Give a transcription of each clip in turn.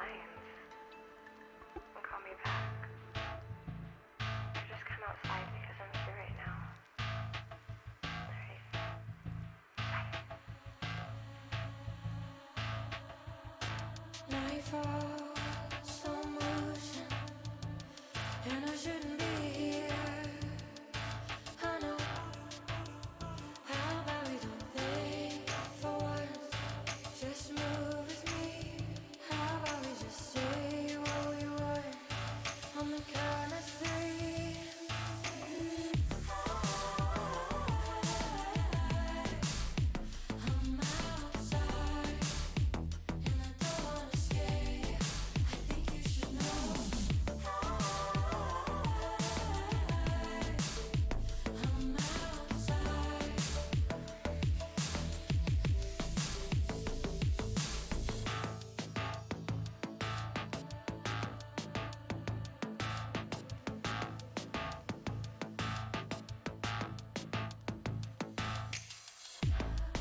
lines and call me back. Or just come outside because I'm here right now. Alright. Bye. Nightfall, slow motion, and I shouldn't be here. I know. How about we don't think for once? Just move with me. How about we just say what we want on the count of three? I'm outside and I don't wanna escape. I think you should know. I'm outside.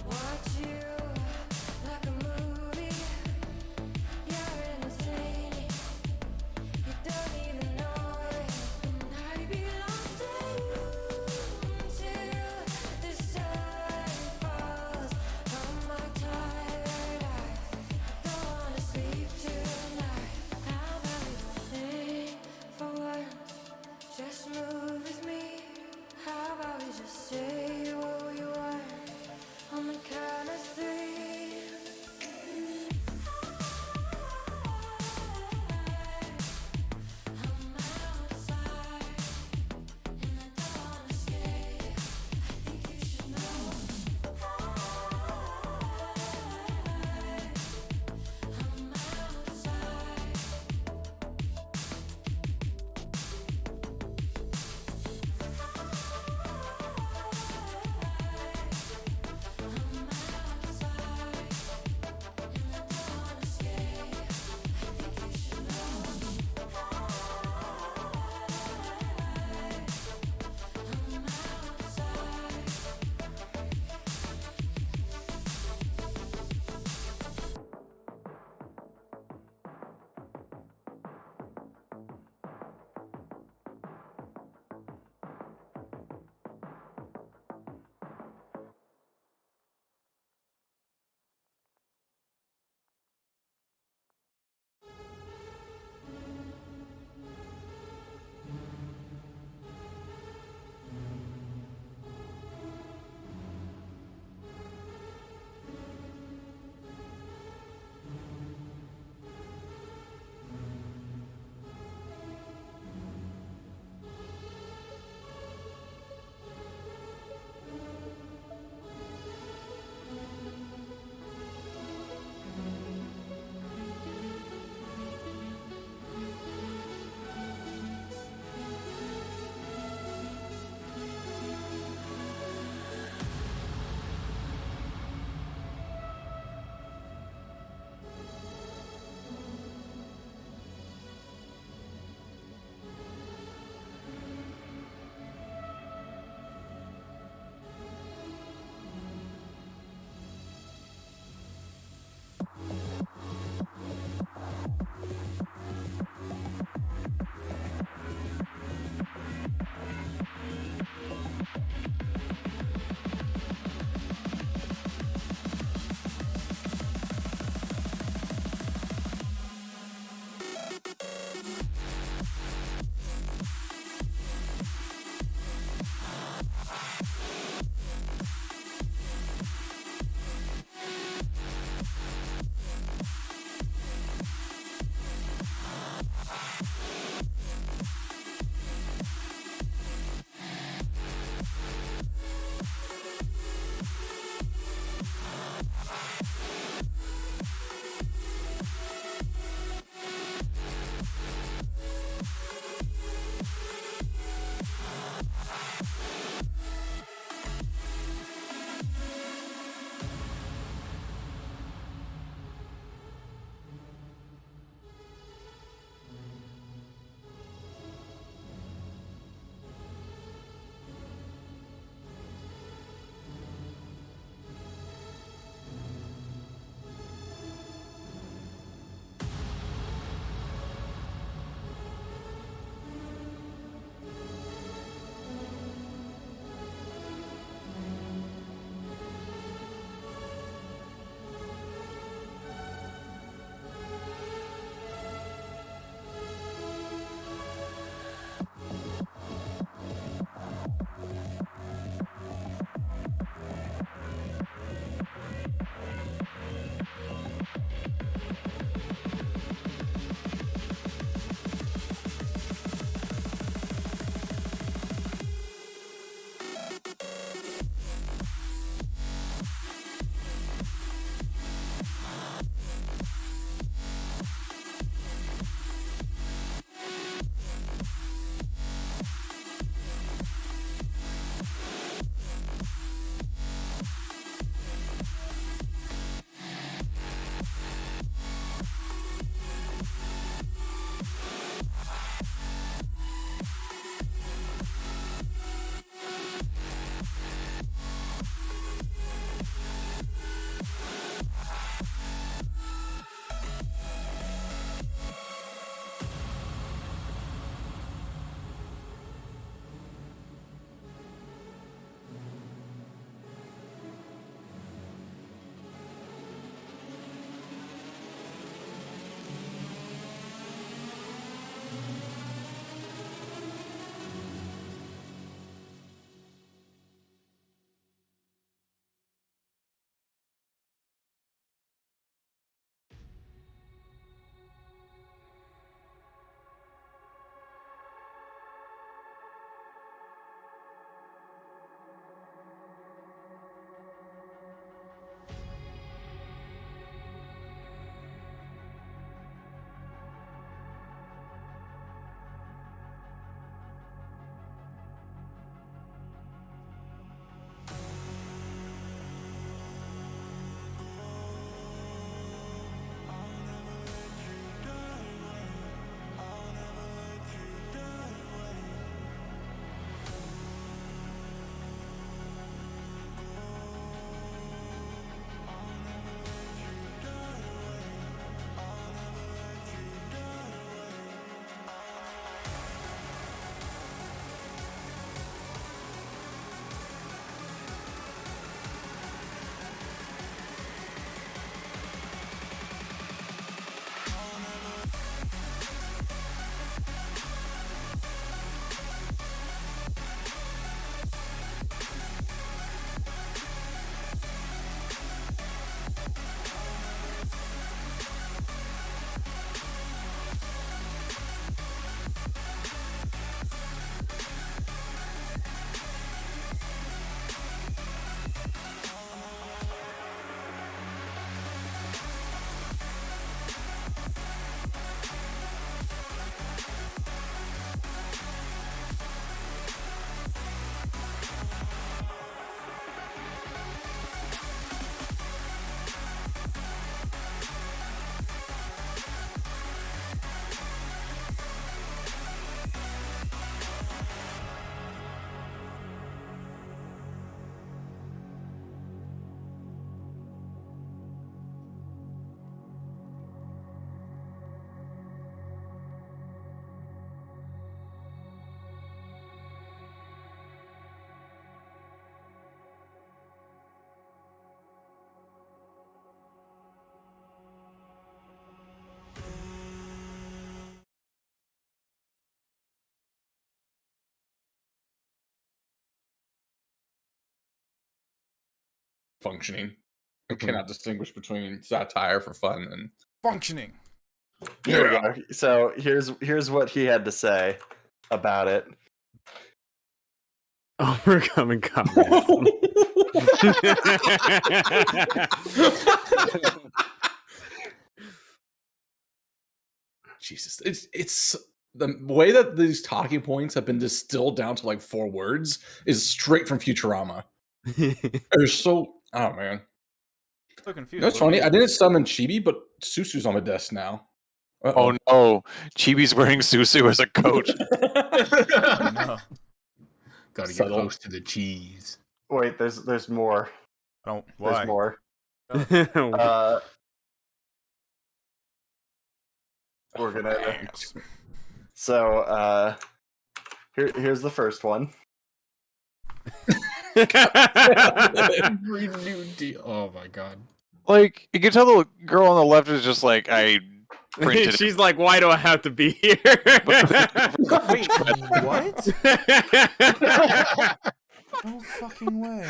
Watch you like a movie. You're entertaining. You don't even know it, and I'd be lost in you until the sun falls on my tired eyes. Don't wanna sleep tonight. How about we don't think for once? Just move with me. How about we just say what we want on the count of three? functioning. I cannot distinguish between satire for fun and Functioning. Here we go. So here's what he had to say about it. Overcoming communism. Jesus, it's the way that these talking points have been distilled down to like 4 words is straight from Futurama. They're so man. So confused. That's funny. I didn't summon Chibi, but Susu's on my desk now. Oh no, Chibi's wearing Susu as a coat. No. Gotta get Subtle. close to the cheese. Wait, there's more. Don't. Why? There's more. We're gonna. So here's the first one. Every new deal. Oh my god. Like, you can tell the girl on the left is just like, I printed it. She's like, why do I have to be here? Wait, what? No fucking way.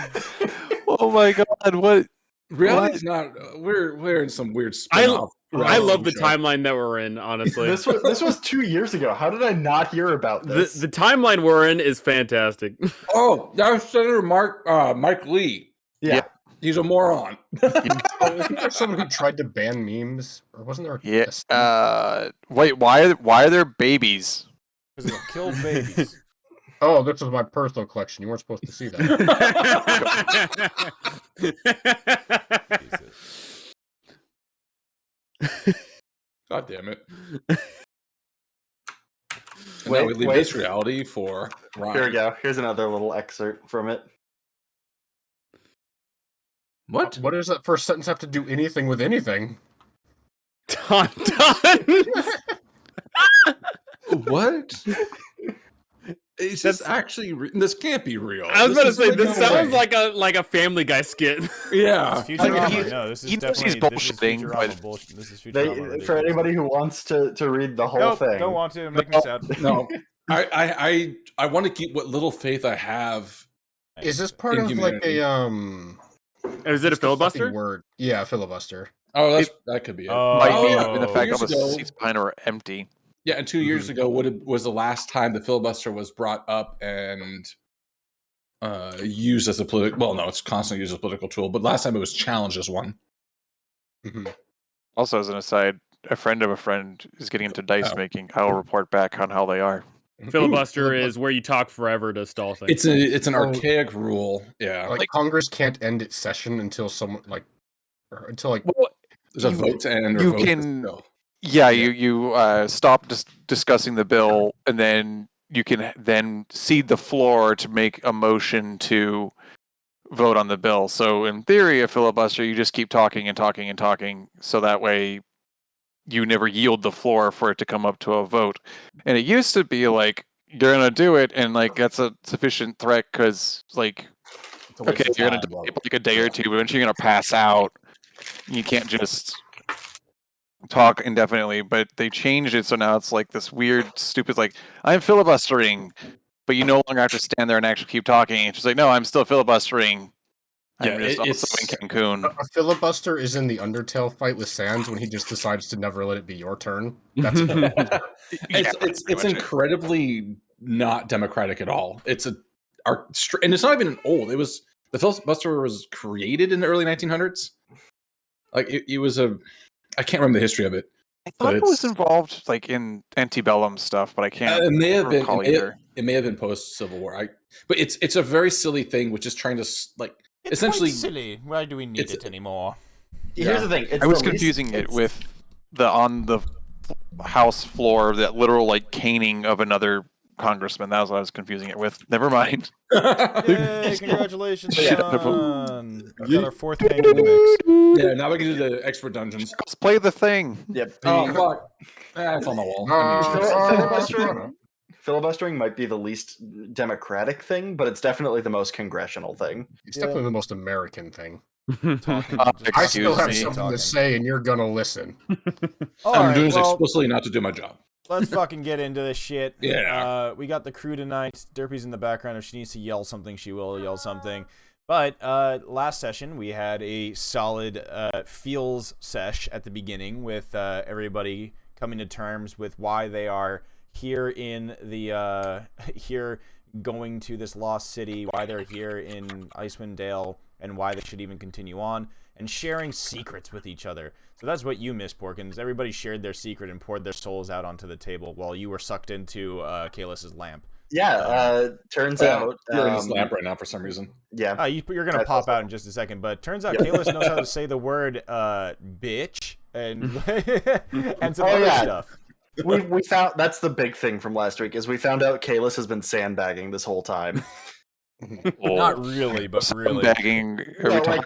Oh my god, what? Reality's not. We're in some weird. I spin-off love the show. timeline that we're in, honestly. This was 2 years ago. How did I not hear about this? The timeline we're in is fantastic. Oh, that was Senator Mike Lee. yeah. He's a moron. I think there's someone who tried to ban memes, or wasn't there? Yeah. Wait, why are there babies? Because it'll kill babies. Oh, this is my personal collection. You weren't supposed to see that. Jesus. God damn it. Wait, we leave this reality for Rime. Here we go. Here's another little excerpt from it. What? What does that first sentence have to do anything with anything? Dun. What? Is this actually? This can't be real. I was about to say, is this no sounds way. like a Family Guy skit. Yeah. This is Futurama. he- No, this is he knows he's definitely this is bullshitting, Futurama but- bullshit. This is Futurama. For ridiculous. anybody who wants to read the whole Nope, thing. don't want to. Make me sad. No, I want to keep what little faith I have. Is this part of like a Is it a what's the fucking filibuster? word? Yeah, filibuster. Oh, that could be it. Might be Oh. in the fact all the Years ago- seats behind her are empty. Yeah, and 2 years ago was the last time the filibuster was brought up and used as a political. Well, no, it's constantly used as a political tool, but last time it was challenged as one. Mhm. Also, as an aside, a friend of a friend is getting into dice Oh. making. I'll report back on how they are. Filibuster is where you talk forever to stall things. It's an archaic rule. Yeah, Like Congress can't end its session until someone until Well, there's a you- vote to end. Or you vote to can- go. Yeah, you stop discussing the bill, and then you can then cede the floor to make a motion to vote on the bill. So in theory, a filibuster, you just keep talking and talking and talking, so that way you never yield the floor for it to come up to a vote. And it used to be like, you're gonna do it, and like that's a sufficient threat because like, It's a waste okay, of you're gonna time, do but- it for like a day or two, but eventually you're gonna pass out. You can't just talk indefinitely. But they changed it, so now it's like this weird, stupid, like, I'm filibustering, but you no longer have to stand there and actually keep talking. It's just like, no, I'm still filibustering. Yeah, I'm just also it's- in Cancun. A filibuster is in the Undertale fight with Sans when he just decides to never let it be your turn. That's a filibuster. It's pretty much it. incredibly not democratic at all. And it's not even old. It was the filibuster was created in the early 1900s. Like it was I can't remember the history of it. I thought it was it's- involved like in antebellum stuff, but I can't. It may have been. recall either. It may have been post Civil War. But it's a very silly thing, which is trying to like It's essentially. quite silly. Why do we need It's- it anymore? Here's the thing. It's I was the least- confusing it it's- with the on the house floor, that literal like caning of another congressman. That was what I was confusing it with. Never mind. Yay, congratulations, Yeah. son. We've got our 4th penguin mix. Yeah, now we can do the expert dungeons. Let's play the thing. Yep. Oh fuck! It's on the wall. I'm used to it. Filibustering, filibustering might be the least democratic thing, but it's definitely the most congressional thing. It's definitely the most American thing. Talking, Excuse I still have me. something to say, and you're gonna listen. All I'm right, doing this well, explicitly not to do my job. let's fucking get into this shit. Yeah. We got the crew tonight. Derpy's in the background. If she needs to yell something, she will yell something. But last session, we had a solid feels sesh at the beginning with everybody coming to terms with why they are here in the here going to this lost city, why they're here in Icewind Dale, and why they should even continue on, and sharing secrets with each other. So that's what you missed, Porkins. Everybody shared their secret and poured their souls out onto the table while you were sucked into Kalis's lamp. Yeah, turns out you're in this lamp right now for some reason. Yeah, you're gonna pop out in just a second, but turns out Kalis knows how to say the word bitch and and some other stuff. we found that's the big thing from last week is we found out Kalis has been sandbagging this whole time. Not really, but really. Sandbagging every time.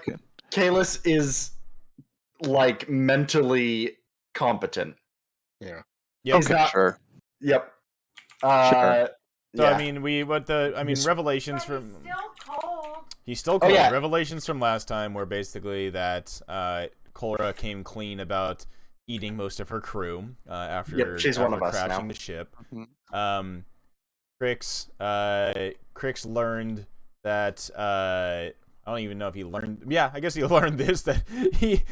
Kalis is like mentally competent. Yeah. Yep. Okay, sure. Yep. Sure. So yeah. I mean, revelations from cold. he's still cold. Oh, yeah. Revelations from last time were basically that Cora came clean about eating most of her crew after, she's after one of us crashing now. the ship. Mhm. Crix learned that I don't even know if he learned. Yeah, I guess he learned this, that he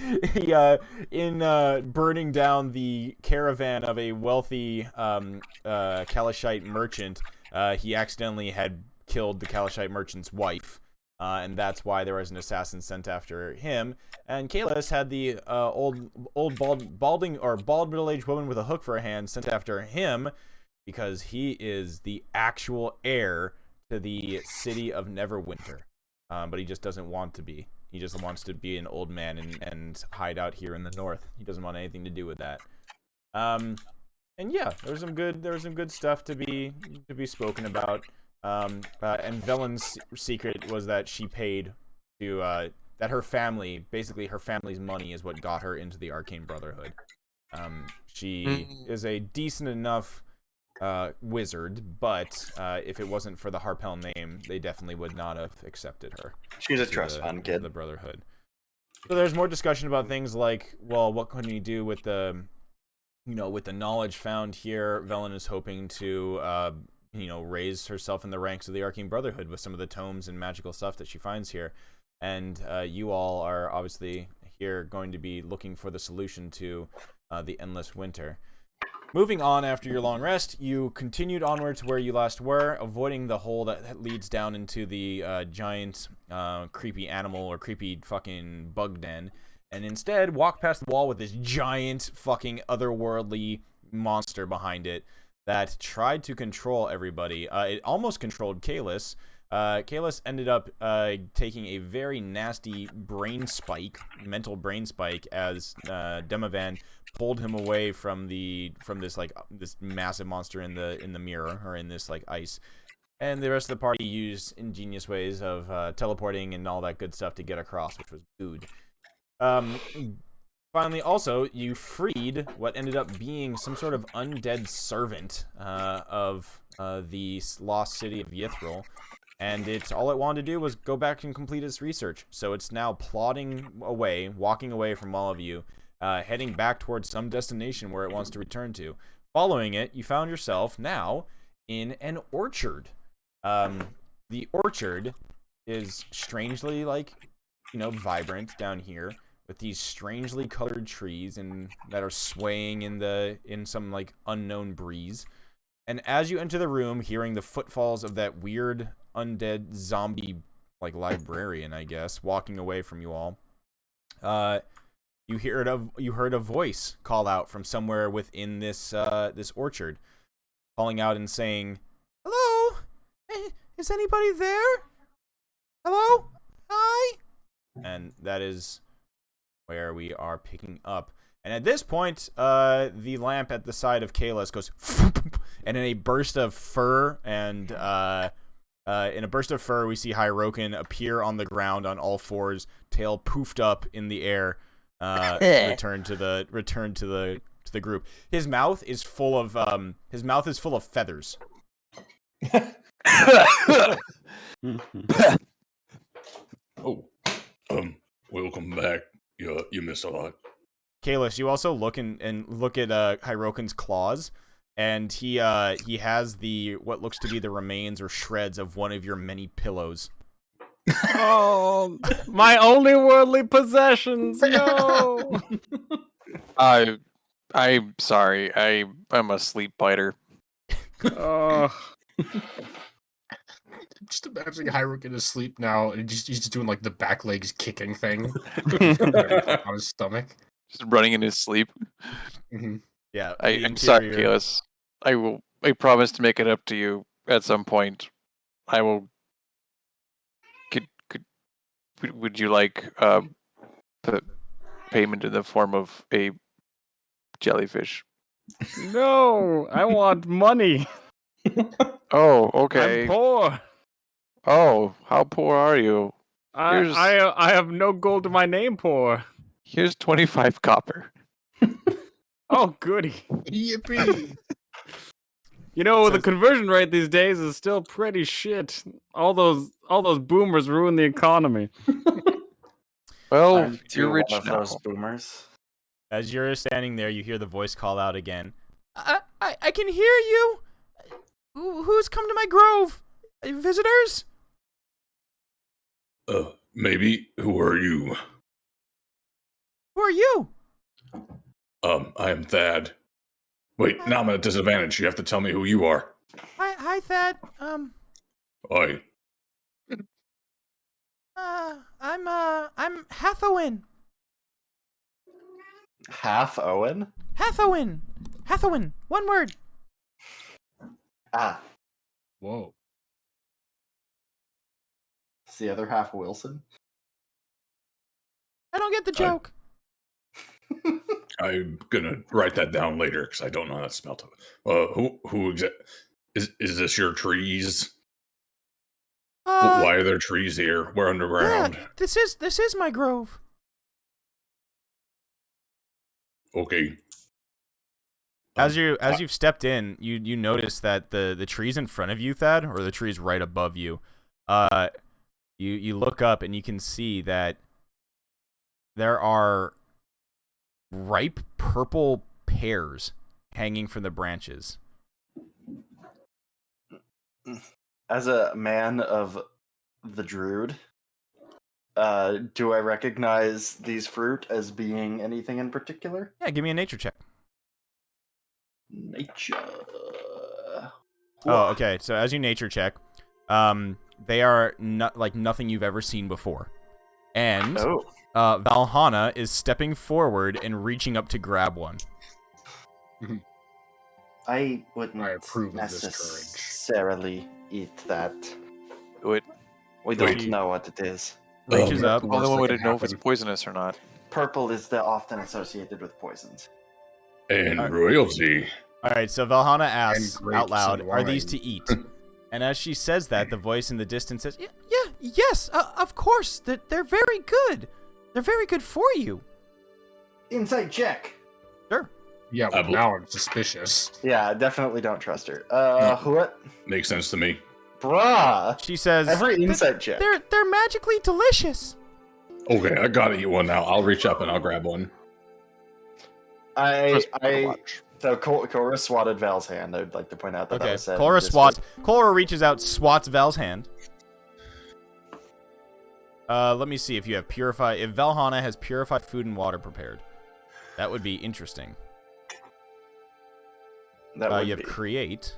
in burning down the caravan of a wealthy Kalashite merchant, he accidentally had killed the Kalashite merchant's wife, and that's why there was an assassin sent after him. And Kalis had the old bald middle-aged woman with a hook for a hand sent after him because he is the actual heir to the city of Neverwinter. But he just doesn't want to be. He just wants to be an old man and hide out here in the north. He doesn't want anything to do with that. And yeah, there was some good stuff to be spoken about. And Velen's secret was that she paid to that her family, basically her family's money, is what got her into the Arcane Brotherhood. She is a decent enough wizard, but if it wasn't for the Harpel name, they definitely would not have accepted her. She's a trust fund kid. The Brotherhood. So there's more discussion about things like, well, what can we do with the, with the knowledge found here? Velen is hoping to, raise herself in the ranks of the Arcane Brotherhood with some of the tomes and magical stuff that she finds here. And you all are obviously here going to be looking for the solution to the endless winter. Moving on after your long rest, you continued onward to where you last were, avoiding the hole that leads down into the giant creepy animal or creepy fucking bug den, and instead walk past the wall with this giant fucking otherworldly monster behind it that tried to control everybody. It almost controlled Kalis. Kalis ended up taking a very nasty mental brain spike, as Demavan pulled him away from this massive monster in the mirror, or in this like ice. And the rest of the party used ingenious ways of teleporting and all that good stuff to get across, which was good. Finally, also, you freed what ended up being some sort of undead servant of the lost city of Ythryn. And all it wanted to do was go back and complete its research. So it's now plodding away, walking away from all of you, heading back towards some destination where it wants to return to. Following it, you found yourself now in an orchard. The orchard is strangely, vibrant down here, with these strangely colored trees and that are swaying in some unknown breeze. And as you enter the room, hearing the footfalls of that weird undead zombie librarian, I guess, walking away from you all, you heard a voice call out from somewhere within this orchard, calling out and saying, "Hello? Is anybody there? Hello? Hi?" And that is where we are picking up. And at this point, the lamp at the side of Kalis goes, and in a burst of fur, we see Hyrokin appear on the ground on all fours, tail poofed up in the air, return to the group. His mouth is full of feathers. Oh, welcome back. You missed a lot. Kalis, you also look at Hyrokin's claws, and he has what looks to be the remains or shreds of one of your many pillows. Oh, my only worldly possessions. No. I'm sorry. I'm a sleep biter. Oh. Just imagining Hyrule in his sleep now, and he's just doing like the back legs kicking thing on his stomach. Just running in his sleep. Mm-hmm. Yeah. I'm sorry, Kalis. I promise to make it up to you at some point. I will. Would you like payment in the form of a jellyfish? No, I want money. Oh, okay. I'm poor. Oh, how poor are you? I have no gold to my name, poor. Here's 25 copper. Oh, goody. Yippee! You know, the conversion rate these days is still pretty shit. All those boomers ruin the economy. Well, Aren't you you're rich one of now. those boomers? As you're standing there, you hear the voice call out again. I can hear you. Who's come to my grove? Visitors? Maybe. Who are you? Who are you? I am Thad. Wait, now I'm at a disadvantage. You have to tell me who you are. Hi, Thad. Oi. I'm Hathawin. Half Owen? Hathawin. One word. Ah, Whoa. is the other half Wilson? I don't get the joke. I'm gonna write that down later because I don't know how that's spelled. Is this your trees? Why are there trees here? We're underground. Yeah, this is my grove. Okay. As you've stepped in, you notice that the trees in front of you, Thad, or the trees right above you, you look up and you can see that there are ripe purple pears hanging from the branches. As a man of the Druid, do I recognize these fruit as being anything in particular? Yeah, give me a nature check. Nature. Oh, okay. So as you nature check, they are not like nothing you've ever seen before, and Valhalla is stepping forward and reaching up to grab one. I wouldn't I approve of this necessarily eat that. Do it. We don't know what it is. Reaches up. The only one way that to can know if it's happen. poisonous or not. Purple is often associated with poisons. And royalty. All right, so Valhalla asks And grapes out loud, and "Are these wine." to eat?" And as she says that, the voice in the distance says, yes, of course. They're very good. They're very good for you." Insight check. Sure. Yeah, well, now I'm suspicious. Yeah, definitely don't trust her. What? Makes sense to me. Bruh. She says, Every insight check. They're magically delicious. Okay, I gotta eat one now. I'll reach up and I'll grab one. So Cora swatted Val's hand. I'd like to point out that that Okay, was said. Cora reaches out, swats Val's hand. Let me see if you have purify. If Valhalla has purified food and water prepared, that would be interesting. That would You have be. create.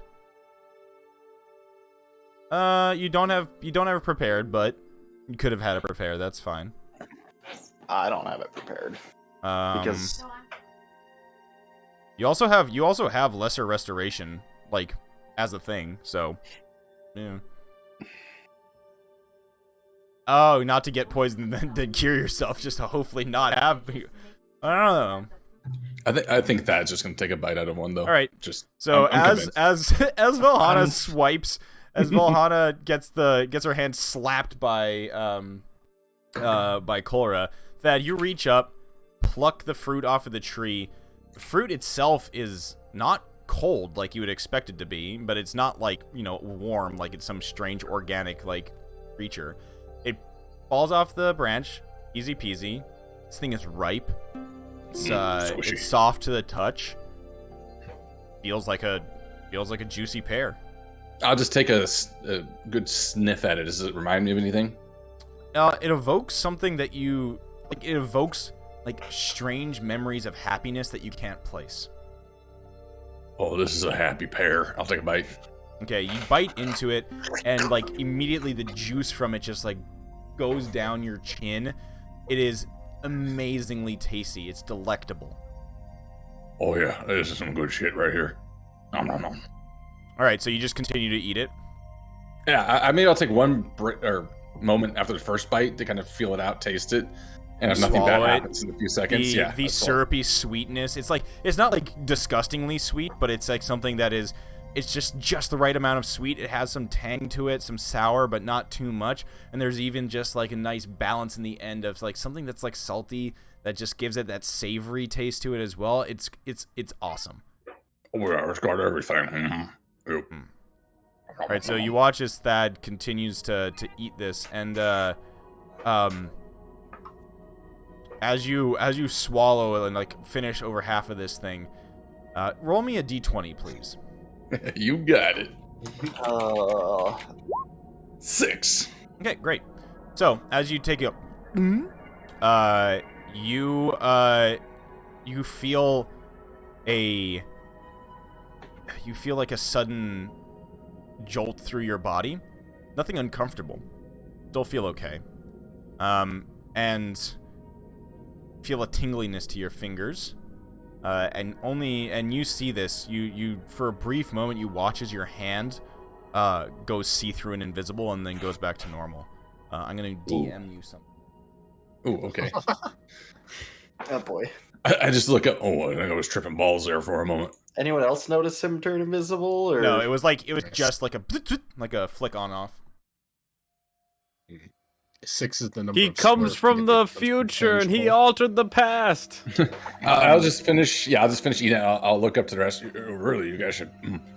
You don't have it prepared, but you could have had it prepared. That's fine. I don't have it prepared because you also have lesser restoration, like as a thing. So, yeah. Oh, not to get poisoned and then cure yourself, just to hopefully not have. I don't know. I think that's just gonna take a bite out of one though. All right. Just So I'm as Valhalla swipes, as Valhalla gets her hand slapped by Cora, Thad, you reach up, pluck the fruit off of the tree. The fruit itself is not cold like you would expect it to be, but it's not like, warm like it's some strange organic like creature. It falls off the branch, easy peasy. This thing is ripe. It's soft to the touch. Feels like a juicy pear. I'll just take a good sniff at it. Does it remind me of anything? It evokes something that you like. It evokes like strange memories of happiness that you can't place. Oh, this is a happy pear. I'll take a bite. Okay, you bite into it, and like immediately the juice from it just like goes down your chin. It is amazingly tasty. It's delectable. Oh yeah, this is some good shit right here. Nom nom nom. All right, so you just continue to eat it. Yeah, maybe I'll take one moment after the first bite to kind of feel it out, taste it, and if nothing bad happens in a few seconds, The syrupy sweetness. It's not like disgustingly sweet, but it's like something that is. It's just the right amount of sweet. It has some tang to it, some sour, but not too much. And there's even just like a nice balance in the end of like something that's like salty that just gives it that savory taste to it as well. It's awesome. Oh yeah, it's got everything. Mm-hmm. Yep. All right, so you watch as Thad continues to eat this, and as you swallow and like finish over half of this thing, roll me a d20, please. You got it. 6. Okay, great. So as you take it, you feel like a sudden jolt through your body. Nothing uncomfortable. Still feel okay. And feel a tingliness to your fingers. And you see this. You for a brief moment you watch as your hand goes see-through and invisible, and then goes back to normal. I'm gonna DM you something. Oh, okay. Oh boy. I just look up. Oh, I think I was tripping balls there for a moment. Anyone else notice him turn invisible? Or No, it was just like a flick on off. 6 is the number. He of comes slurs from to the get future and he vengeful. altered the past. I'll just finish. Yeah, I'll just finish eating. I'll look up to the rest. Really, you guys should.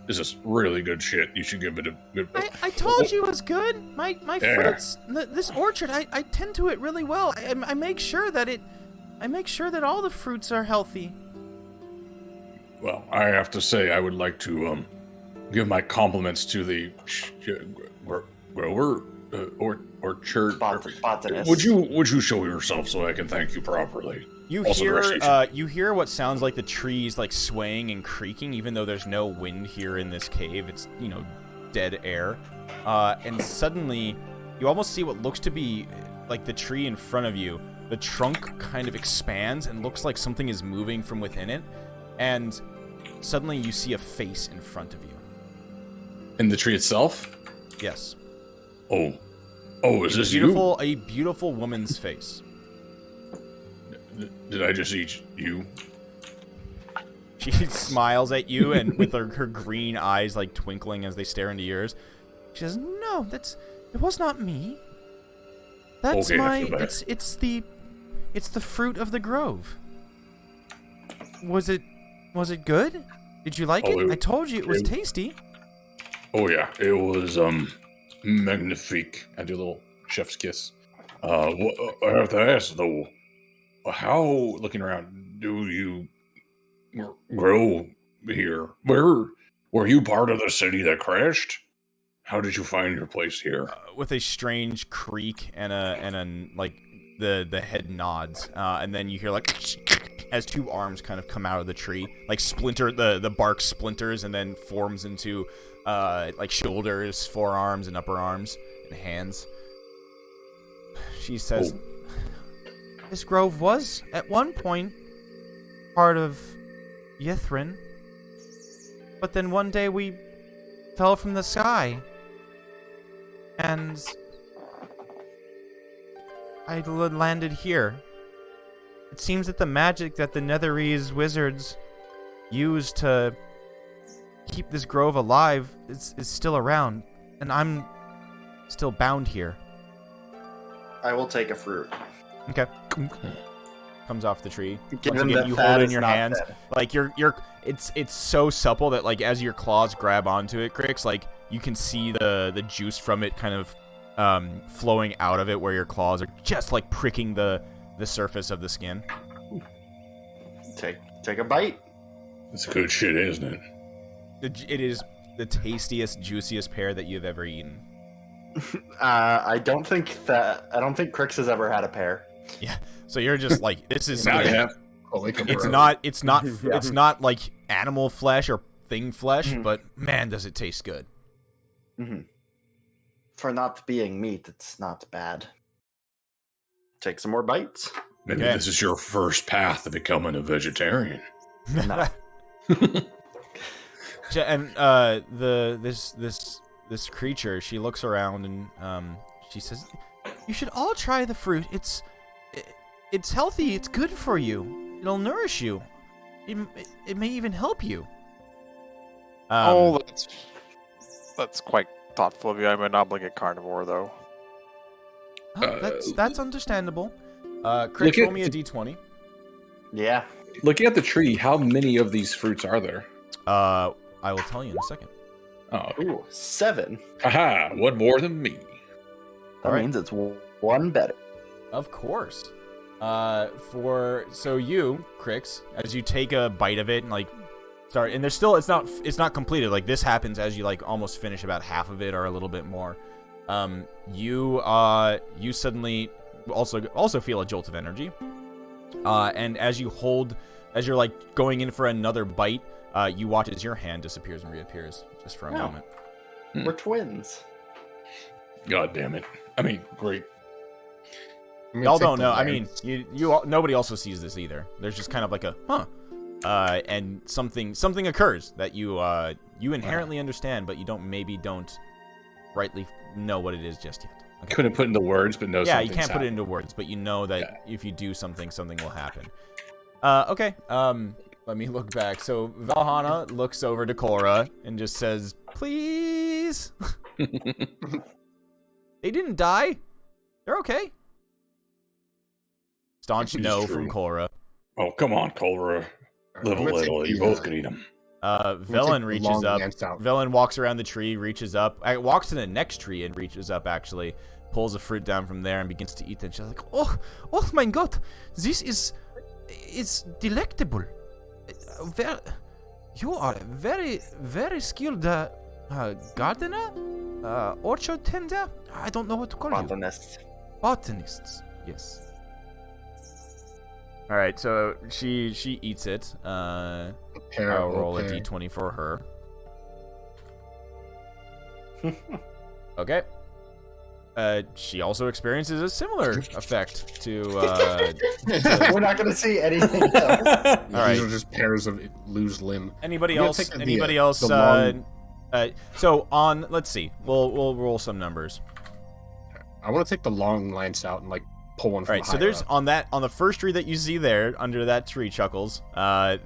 This is really good shit. You should give it a good. I told you it was good. My Yeah. fruits, this orchard, I tend to it really well. I make sure that all the fruits are healthy. Well, I have to say, I would like to give my compliments to the grower orchard. Botanist. Would you show yourself so I can thank you properly? You Also, the rest hear of you you hear what sounds like the trees like swaying and creaking, even though there's no wind here in this cave. It's dead air. And suddenly, you almost see what looks to be like the tree in front of you. The trunk kind of expands and looks like something is moving from within it. And suddenly, you see a face in front of you. In the tree itself? Yes. Oh, is this you? A beautiful woman's face. Did I just eat you? She smiles at you, and with her green eyes like twinkling as they stare into yours, she says, "No, it was not me. That's Okay, I my. feel bad. It's the fruit of the grove. Was it good? Did you like it? I told you it was tasty." Oh yeah, it was magnifique. I do a little chef's kiss. I have to ask though, how, looking around, do you grow here? Were you part of the city that crashed? How did you find your place here? With a strange creak and a like the head nods, and then you hear like as two arms kind of come out of the tree, like the bark splinters and then forms into like shoulders, forearms, and upper arms and hands. She says, "This grove was at one point part of Ythryn, but then one day we fell from the sky, and I landed here. It seems that the magic that the Netherese wizards use to keep this grove alive is still around, and I'm still bound here." I will take a fruit. Okay. Comes off the tree. Given Once again, that you Thad hold it in is your not hands. dead. Like it's so supple that like as your claws grab onto it, Crix, like you can see the juice from it kind of flowing out of it, where your claws are just like pricking the surface of the skin. Take a bite. It's good shit, isn't it? It is the tastiest, juiciest pear that you've ever eaten. I don't think Crix has ever had a pear. Yeah. So you're just like, this is. Now you have. It's not like animal flesh or thing flesh, but man, does it taste good. Mm-hmm. For not being meat, it's not bad. Take some more bites. Maybe Okay. this is your first path to becoming a vegetarian. No. And this creature, she looks around and she says, "You should all try the fruit. It's healthy. It's good for you. It'll nourish you. It may even help you." That's quite thoughtful of you. I'm an obligate carnivore, though. That's understandable. Chris, roll me a d20. Yeah. Looking at the tree, how many of these fruits are there? I will tell you in a second. Oh, okay. Ooh, 7. Haha, one more than me. That All right. means it's one better. Of course. So you, Crix, as you take a bite of it and like start, and there's still it's not completed. Like this happens as you like almost finish about half of it or a little bit more. You suddenly also feel a jolt of energy. And as you're like going in for another bite, you watch as your hand disappears and reappears just for a moment. We're twins. God damn it. I mean, great. Y'all don't know. I mean, nobody also sees this either. There's just kind of like a and something occurs that you inherently understand, but you don't rightly know what it is just yet. Okay. Couldn't put into words, but no. Yeah, you can't put it into words, but you know that if you do something will happen. Okay. Let me look back. So Valhalla looks over to Cora and just says, "Please." They didn't die. They're okay. Staunch no from Cora. Oh, come on, Cora. Live a little. You both could eat them. Velen reaches up. Velen walks around the tree, reaches up. Walks to the next tree and reaches up, actually. Pulls a fruit down from there and begins to eat it. She's like, oh my god. This is delectable. You are a very, very skilled gardener? Orchard tender? I don't know what to call Botanists. you. Botanists, yes. All right, so she eats it. I'll roll a d20 for her. Okay. She also experiences a similar effect to. We're not going to see anything else. All right. These are just pairs of lose limb. Anybody I'm gonna else? take Anybody the else? long- So on. Let's see. We'll roll some numbers. I want to take the long lance out and like pull one from All right. So there's up. on the first tree that you see there under that tree, Chuckles.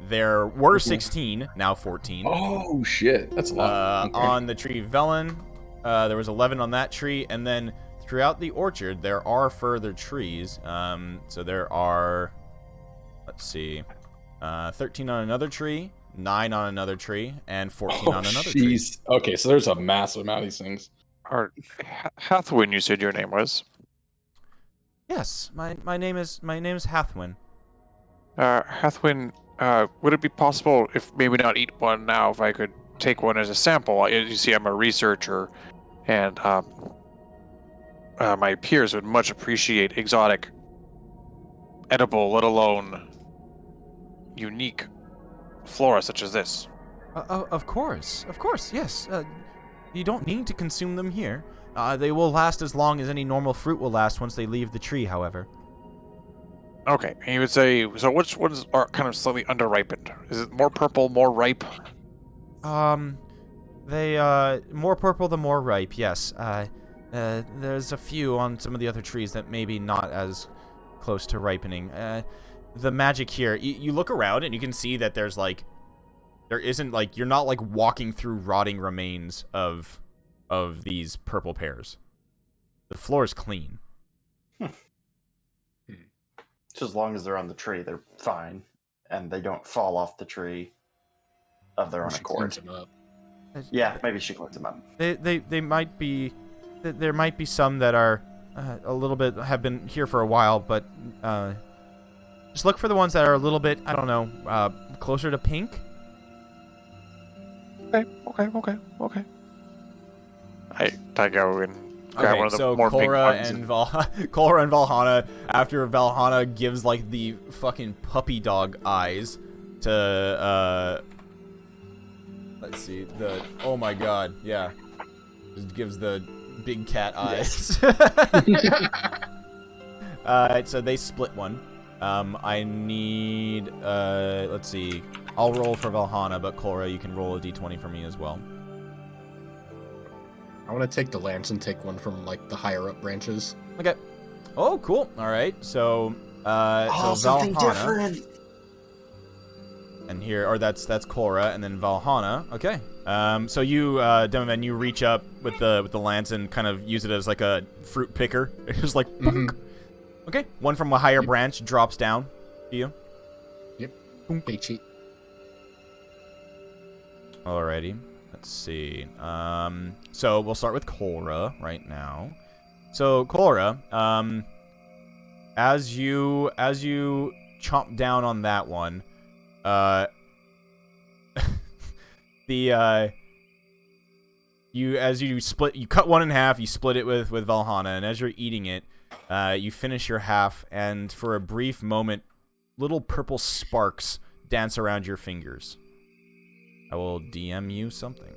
There were 16, now 14. Oh shit, that's a lot. Okay. On the tree Velen, there was 11 on that tree, and then throughout the orchard there are further trees. So there are, let's see, 13 on another tree, 9 on another tree, and 14 on another tree. Okay, so there's a massive amount of these things. Hathwin, you said your name was? Yes, my name is Hathwin. Hathwin, would it be possible, if maybe not eat one now, if I could take one as a sample? As you see, I'm a researcher, and my peers would much appreciate exotic, edible, let alone unique flora such as this. Of course, yes. You don't need to consume them here. They will last as long as any normal fruit will last once they leave the tree, however. Okay, and you would say, so which ones are kind of slightly underripened? Is it more purple, more ripe? They, more purple the more ripe, yes. There's a few on some of the other trees that maybe not as close to ripening. The magic here, you look around and you can see that there isn't, like, you're not, like, walking through rotting remains of these purple pears. The floor is clean. Just as long as they're on the tree, they're fine. And they don't fall off the tree of their own She accord. cleans them up. Yeah, maybe she cleans them up. They might be... There might be some that are a little bit... have been here for a while, but... just look for the ones that are a little bit, I don't know, closer to pink. Okay. I go and grab Okay, one of the so more big Cora ones. and Cora and Valhalla, after Valhalla gives like the fucking puppy dog eyes to let's see, oh my god, yeah. Just gives the big cat eyes. So they split one. I need let's see. I'll roll for Valhalla, but Cora, you can roll a d20 for me as well. I want to take the lance and take one from like the higher up branches. Okay. Oh, cool. All right. So, so something Valhalla, different. and here, or that's Cora, and then Valhalla. Okay. So you, Demoman, you reach up with the lance and kind of use it as like a fruit picker. It's just like, okay. One from a higher branch drops down to you. Yep. They cheat. Alrighty. Let's see. So we'll start with Cora right now. So Cora, as you chomp down on that one, you cut one in half, you split it with Valhalla, and as you're eating it, you finish your half, and for a brief moment, little purple sparks dance around your fingers. I will DM you something.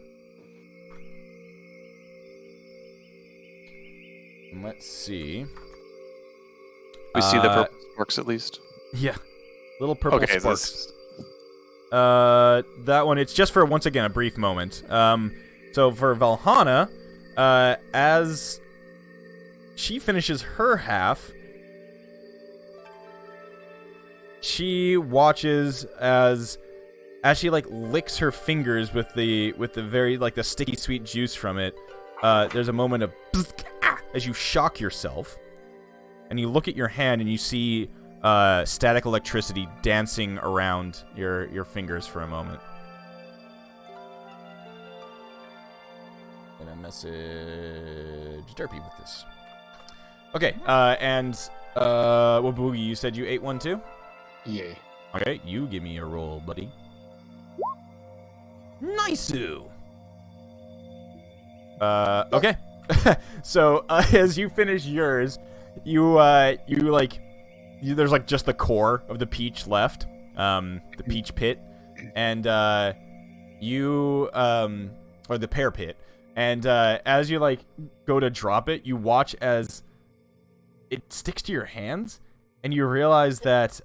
Let's see. We see the purple sparks at least. Yeah. Little purple Okay, sparks. That one, it's just for, once again, a brief moment. So for Valhalla, as she finishes her half, she watches as she like licks her fingers with the very like the sticky sweet juice from it. There's a moment of as you shock yourself, and you look at your hand and you see static electricity dancing around your fingers for a moment. Gonna message Derpy with this. Okay, and Waboogie, you said you ate one too? Yeah. Okay, you give me a roll, buddy. Nice-oo! Okay. So, as you finish yours, there's like just the core of the peach left, the peach pit, and, or the pear pit, and, as you, like, go to drop it, you watch as it sticks to your hands, and you realize that,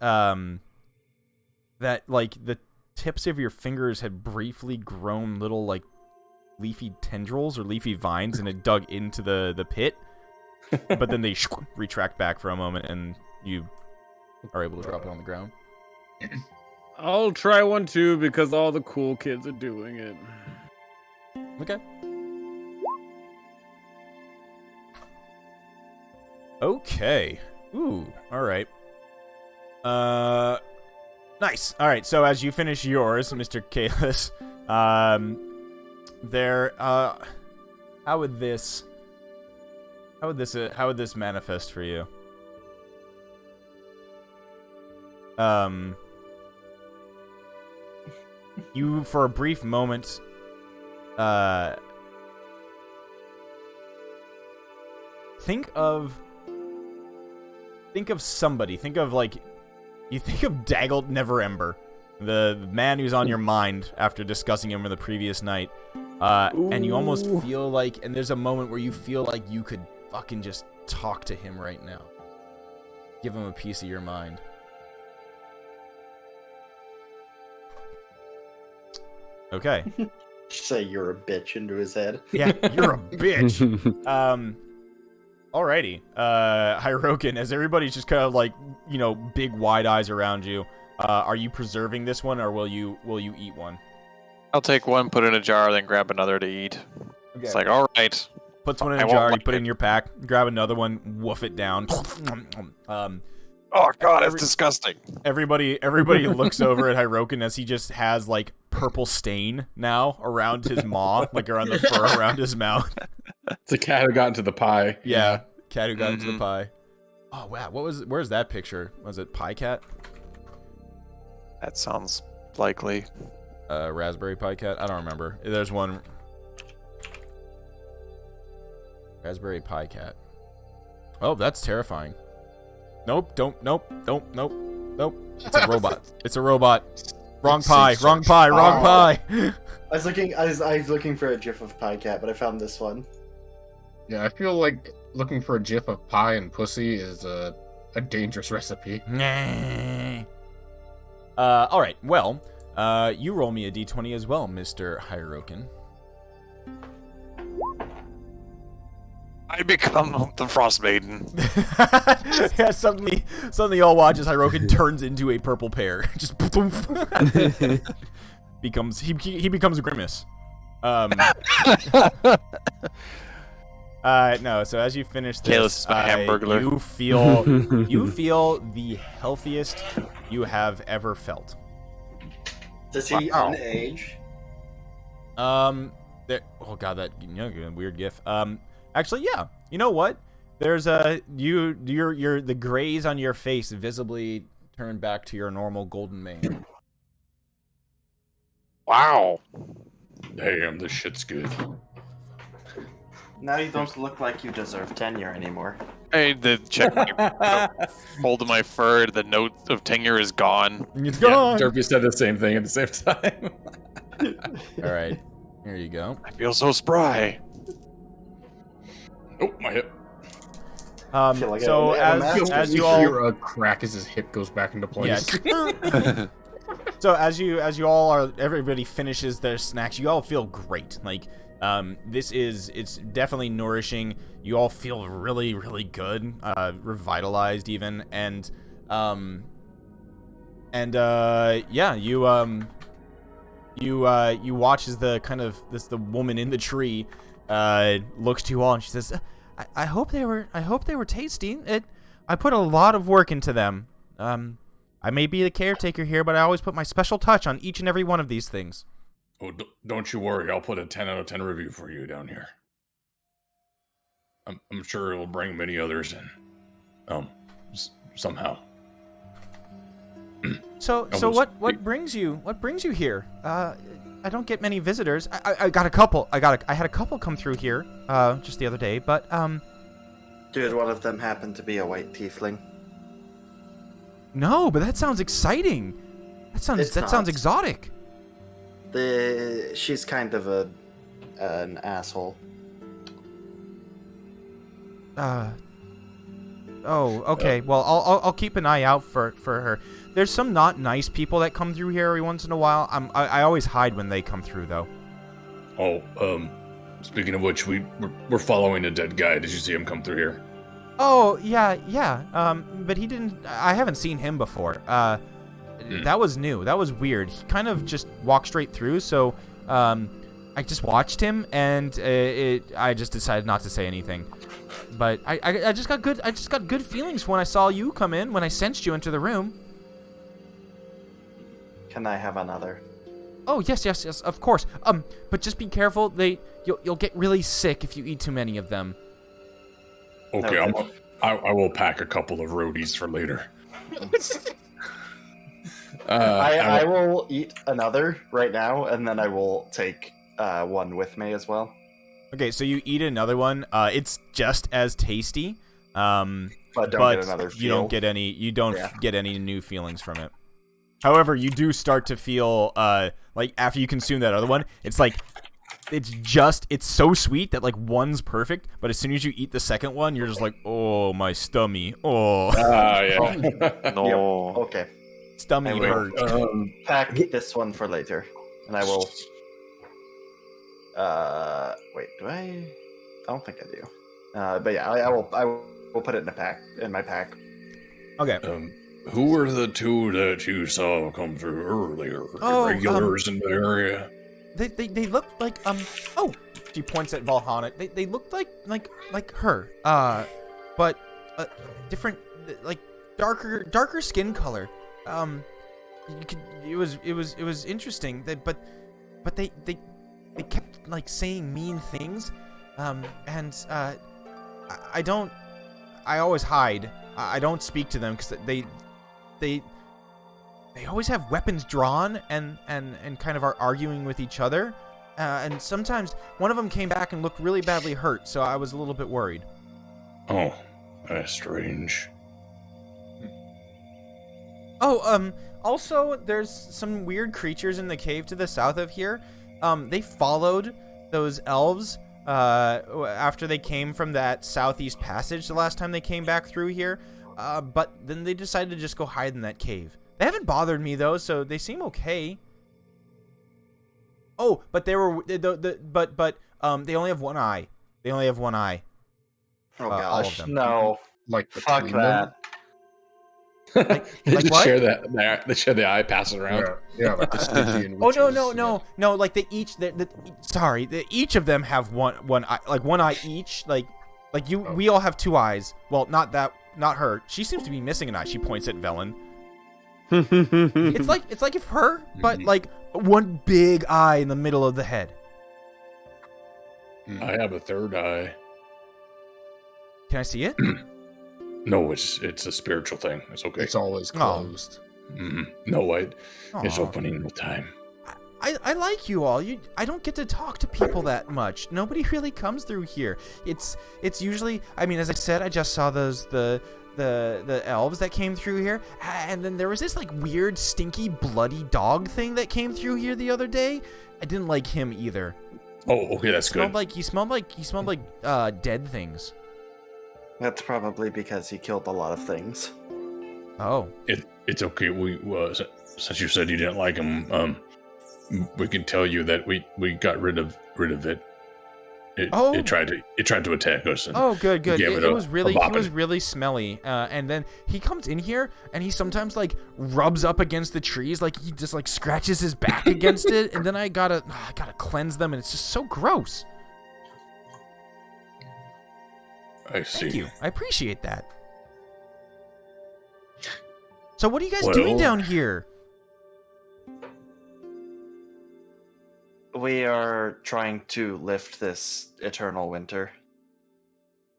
like, the tips of your fingers had briefly grown little, like, leafy tendrils or leafy vines, and it dug into the pit, but then they retract back for a moment, and you are able to drop it on the ground. I'll try one too because all the cool kids are doing it. Okay. Okay. Ooh, alright. Nice. Alright, so as you finish yours, Mr. Kalis, how would this manifest for you? You, for a brief moment, think of somebody. Think of, like, you think of Daggled Neverember, the man who's on your mind after discussing him in the previous night. And you almost feel like, and there's a moment where you feel like you could fucking just talk to him right now. Give him a piece of your mind. Okay. Say you're a bitch into his head. Yeah, you're a bitch. Alrighty. Hirokin, as everybody's just kind of like, you know, big wide eyes around you, are you preserving this one, or will you eat one? I'll take one, put it in a jar, then grab another to eat. Okay. It's like, all right. Puts one in a jar, you put it in your pack, grab another one, woof it down. Oh god, it's disgusting. Everybody looks over at Hirokin as he just has like purple stain now around his maw, like around the fur around his mouth. It's a cat who got into the pie. Yeah, cat who got into the pie. Oh wow, where's that picture? Was it Pie Cat? That sounds likely. Raspberry Pie Cat? I don't remember. There's one. Raspberry Pi cat. Oh, that's terrifying. Nope. Nope. It's a robot. It's a robot. Wrong pie. Wrong pie. Wrong pie. I was looking for a GIF of Pie Cat, but I found this one. Yeah, I feel like looking for a gif of pie and pussy is a dangerous recipe. All right. Well, you roll me a d20 as well, Mr. Hyrokin. I become the Frostmaiden. Yeah, suddenly all watch as Hyrokin turns into a purple pear. Just becomes he becomes a grimace. No, so as you finish Kalis this, is my Hamburglar. you feel the healthiest you have ever felt. Does he age? Oh god, that weird gif. Actually, yeah. You know what? There's your the grays on your face visibly turn back to your normal golden mane. Wow. Damn, this shit's good. Now you don't look like you deserve tenure anymore. I had to check my fold of my fur. The note of tenure is gone. It's Yeah, gone. Derpy said the same thing at the same time. All right, here you go. I feel so spry. Oh, my hip. feel like So as you all hear a crack as his hip goes back into place. yes. So as you all are, everybody finishes their snacks. You all feel great. Like it's definitely nourishing. You all feel really, really good, revitalized even, and yeah, you watch as the woman in the tree looks to you all and she says, I hope they were tasty. I put a lot of work into them. I may be the caretaker here, but I always put my special touch on each and every one of these things. Oh, don't you worry. I'll put a 10 out of 10 review for you down here. I'm sure it'll bring many others in. Somehow. So Almost. what brings you here? I don't get many visitors. I got a couple. I had a couple come through here just the other day, but Did one of them happen to be a white tiefling? no, but that sounds exciting. That sounds not. exotic. She's kind of an asshole. Oh, okay. Well, I'll keep an eye out for her. There's some not nice people that come through here every once in a while. I always hide when they come through, though. Oh, speaking of which, we're following a dead guy. Did you see him come through here? Oh, yeah. But he didn't. I haven't seen him before. That was new. That was weird. He kind of just walked straight through. So, I just watched him, and I just decided not to say anything. But I just got good feelings when I saw you come in. When I sensed you into the room. Can I have another? Oh yes, of course. But just be careful. You'll get really sick if you eat too many of them. Okay, Okay. I will pack a couple of roadies for later. I will eat another right now, and then I will take one with me as well. Okay, so you eat another one. It's just as tasty. But don't get another feel. You don't get any. You don't get any new feelings from it. However, you do start to feel like after you consume that other one, it's like it's so sweet that like one's perfect, but as soon as you eat the second one, you're just like, oh my stummy, oh. Yeah. No. Yep. Okay. Stummy I will, hurt. pack this one for later, and I will. Wait, do I? I don't think I do. But yeah, I will put it in my pack. Okay. Who were the two that you saw come through earlier? Oh, Regulars in the area. They look like oh, she points at Valhalla. They looked like her. But different, like darker skin color. It was interesting. But they kept like saying mean things. And I always hide. I don't speak to them because they always have weapons drawn and kind of are arguing with each other. And sometimes one of them came back and looked really badly hurt, so I was a little bit worried. Oh, that's strange. Oh, also, there's some weird creatures in the cave to the south of here. They followed those elves, after they came from that southeast passage the last time they came back through here. But then they decided to just go hide in that cave. They haven't bothered me, though, so they seem okay. Oh, but they were, they only have one eye. They only have one eye. Oh all of gosh, them. no. Like Fuck between that. They like just what? share that. They share the eye, pass it around. Yeah, like the Stygian Oh witches, no! Like they each, each of them have one eye, like one eye each. Like you, we all have two eyes. Well, not her. She seems to be missing an eye. She points at Velen. It's like if her, but like one big eye in the middle of the head. I have a third eye. Can I see it? No, it's a spiritual thing. It's okay. It's always closed. No, it's Aw. opening all the time. I like you all. I don't get to talk to people that much. Nobody really comes through here. It's usually, I mean, as I said, I just saw the elves that came through here, and then there was this like weird stinky bloody dog thing that came through here the other day. I didn't like him either. Oh, okay, that's good. He smelled like dead things. That's probably because he killed a lot of things. Oh. It's okay. We since you said you didn't like him, we can tell you that we got rid of it. It tried to attack us. And Oh, good. gave It it was a really bopping. smelly. And then he comes in here and he sometimes like rubs up against the trees, like he just like scratches his back against it. And then I gotta cleanse them, and it's just so gross. I see. Thank you. I appreciate that. So what are you guys doing down here? We are trying to lift this eternal winter.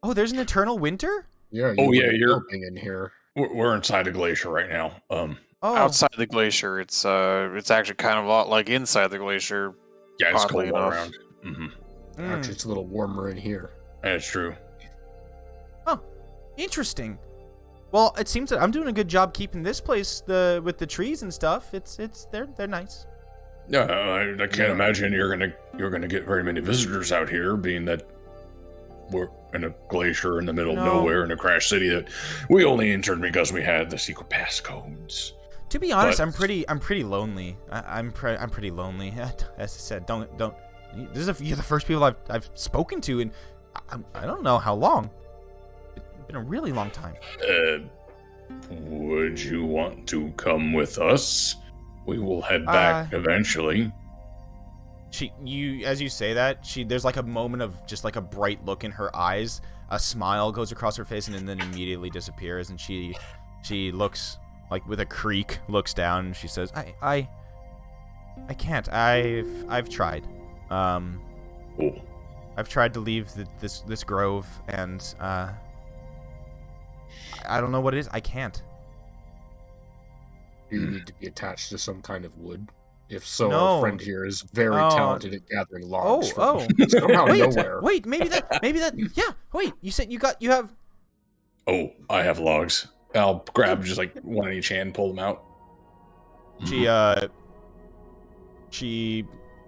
Oh, there's an eternal winter? Yeah. Oh, yeah, wouldn't you're- know being in here. We're inside a glacier right now. Oh, Outside the glacier, it's actually kind of a lot like inside the glacier. Yeah, it's Oddly cold all enough. around. mm. Actually, it's a little warmer in here. That's true. Interesting. Well, it seems that I'm doing a good job keeping this place with the trees and stuff. They're nice. Yeah, I can't imagine you're gonna get very many visitors out here, being that we're in a glacier in the middle of nowhere in a crash city that we only entered because we had the secret passcodes. To be honest, But- I'm pretty lonely. I'm pretty lonely. As I said, don't. You're the first people I've spoken to, and I don't know how long. It's been a really long time. Would you want to come with us? We will head back eventually. As you say that, there's like a moment of just like a bright look in her eyes. A smile goes across her face and then immediately disappears. And she looks like with a creak, looks down, and she says, "I can't. I've tried. Oh, I've tried to leave this grove, and I don't know what it is. I can't." Do you need to be attached to some kind of wood? If so, No. our friend here is very talented at gathering logs Oh, from somehow nowhere. Wait, maybe that. Yeah, wait. You said you have. Oh, I have logs. I'll grab just like one in each hand, pull them out. She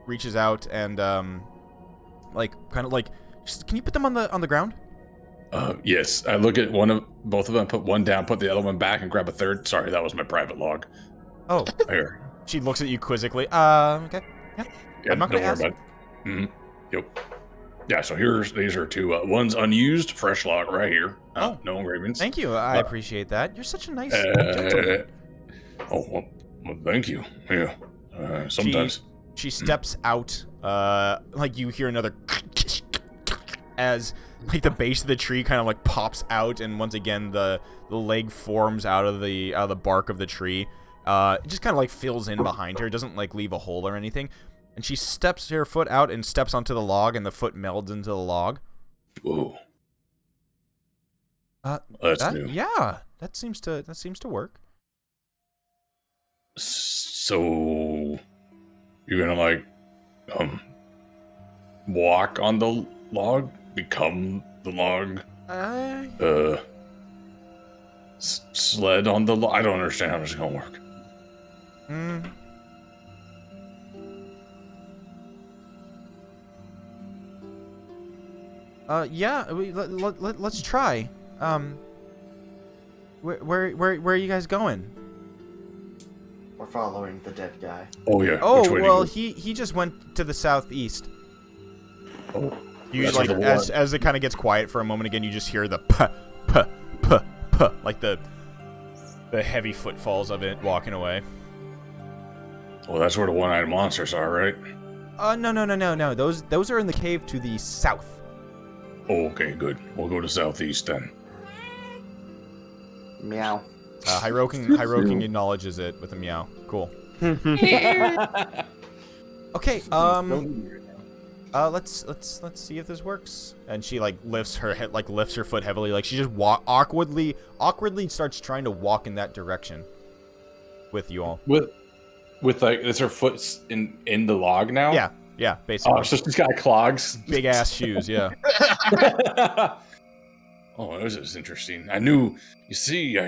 reaches out and like kind of like, can you put them on the ground? Yes. I look at both of them, put one down, put the other one back, and grab a third. Sorry, that was my private log. Oh, Here. she looks at you quizzically. Okay. Yeah. Yeah, I'm not don't gonna worry about it. Yep. Yeah, so these are two. One's unused, fresh log right here. No engravings. Thank you. I appreciate that. You're such a nice gentleman. Well, thank you. Yeah. Sometimes. She steps out. Like you hear another as like the base of the tree kind of like pops out, and once again the leg forms out of the bark of the tree. It just kind of like fills in behind her. It doesn't like leave a hole or anything. And she steps her foot out and steps onto the log, and the foot melds into the log. Whoa. That's new. Yeah, that seems to work. So you're gonna like walk on the log? Become the log? Sled on the log? I don't understand how this is gonna work. Yeah, let's try. Where are you guys going? We're following the dead guy. Oh yeah. Oh, Which way well, do you he just went to the southeast. go? Oh, You that's like where the as it kind of gets quiet for a moment again, you just hear the puh puh puh puh, like the heavy footfalls of it walking away. Well, that's where the one-eyed monsters are, right? No. Those are in the cave to the south. Oh, okay, good. We'll go to southeast then. Meow. Hyroking acknowledges it with a meow. Cool. Okay. Let's see if this works. And she like lifts her foot heavily, like she just awkwardly starts trying to walk in that direction with you all. With like, is her foot in the log now? Yeah, basically. Oh, so she's got clogs. Big ass shoes, yeah. Oh, this is interesting. I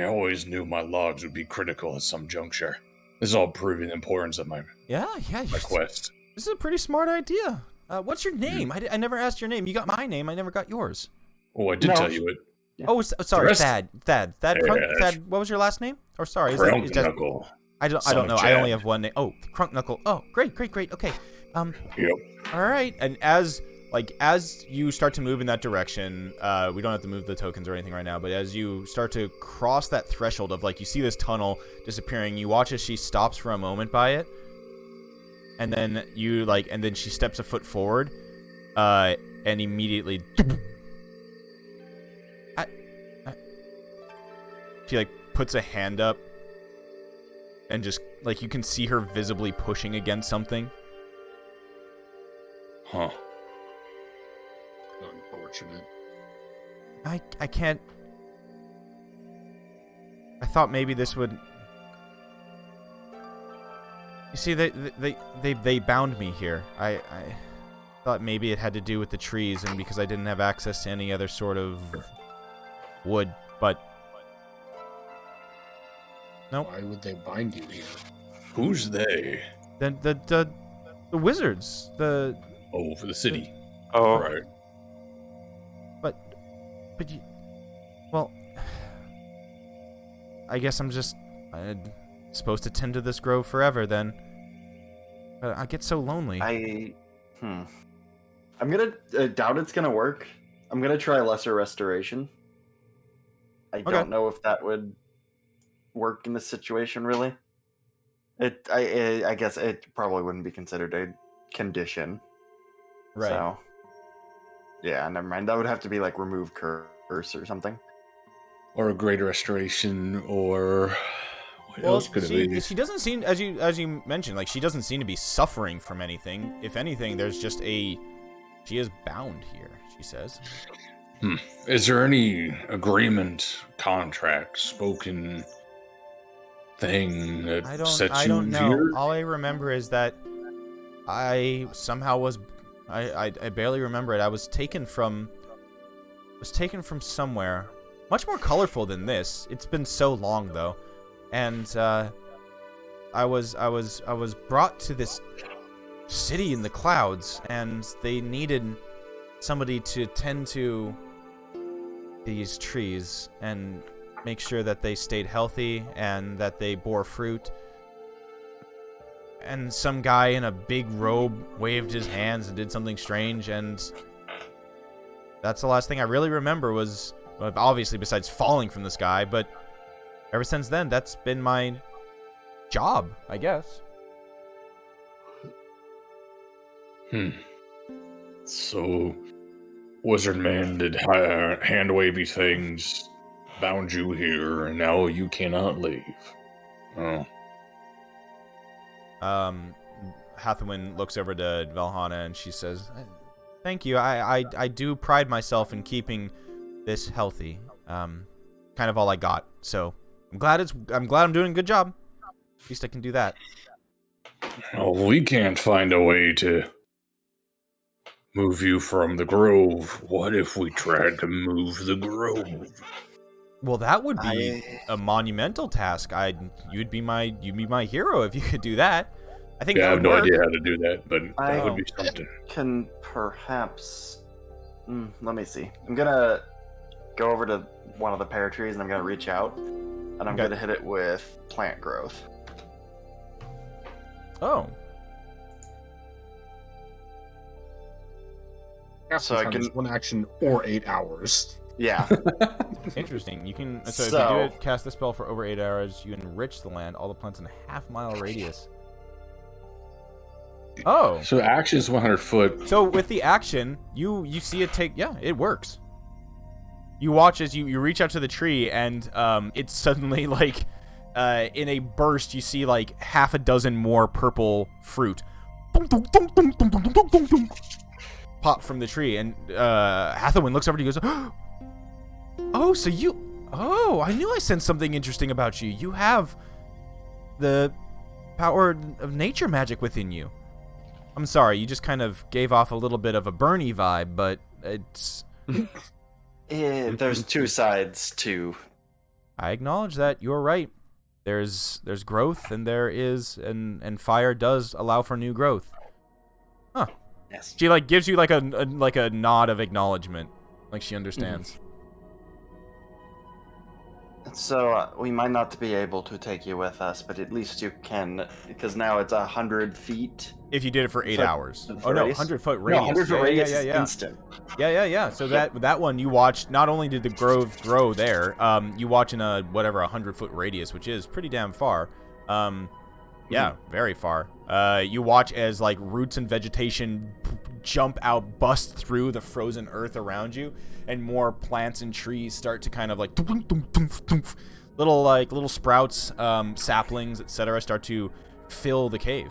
always knew my logs would be critical at some juncture. This is all proving the importance of my Yeah. quest. This is a pretty smart idea. What's your name? I never asked your name. You got my name. I never got yours. Oh, I did tell you it. Oh, sorry, rest- Thad. Thad. Thad. What was your last name? Or sorry, is that? Knuckle. I don't know. Sonic I only Jab. have one name. Oh, Crunk Knuckle. Oh, great. Okay. Yep. All right. And as you start to move in that direction, we don't have to move the tokens or anything right now, but as you start to cross that threshold of you see this tunnel disappearing, you watch as she stops for a moment by it, and then and then she steps a foot forward, and immediately, she puts a hand up, and just you can see her visibly pushing against something. Huh. Unfortunate. I can't. I thought maybe this would. You see, they bound me here. I thought maybe it had to do with the trees, and because I didn't have access to any other sort of wood, but nope. Why would they bind you here? Who's they? The wizards. Oh, for the city. Oh, Right. But you, well, I guess I'm just supposed to tend to this grove forever then. But I get so lonely. I'm gonna doubt it's gonna work. I'm gonna try lesser restoration. I don't know if that would work in this situation really. I guess it probably wouldn't be considered a condition. Right. So, yeah, never mind. That would have to be remove curse or something. Or a greater restoration, or what else could it be? She doesn't seem, as you mentioned, she doesn't seem to be suffering from anything. If anything, there's just she is bound here, she says. Is there any agreement, contract, spoken thing that sets I you don't know. here? All I remember is that I somehow was. I barely remember it. I was taken from somewhere, much more colorful than this. It's been so long though, and I was brought to this city in the clouds, and they needed somebody to tend to these trees and make sure that they stayed healthy and that they bore fruit. And some guy in a big robe waved his hands and did something strange, and that's the last thing I really remember was, obviously besides falling from the sky, but ever since then, that's been my job, I guess. So, Wizard Man did hand wavy things, bound you here, and now you cannot leave. Oh. Hathawin looks over to Valhalla and she says, "Thank you. I do pride myself in keeping this healthy. Kind of all I got. So I'm glad I'm doing a good job. At least I can do that." Oh, we can't find a way to move you from the grove. What if we tried to move the grove? Well, that would be a monumental task. You'd be my hero if you could do that. I think Yeah, I that have would no work. idea how to do that, but that I would be something. can perhaps. Let me see. I'm gonna go over to one of the pear trees and I'm gonna reach out and I'm Okay. gonna hit it with plant growth. Oh, So I Time can- is one action or 8 hours. Yeah. interesting. You can so if you do it, cast the spell for over 8 hours, you enrich the land, all the plants in a half-mile radius. Oh, So action is 100 foot. so with the action, you see it take. Yeah, it works. You watch as you reach out to the tree, and it's suddenly like in a burst. You see like half a dozen more purple fruit pop from the tree, and Hathawin looks over to you and goes, "Oh, so you? Oh, I knew I sensed something interesting about you. You have the power of nature magic within you." I'm sorry, you just kind of gave off a little bit of a Bernie vibe, but it's... There's two sides to. I acknowledge that. You're right. There's growth, and there is... And fire does allow for new growth. Huh. Yes. She, like, gives you, like, a nod of acknowledgement. Like, she understands. So we might not be able to take you with us, but at least you can, because now it's 100 feet. If you did it for 8 So- hours. the Oh, no, radius? 100-foot No, radius. 100 foot yeah, radius yeah, is yeah. instant. Yeah. So that one you watched. Not only did the grove grow there, you watch in a 100-foot radius, which is pretty damn far. Yeah, very far. You watch as like roots and vegetation jump out, bust through the frozen earth around you, and more plants and trees start to kind of like little sprouts, saplings, etc. start to fill the cave.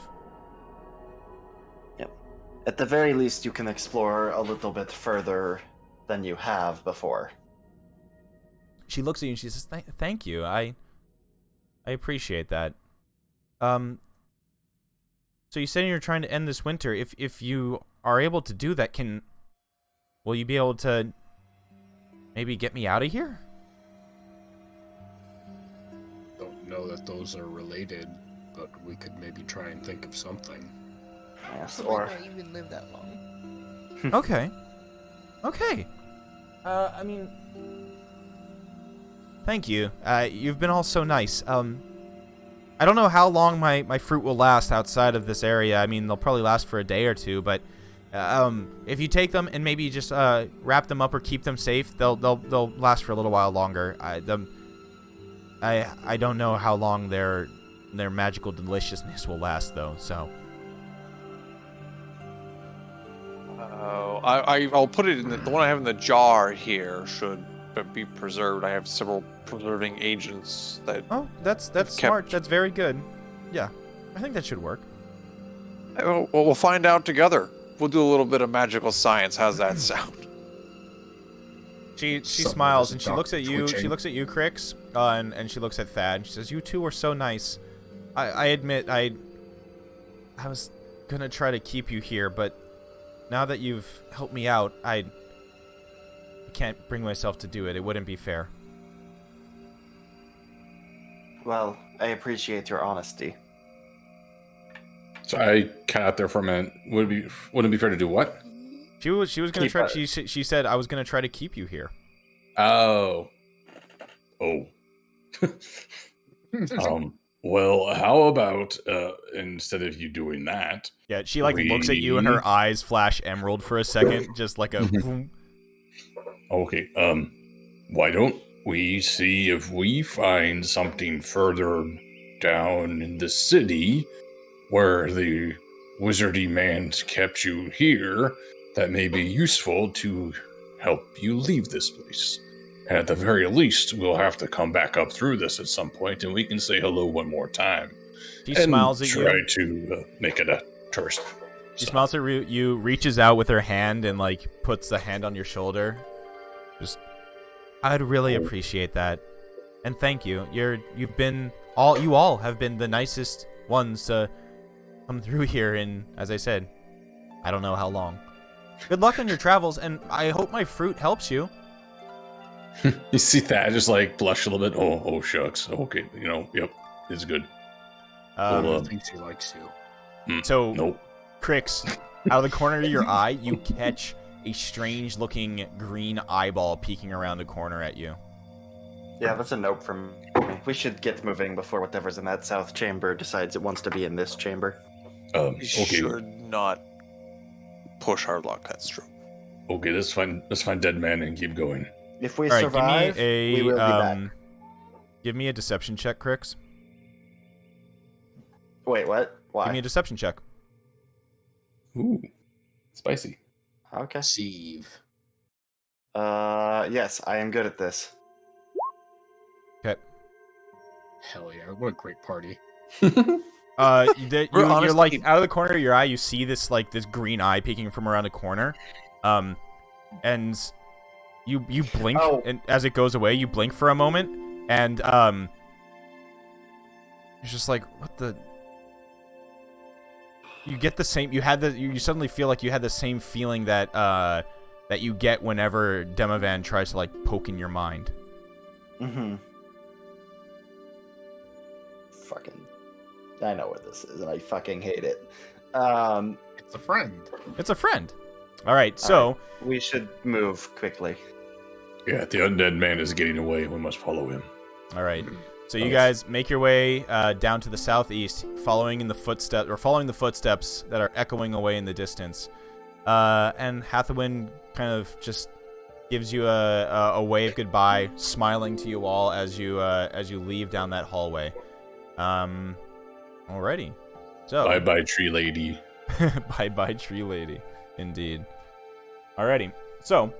At the very least, you can explore a little bit further than you have before. She looks at you and she says, "Thank you. I appreciate that." So you said you're trying to end this winter. If you are able to do that, will you be able to maybe get me out of here? Don't know that those are related, but we could maybe try and think of something. Yes, We or might not even live that long. Okay. I mean, thank you. You've been all so nice. I don't know how long my fruit will last outside of this area. I mean, they'll probably last for a day or two, but if you take them and maybe just wrap them up or keep them safe, they'll last for a little while longer. I don't know how long their magical deliciousness will last though. So I'll put it in the one I have in the jar here should be preserved. I have several preserving agents that. oh, that's kept- smart. That's very good. Yeah, I think that should work. Well, we'll find out together. We'll do a little bit of magical science. How's that sound? She Something smiles is and she looks at you. She twitching. looks at you, Crix, and she looks at Thad. And she says, "You two were so nice. I admit I was gonna try to keep you here, but now that you've helped me out, I can't bring myself to do it. It wouldn't be fair." well, I appreciate your honesty. So I cut out there for a minute. Wouldn't it be fair to do what? She was gonna Keep try. us. She said I was gonna try to keep you here. Oh. Well, how about instead of you doing that? Yeah, she like looks at you and her eyes flash emerald for a second, just like a. Okay. Why don't we see if we find something further down in the city where the wizardy man's kept you here that may be useful to help you leave this place. And at the very least, we'll have to come back up through this at some point, and we can say hello one more time. She and smiles at you. try to make it a tourist. She stop. smiles at you, reaches out with her hand, and like puts the hand on your shoulder. I'd really appreciate that, and thank you. You all have been the nicest ones to come through here in, as I said, I don't know how long. Good luck on your travels, and I hope my fruit helps you. You see that just like blush a little bit. Oh shucks. Okay, yep, it's good. He thinks he likes you. So, Nope. Crix, out of the corner of your eye, you catch a strange-looking green eyeball peeking around the corner at you. Yeah, that's a note from me. We should get moving before whatever's in that south chamber decides it wants to be in this chamber. We Okay. should not push our luck. That's true. Okay, let's find Dead Man and keep going. If we All right, survive, we will be back. give me a deception check, Crix. Wait, what? Why? Give me a deception check. Ooh, spicy. Okay. Deceive. Yes, I am good at this. Okay. Hell yeah! What a great party. You're honestly- like out of the corner of your eye, you see this green eye peeking from around the corner, and you blink, and as it goes away, you blink for a moment, and it's just like, what the? You get the same. You suddenly feel like you had the same feeling that that you get whenever Demovan tries to like poke in your mind. Mm-hmm. Fucking, I know what this is, and I fucking hate it. It's a friend. It's a friend. All right, so We should move quickly. Yeah, the undead man is getting away. We must follow him. all right. So you guys make your way down to the southeast, following the footsteps that are echoing away in the distance. And Hathawin kind of just gives you a wave goodbye, smiling to you all as you leave down that hallway. Alrighty. So Bye bye, tree lady. bye bye, tree lady. Indeed. Alrighty. So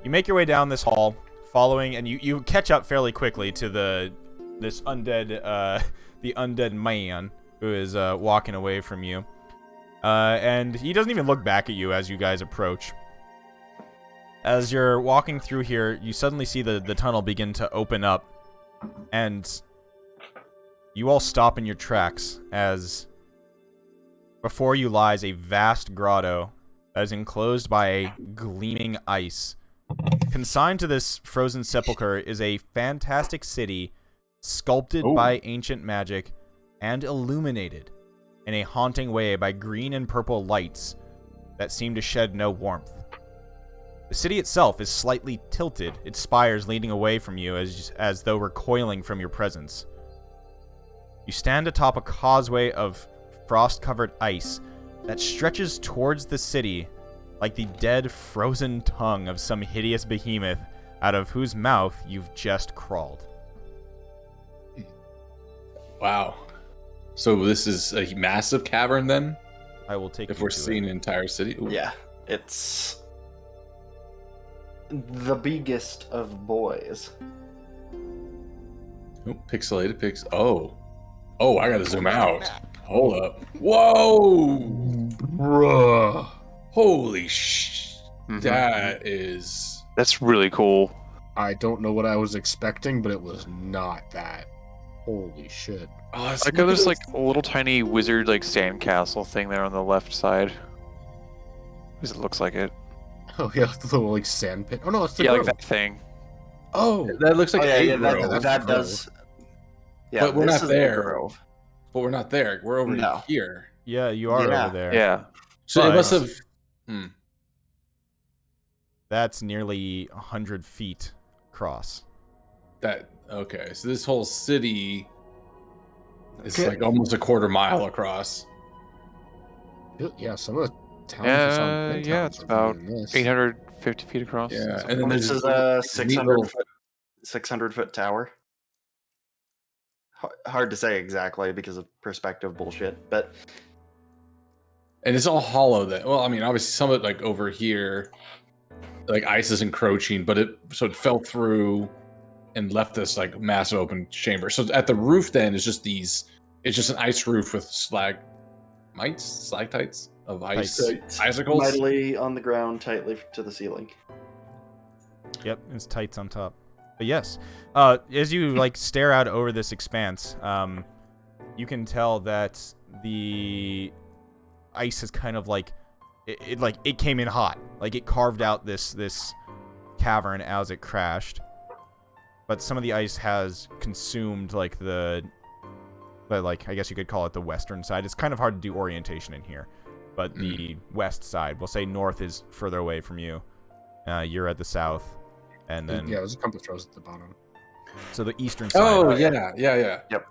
you make your way down this hall, following, and you catch up fairly quickly to the undead man who is walking away from you, and he doesn't even look back at you as you guys approach. As you're walking through here, you suddenly see the tunnel begin to open up, and you all stop in your tracks as before you lies a vast grotto that is enclosed by a gleaming ice. Consigned to this frozen sepulcher is a fantastic city sculpted by ancient magic and illuminated in a haunting way by green and purple lights that seem to shed no warmth. The city itself is slightly tilted, its spires leaning away from you as though recoiling from your presence. You stand atop a causeway of frost-covered ice that stretches towards the city like the dead, frozen tongue of some hideous behemoth out of whose mouth you've just crawled. Wow. So this is a massive cavern then? I will take If you we're to seeing it. an entire city? Ooh. Yeah, it's the biggest of boys. Oh, pixelated. Oh, I gotta zoom out. Hold up. Whoa! Bruh. Holy sh! That is. That's really cool. I don't know what I was expecting, but it was not that. Holy shit. Oh, it's Like there's like a little tiny wizard like sandcastle thing there on the left side. Because it looks like it. Oh yeah, the little like sand pit. Oh no, it's the Yeah, grove. like that thing. Oh, that looks like a grove. that's that the does. Yeah, But we're this not is the there. grove. But we're not there. We're over No. here. Yeah, you are Yeah. over there. Yeah. So But- it must have. That's nearly 100 feet across. Okay, so this whole city is Okay. like almost a quarter mile across. yeah. Some of the towns. are some big Yeah, towns it's are about bigger than this. 850 feet across. Yeah, Something and then like This there's is a neat 600 little- foot 600-foot tower. Hard to say exactly because of perspective bullshit, but And it's all hollow. Well, I mean, obviously some of it like over here, like ice is encroaching, but it fell through and left this like massive open chamber. So at the roof, then it's just an ice roof with stalactites of ice, Tights. icicles. mightily on the ground, tightly to the ceiling. Yep, it's tights on top. But yes, as you like stare out over this expanse, you can tell that the ice has kind of like it came in hot. Like it carved out this cavern as it crashed. But some of the ice has consumed like I guess you could call it the western side. It's kind of hard to do orientation in here. But the west side, we'll say north is further away from you. You're at the south. And then there's a compass rose at the bottom. So the eastern side. Oh, yeah. Yep.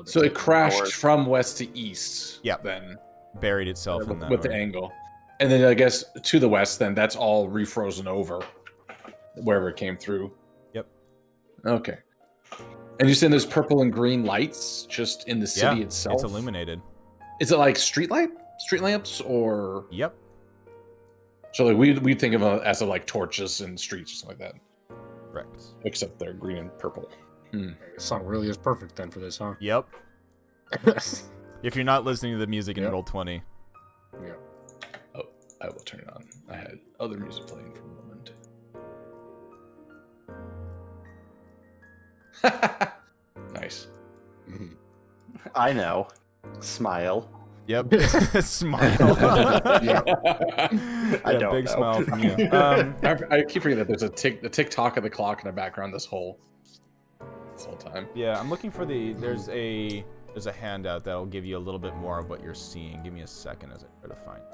So it crashed from west to east. Yep. Then buried itself in that with the angle. And then I guess to the west, then that's all refrozen over wherever it came through. Yep. Okay. And you're saying there's purple and green lights just in the city itself? It's illuminated. Is it like street lamps, or? Yep. So like we think of it as like torches and streets or something like that. Correct. Except they're green and purple. This song really is perfect then for this, huh? Yep. If you're not listening to the music in Roll20. Yeah. Oh, I will turn it on. I had other music playing for a moment. Nice. I know. Smile. Yep. Smile. I don't big know. smile from you. I keep forgetting that there's the tick-tock of the clock in the background this whole time. Yeah, I'm looking for there's a handout that'll give you a little bit more of what you're seeing. Give me a second as I try to find it.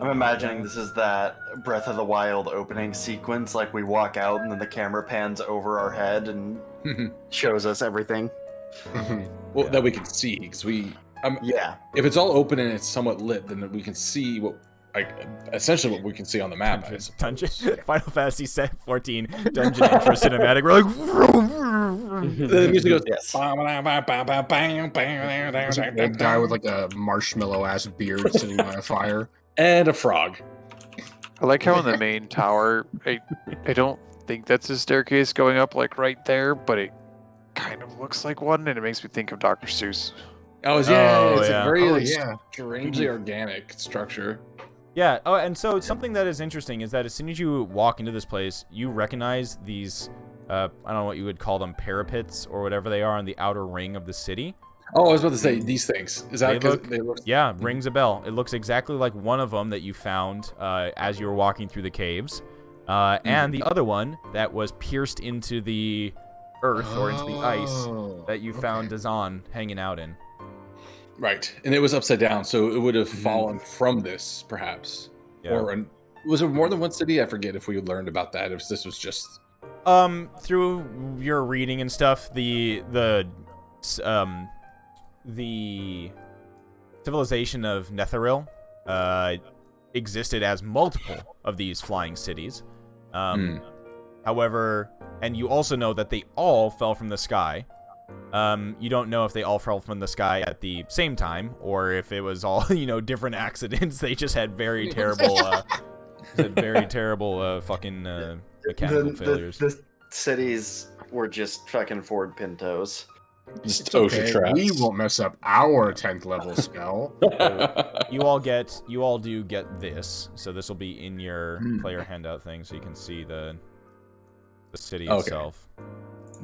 I'm imagining this is that Breath of the Wild opening sequence, like we walk out and then the camera pans over our head and shows us everything. Well, that we can see, because we... yeah. If it's all open and it's somewhat lit, then we can see essentially what we can see on the map. Dungeon Final Fantasy set 14 dungeon intro cinematic. We're like, the music goes. Yes. That guy with like a marshmallow ass beard sitting by a fire. And a frog. I like how in the main tower, I don't think that's a staircase going up like right there, but it kind of looks like one, and it makes me think of Dr. Seuss. It's a very strangely organic structure. Yeah. Oh, and so something that is interesting is that as soon as you walk into this place, you recognize these, I don't know what you would call them, parapets or whatever they are on the outer ring of the city. Oh, I was about to say these things. Is that because they look? Yeah, rings a bell. It looks exactly like one of them that you found as you were walking through the caves, and the other one that was pierced into the earth or into the ice that you found Dazan hanging out in. Right, and it was upside down, so it would have fallen from this, perhaps. Yeah. Or was there more than one city? I forget if we learned about that. If this was just through your reading and stuff, the civilization of Netheril existed as multiple of these flying cities. However, and you also know that they all fell from the sky. You don't know if they all fell from the sky at the same time, or if it was all, different accidents. They just had very terrible, fucking mechanical failures. The cities were just fucking Ford Pintos. just ocean traps. We won't mess up our 10th level spell. You all do get this, so this will be in your player handout thing, so you can see the city itself.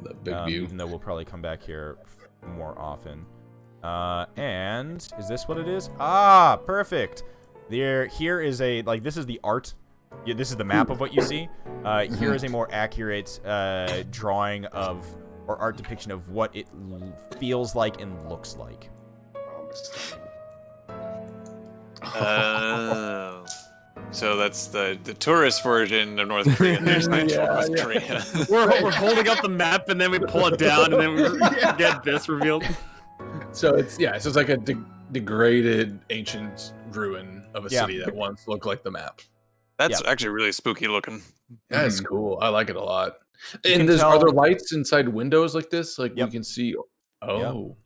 The big view. Even though we'll probably come back here more often. And is this what it is? Ah, perfect. Here is this is the art. Yeah, this is the map of what you see. Here is a more accurate drawing of, or art depiction of what it feels like and looks like. So that's the tourist version of North Korea. There's North Korea. We're holding up the map and then we pull it down and then we get this revealed. So it's like a degraded ancient ruin of a city that once looked like the map. That's actually really spooky looking. That's cool. I like it a lot. You And can are there tell- lights inside windows like this? Like we can see. Oh,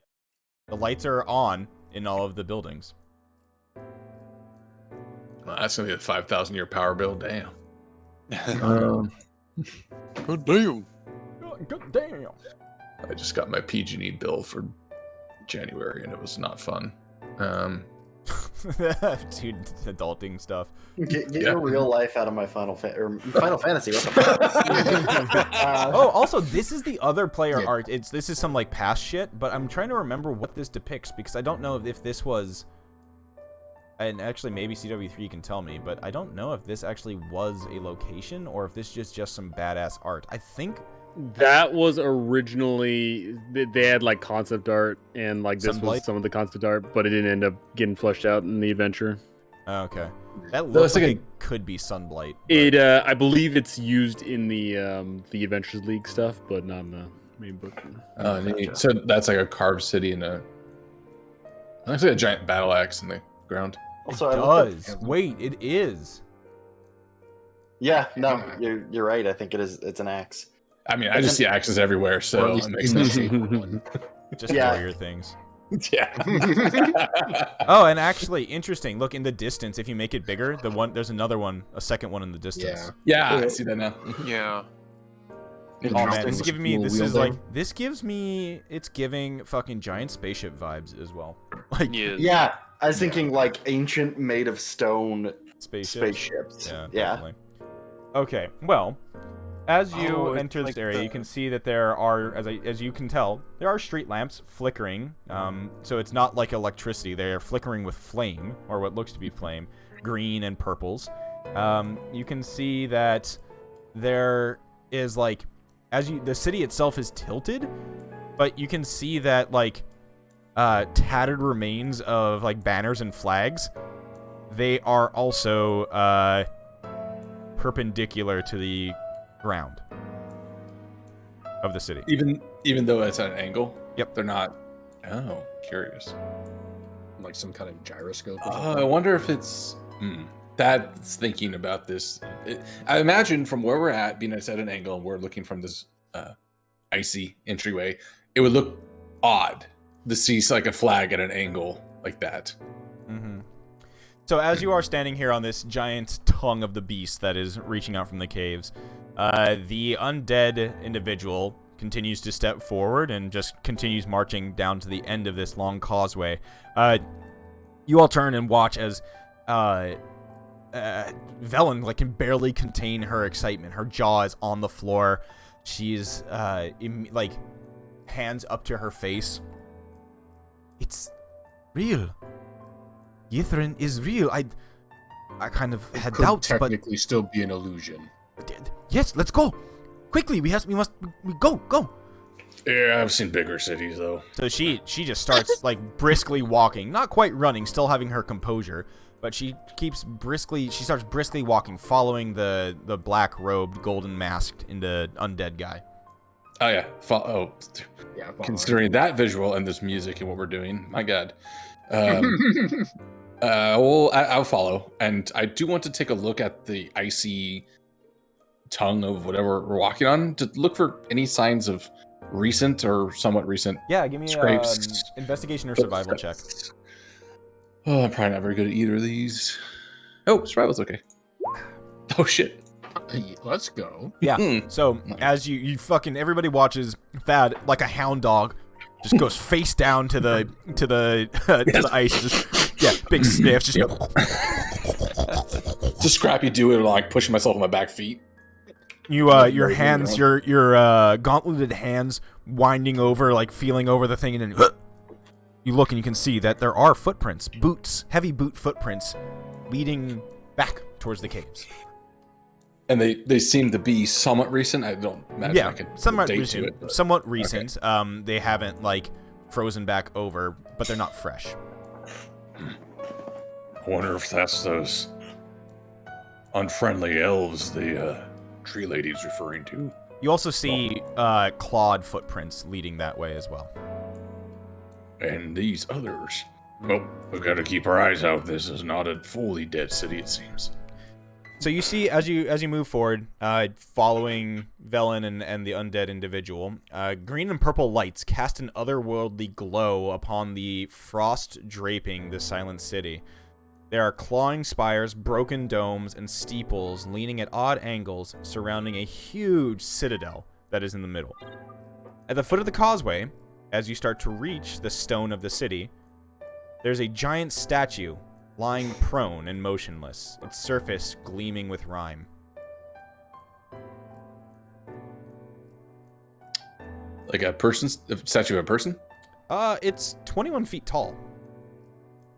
The lights are on in all of the buildings. well, that's gonna be a 5,000-year power bill. Damn. Good damn. Good damn. I just got my PG&E bill for January, and it was not fun. Dude, adulting stuff. Get your real life out of my Final Fantasy. What the fuck? Also, this is the other player art. This is some past shit, but I'm trying to remember what this depicts because I don't know if this was and actually maybe CW3 can tell me, but I don't know if this actually was a location or if this is just some badass art. I think That was originally they had like concept art, and like this Sunblight? was some of the concept art, but it didn't end up getting fleshed out in the adventure. okay. That it's looks like like a- it could be Sunblight. but- It I believe it's used in the Adventures League stuff, but not in the main book. Neat. So that's like a carved city and a. Looks like a giant battle axe in the ground. Also, It I looked does. up- Wait, it is. Yeah, no, you're right. I think it is. It's an axe. I mean, I just see axes everywhere, Or so at it least makes in the sense. shape of one. Just Yeah. warrior things. Yeah. Oh, and actually, interesting. Look in the distance. If you make it bigger, there's another one, a second one in the distance. Yeah. Yeah, I see that now. Yeah. Oh man, this is Interesting. giving me. Cool This is wielding. like. This gives me. It's giving fucking giant spaceship vibes as well. Like Yeah. Yeah, I was thinking like ancient, made of stone spaceships. spaceships. Yeah. Yeah. Definitely. Okay. Well, as you Oh, it's enter this like area, you can see that there are, as you can tell, there are street lamps flickering. So it's not like electricity; they are flickering with flame, or what looks to be flame, green and purples. You can see that there is like, the city itself is tilted, but you can see that like tattered remains of like banners and flags. They are also perpendicular to the ground of the city. Even though it's at an angle. Yep. They're not. Oh, curious. Like some kind of gyroscope. Or I something. wonder if it's. That's thinking about this. I imagine from where we're at, being it's at an angle, and we're looking from this icy entryway, it would look odd to see like a flag at an angle like that. Mm-hmm. So as you are standing here on this giant tongue of the beast that is reaching out from the caves, the undead individual continues to step forward and just continues marching down to the end of this long causeway. You all turn and watch as Velen like can barely contain her excitement. Her jaw is on the floor. She's like hands up to her face. It's real. Ythryn is real. I kind of had Could Oh, doubts, but technically still be an illusion. yes, let's go quickly. We go. Yeah, I've seen bigger cities though. So she just starts like briskly walking, not quite running, still having her composure, but she starts briskly walking, following the black robed, golden masked into undead guy. Oh yeah. Yeah. Considering that visual and this music and what we're doing, my God. Well, I'll follow, and I do want to take a look at the icy tongue of whatever we're walking on to look for any signs of recent or somewhat recent. Yeah, give me Scrapes. investigation or survival check. Oh, I'm probably not very good at either of these. Oh, survival's okay. Oh shit. Let's go. Yeah. So as you fucking everybody watches Thad like a hound dog just goes face down to the to the ice. Just, big sniffs. Just go. Just scrappy do it like pushing myself on my back feet. Your hands, your gauntleted hands winding over, like feeling over the thing, and then you look and you can see that there are footprints, heavy boot footprints, leading back towards the caves. And they seem to be somewhat recent. I don't imagine I could somewhat date recent. to it. But Somewhat recent. They haven't like frozen back over, but they're not fresh. I wonder if that's those unfriendly elves the tree lady's referring to. You also see clawed footprints leading that way as well. And these others. Well, we've got to keep our eyes out. This is not a fully dead city, it seems. So you see, as you move forward, following Velen and the undead individual, green and purple lights cast an otherworldly glow upon the frost draping the silent city. There are clawing spires, broken domes, and steeples leaning at odd angles surrounding a huge citadel that is in the middle. At the foot of the causeway, as you start to reach the stone of the city, there's a giant statue lying prone and motionless, its surface gleaming with rime. Like a statue of a person? It's 21 feet tall.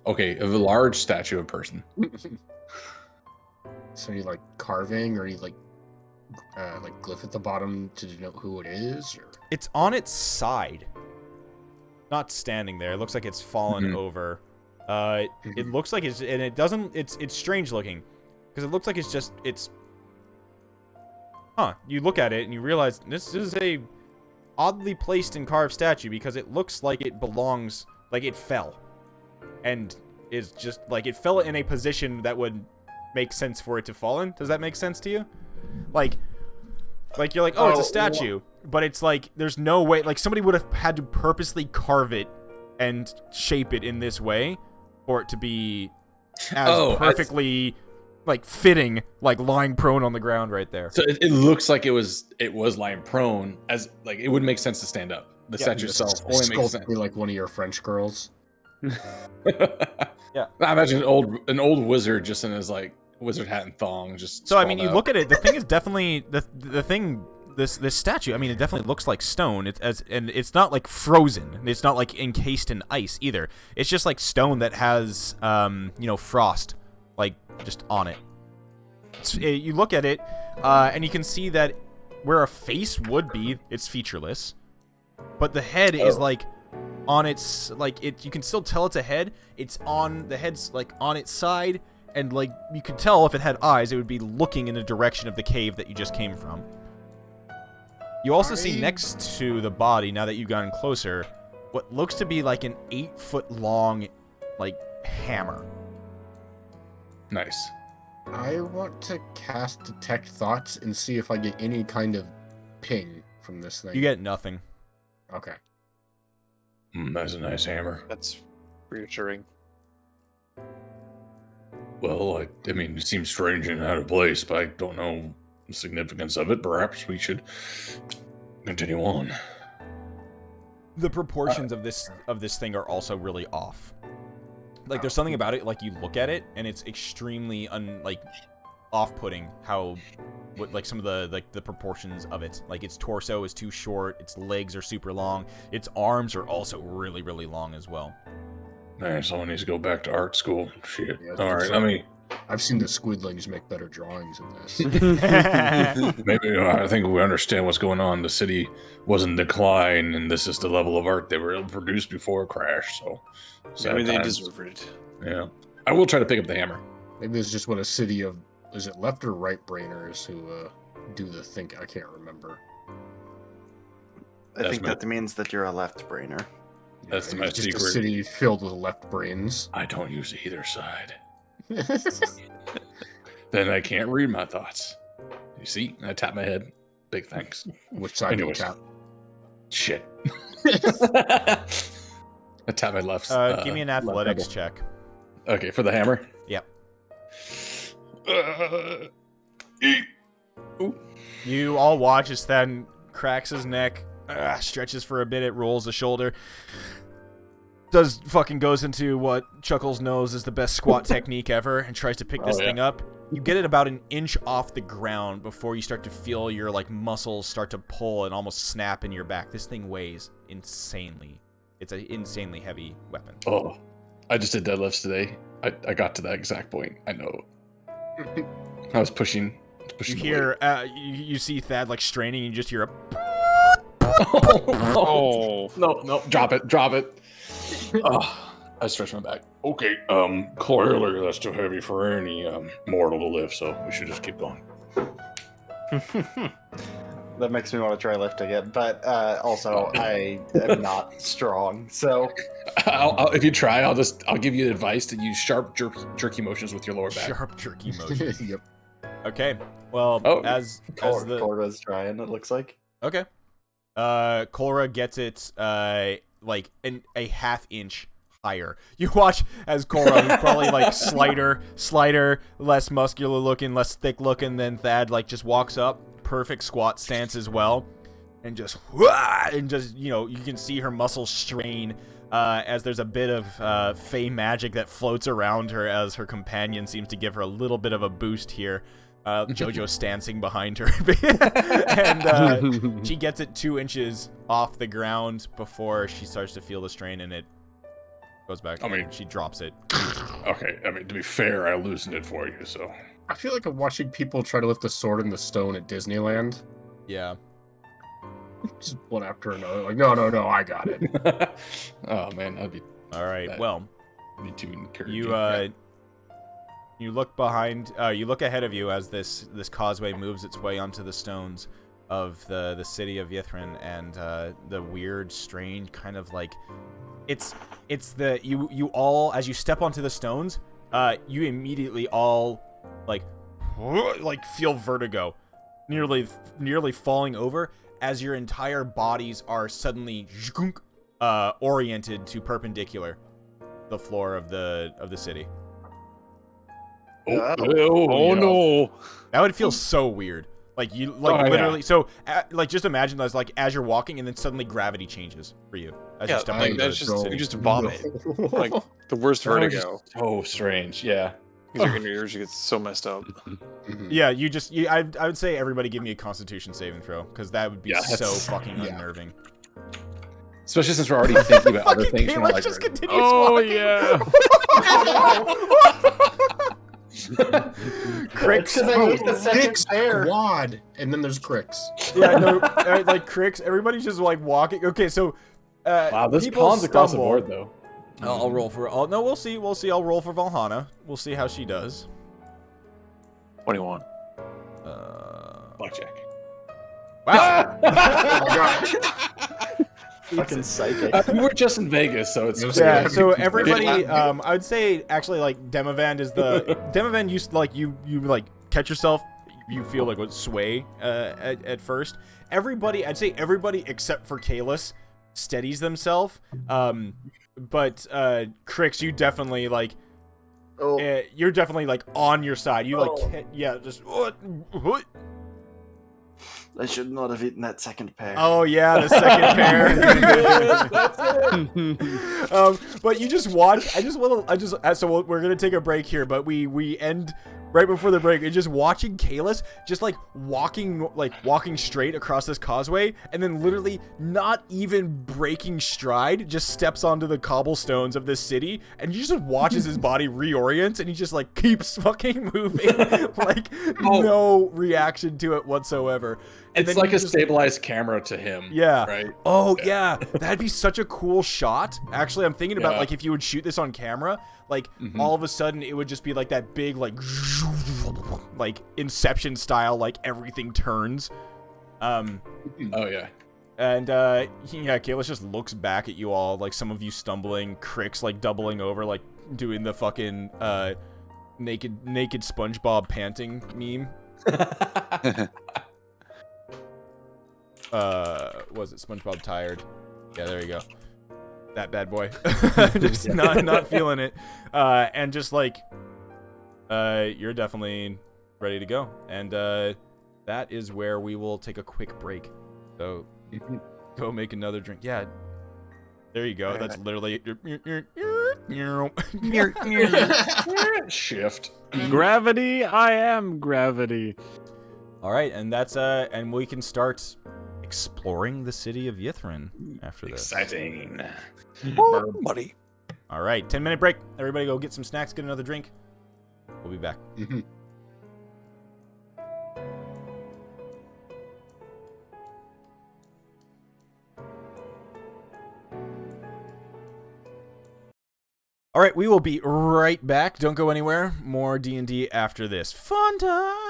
Okay, of a large statue of a person. So you like carving, or you like glyph at the bottom to denote who it is, or It's on its side, not standing there. It looks like it's fallen over. It looks like it's, and it doesn't. It's strange looking, because it looks like it's. Huh? You look at it and you realize this is a oddly placed and carved statue, because it looks like it belongs, like it fell, and is just like it fell in a position that would make sense for it to fall in. Does that make sense to you? Like you're like, oh, it's a statue, but it's like there's no way. Like somebody would have had to purposely carve it and shape it in this way for it to be as perfectly like fitting, like lying prone on the ground right there. So it looks like it was lying prone, as like it wouldn't make sense to stand up. The statue itself only makes sense. Like one of your French girls. Yeah, I imagine an old wizard just in his like wizard hat and thong. Just so I mean, you look at it. The thing is definitely the thing. This statue. I mean, it definitely looks like stone. And it's not like frozen. It's not like encased in ice either. It's just like stone that has frost like just on it. You look at it, and you can see that where a face would be, it's featureless, but the head is like on its like it. You can still tell it's a head. It's on the head's like on its side, and like you could tell if it had eyes, it would be looking in the direction of the cave that you just came from. You also see next to the body, now that you've gotten closer, what looks to be like an 8-foot long, like, hammer. Nice. I want to cast Detect Thoughts and see if I get any kind of ping from this thing. You get nothing. Okay. That's a nice hammer. That's reassuring. Well, I mean, it seems strange and out of place, but I don't know the significance of it. Perhaps we should continue on. The proportions of this thing are also really off. Like there's something about it, like you look at it and it's extremely off-putting how like some of the proportions of it. Like its torso is too short, its legs are super long, its arms are also really, really long as well. Man, someone needs to go back to art school. Shit. Yeah, All right, let me. I've seen the Squidlings make better drawings than this. Maybe I think we understand what's going on. The city was in decline, and this is the level of art they were able to produce before a crash. So, I mean, they deserve it. Yeah, I will try to pick up the hammer. Maybe it's just what a city of, is it left or right brainers who do the think? I can't remember. I think that means that you're a left brainer. That's my It's just secret. a city filled with left brains. I don't use either side. Then I can't read my thoughts. You see? I tap my head. Big thanks. Which side do you Anyways. tap? Shit. I tap my left. Give me an athletics double. check. Okay, for the hammer. Yep. Ooh. You all watch as Thad cracks his neck, stretches for a bit, it rolls the shoulder. Goes into what Chuckles knows is the best squat technique ever and tries to pick this thing up. You get it about an inch off the ground before you start to feel your like muscles start to pull and almost snap in your back. This thing weighs insanely. It's an insanely heavy weapon. Oh, I just did deadlifts today. I got to that exact point. I know. I was pushing. You hear, you see Thad like straining, and you just hear a. Oh no! Drop it! I stretched my back. Okay, clearly that's too heavy for any mortal to lift, so we should just keep going. That makes me want to try lift again, but also I am not strong, so If you try, I'll give you advice to use sharp jerky motions with your lower back. Sharp jerky motion. Yep. Okay. Well, as the Cora's trying, it looks like. Okay. Cora gets it like a half inch higher. You watch as Cora, who's probably like slighter, less muscular looking, less thick looking than Thad, like just walks up, perfect squat stance as well, and just you can see her muscles strain as there's a bit of fey magic that floats around her as her companion seems to give her a little bit of a boost here. Jojo stancing behind her, and she gets it 2 inches off the ground before she starts to feel the strain, and it goes back. I mean- she drops it. Okay, I mean, to be fair, I loosened it for you, so. I feel like I'm watching people try to lift a sword in the stone at Disneyland. Yeah. Just one after another. Like, no, I got it. Oh man, that'd be All right. That- Well, too encouraging. you look behind. You look ahead of you as this causeway moves its way onto the stones of the city of Ythryn, and the weird, strange kind of like it's the you all, as you step onto the stones, you immediately all like feel vertigo, nearly falling over as your entire bodies are suddenly oriented to perpendicular the floor of the city. Oh no! That would feel so weird. Like you, literally. Yeah. So, just imagine as you're walking, and then suddenly gravity changes for you as you step like, into the you city. just vomit. Like the worst vertigo. So strange, yeah. Because your ears get so messed up. Yeah, I would say everybody give me a Constitution saving throw, because that would be so fucking unnerving. Especially since we're already thinking about other things. Let's just continue. Oh walking. yeah. Cricks. Crick's quad, and then there's Cricks. Yeah, no, like Cricks. Everybody's just like walking. Okay, so wow, this people pawns across the stumble. board though. I'll roll for. No, we'll see. We'll see. I'll roll for Valhalla. We'll see how she does. 21. Blackjack. Wow. Oh my god. Fucking psychic. We were just in Vegas, so it's Yeah, so everybody, I would say actually like Demavand is the Demavand used to, like you like catch yourself, you feel like would sway at first. I'd say everybody except for Kalis steadies themselves. But Crix, you definitely like you're definitely like on your side. You like just what? I should not have eaten that second pear. Oh yeah, the second pair. But you just watch. So we're gonna take a break here, but we end right before the break. And just watching Kalis just like walking straight across this causeway, and then literally not even breaking stride, just steps onto the cobblestones of this city, and you just watches his body reorient, and he just like keeps fucking moving, like no reaction to it whatsoever. And it's like a stabilized camera to him. Yeah. Right. Oh yeah, that'd be such a cool shot. Actually, I'm thinking about like if you would shoot this on camera, like all of a sudden it would just be like that big like Inception style, like everything turns. Oh yeah. And Kalis just looks back at you all, like some of you stumbling, Crix like doubling over, like doing the fucking naked SpongeBob panting meme. Was it SpongeBob tired? Yeah, there you go. That bad boy. Just not feeling it. And just like you're definitely ready to go. And that is where we will take a quick break. So go make another drink. Yeah. There you go. That's literally shift. Gravity, I am gravity. All right, and that's and we can start exploring the city of Ythryn after this. Exciting. Buddy. All right, 10-minute break. Everybody go get some snacks, get another drink. We'll be back. All right, we will be right back. Don't go anywhere. More D&D after this. Fun time!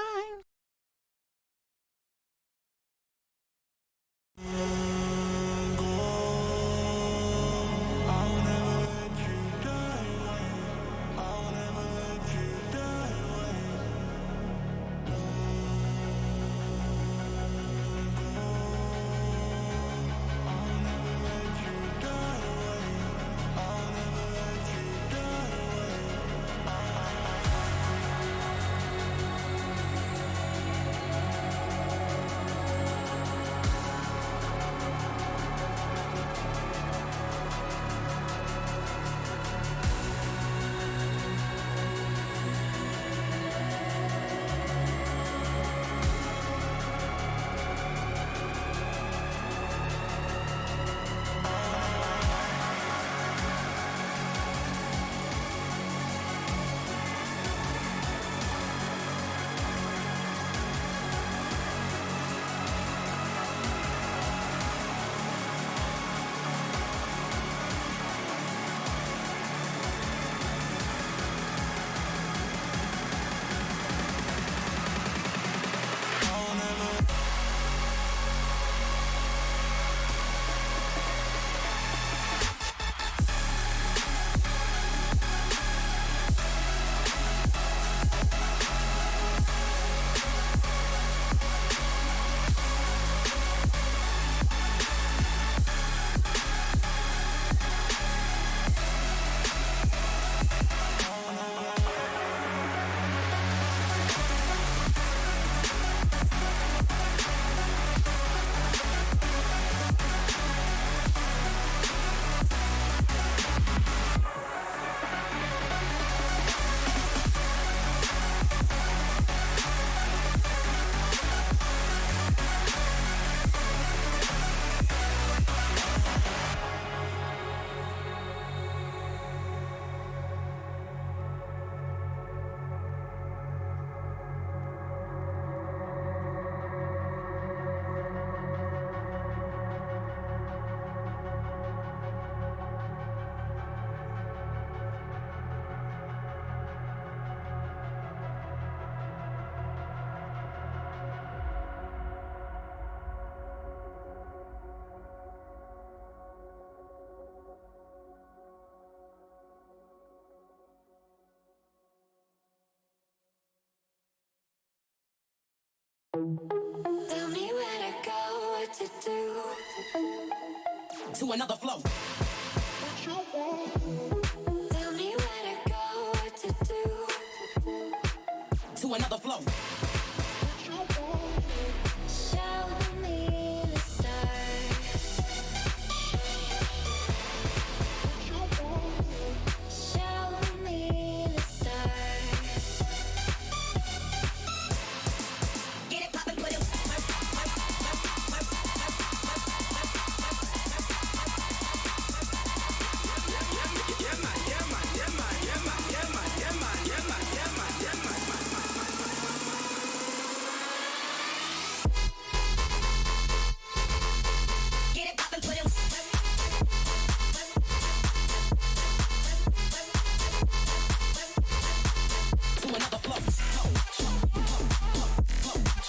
to another flow. Tell me where to go, what to do. To another flow. Show me the stars. Show me the stars. Get it poppin', put it. Get it poppin', put it. To another flow. Get it poppin', put it.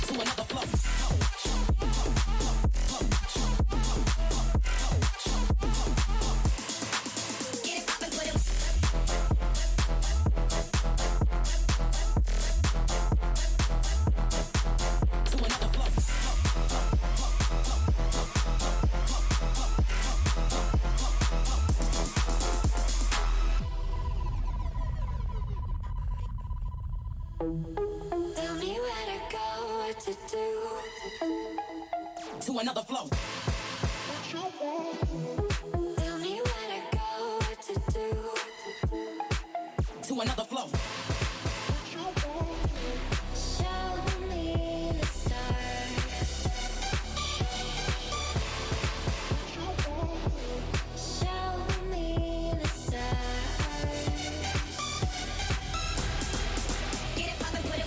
To another flow. Get it poppin', put it. To another flow. Tell me where to go, what to do. To another flow. Tell me where to go, what to do. To another flow. Show me the stars. Show me the stars. Get it poppin', put it.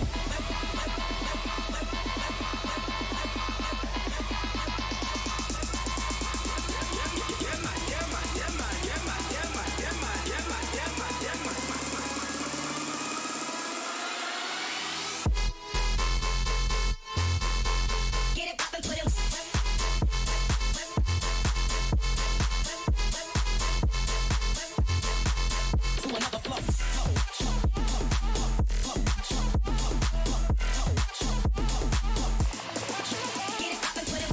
Get it poppin', put it. To another flow. Get it poppin', put it.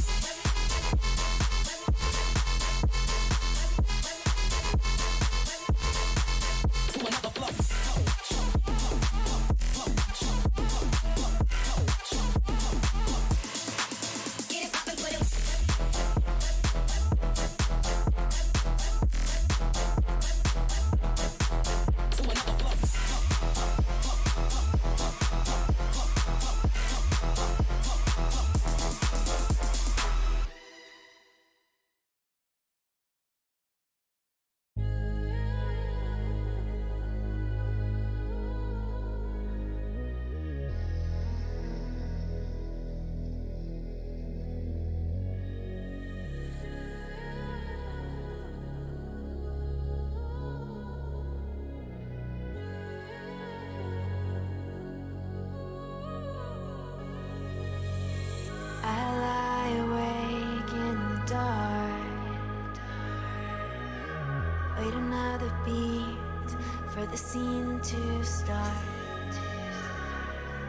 To another flow. Get it poppin', put it. To another flow. I lie awake in the dark. Wait another beat for the scene to start.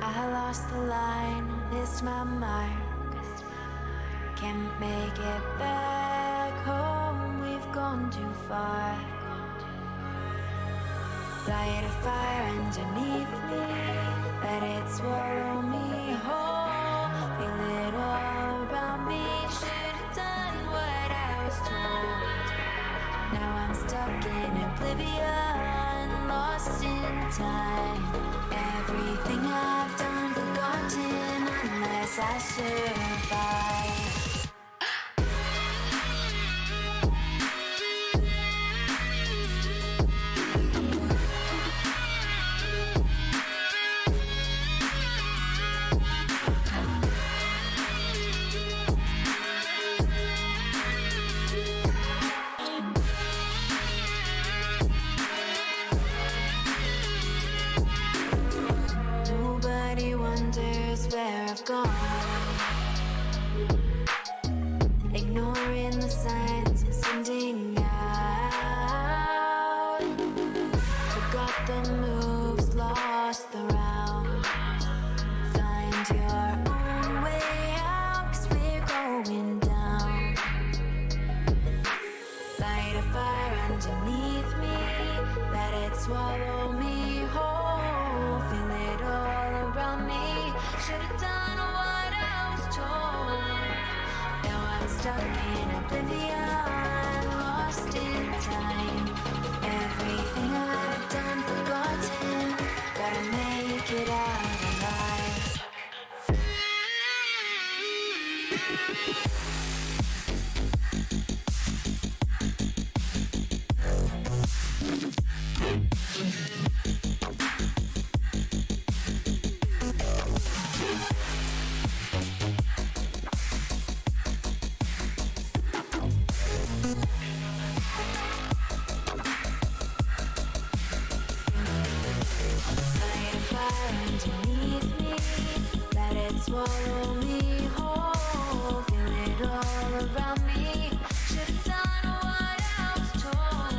I lost the line, missed my mark. Can't make it back home, we've gone too far. Light a fire underneath me, let it swallow me whole. Feel it all around me, should've done what I was told. Now I'm stuck in oblivion, lost in time. Everything I've done, forgotten, unless I survive. Nobody wonders where I've gone. Ignoring the signs, sending out. the moves, lost the round. Find your own way out, 'cause we're going down. Light a fire underneath me, let it swallow me whole. Feel it all around me, should've done what I was told. Now I'm stuck in oblivion, lost in time. Everything I've done, forgotten, gotta make it out alive. Light a fire underneath me, let it swallow me whole. Feel it all around me, should've done what I was told.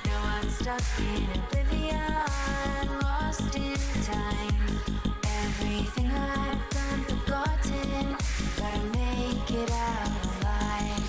Now I'm stuck in oblivion, lost in time. Everything I've done, forgotten, gotta make it out alive.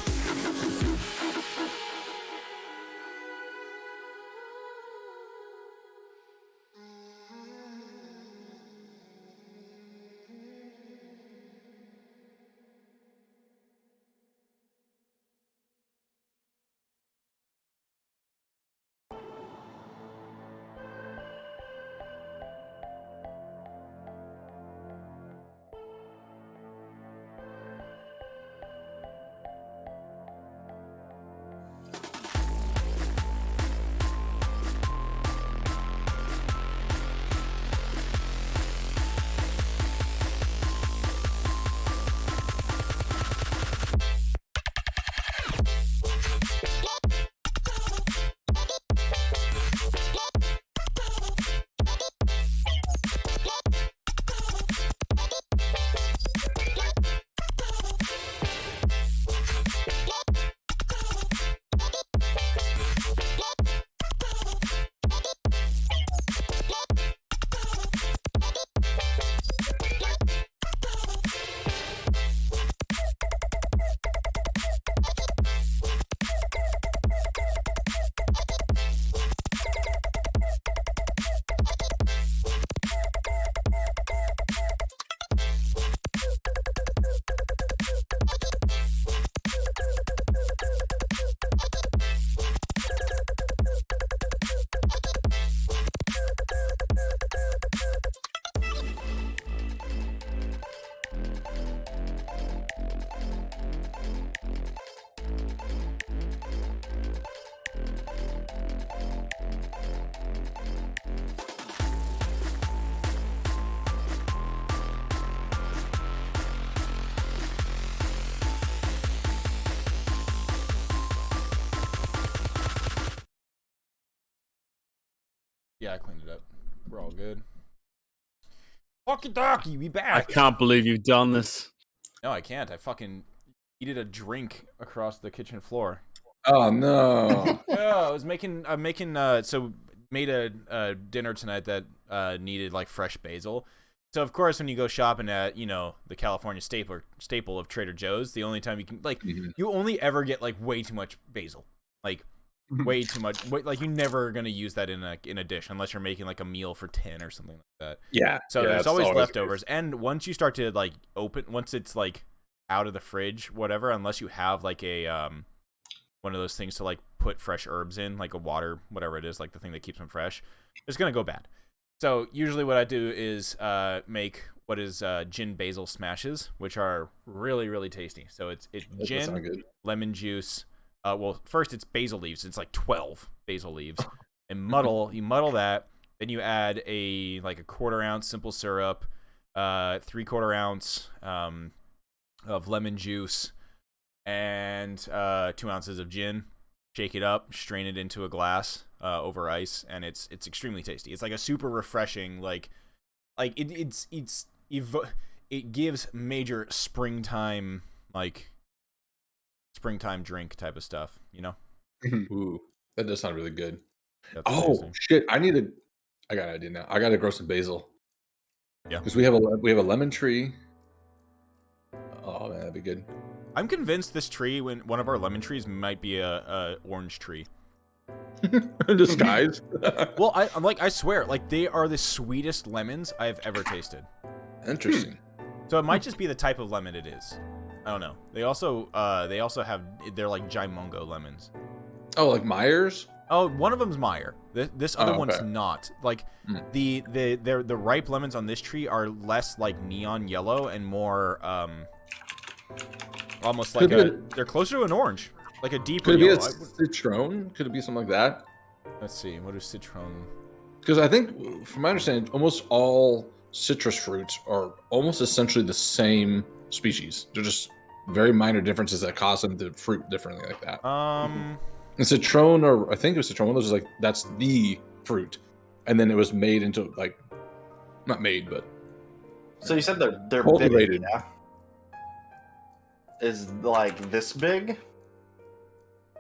Yeah, I cleaned it up. We're all good. Walkie talkie, we I back. can't believe you've done this. No, I can't. I fucking needed a drink across the kitchen floor. Oh no. Yeah, I'm making so made a dinner tonight that needed like fresh basil. So of course when you go shopping at, you know, the California staple of Trader Joe's, the only time you can like you only ever get like way too much basil. Like way too much. Like you're never going to use that in a dish unless you're making like a meal for 10 or something like that. Yeah. So yeah, there's that's always the leftovers. And once you start to like once it's like out of the fridge, whatever, unless you have like a one of those things to like put fresh herbs in, like a water, whatever it is, like the thing that keeps them fresh, it's gonna go bad. So usually what I do is make what is gin basil smashes, which are really, really tasty. So it's That gin, sound good. lemon juice. Well, first it's basil leaves. It's like 12 basil leaves, and you muddle that. Then you add a 1/4 ounce simple syrup, 3/4 ounce of lemon juice, and 2 ounces of gin. Shake it up, strain it into a glass over ice, and it's extremely tasty. It's like a super refreshing it gives major springtime drink type of stuff, you know? Ooh, that does sound really good. That's Oh amazing. shit! I got an idea now. I gotta grow some basil. Yeah. Because we have a lemon tree. Oh man, that'd be good. I'm convinced this tree, one of our lemon trees, might be a orange tree. In disguise. Well, I'm like, I swear, like they are the sweetest lemons I've ever tasted. Interesting. So it might just be the type of lemon it is. I don't know. They also have, they're like Jimongo lemons. Oh, like Myers? Oh, one of them's Meyer. This other Oh, one's okay. not. Like Hmm. the ripe lemons on this tree are less like neon yellow and more almost like they're closer to an orange, like a deeper Could it be a yellow. citron? Could it be something like that? Let's see. What is citron? Because I think, from my understanding, almost all citrus fruits are almost essentially the same species. They're just very minor differences that cause them to fruit differently like that. And citron, or I think it was citron, one of those is like, that's the fruit. And then it was made into, like, not made, but So you said they're cultivated. big, yeah? Is like this big?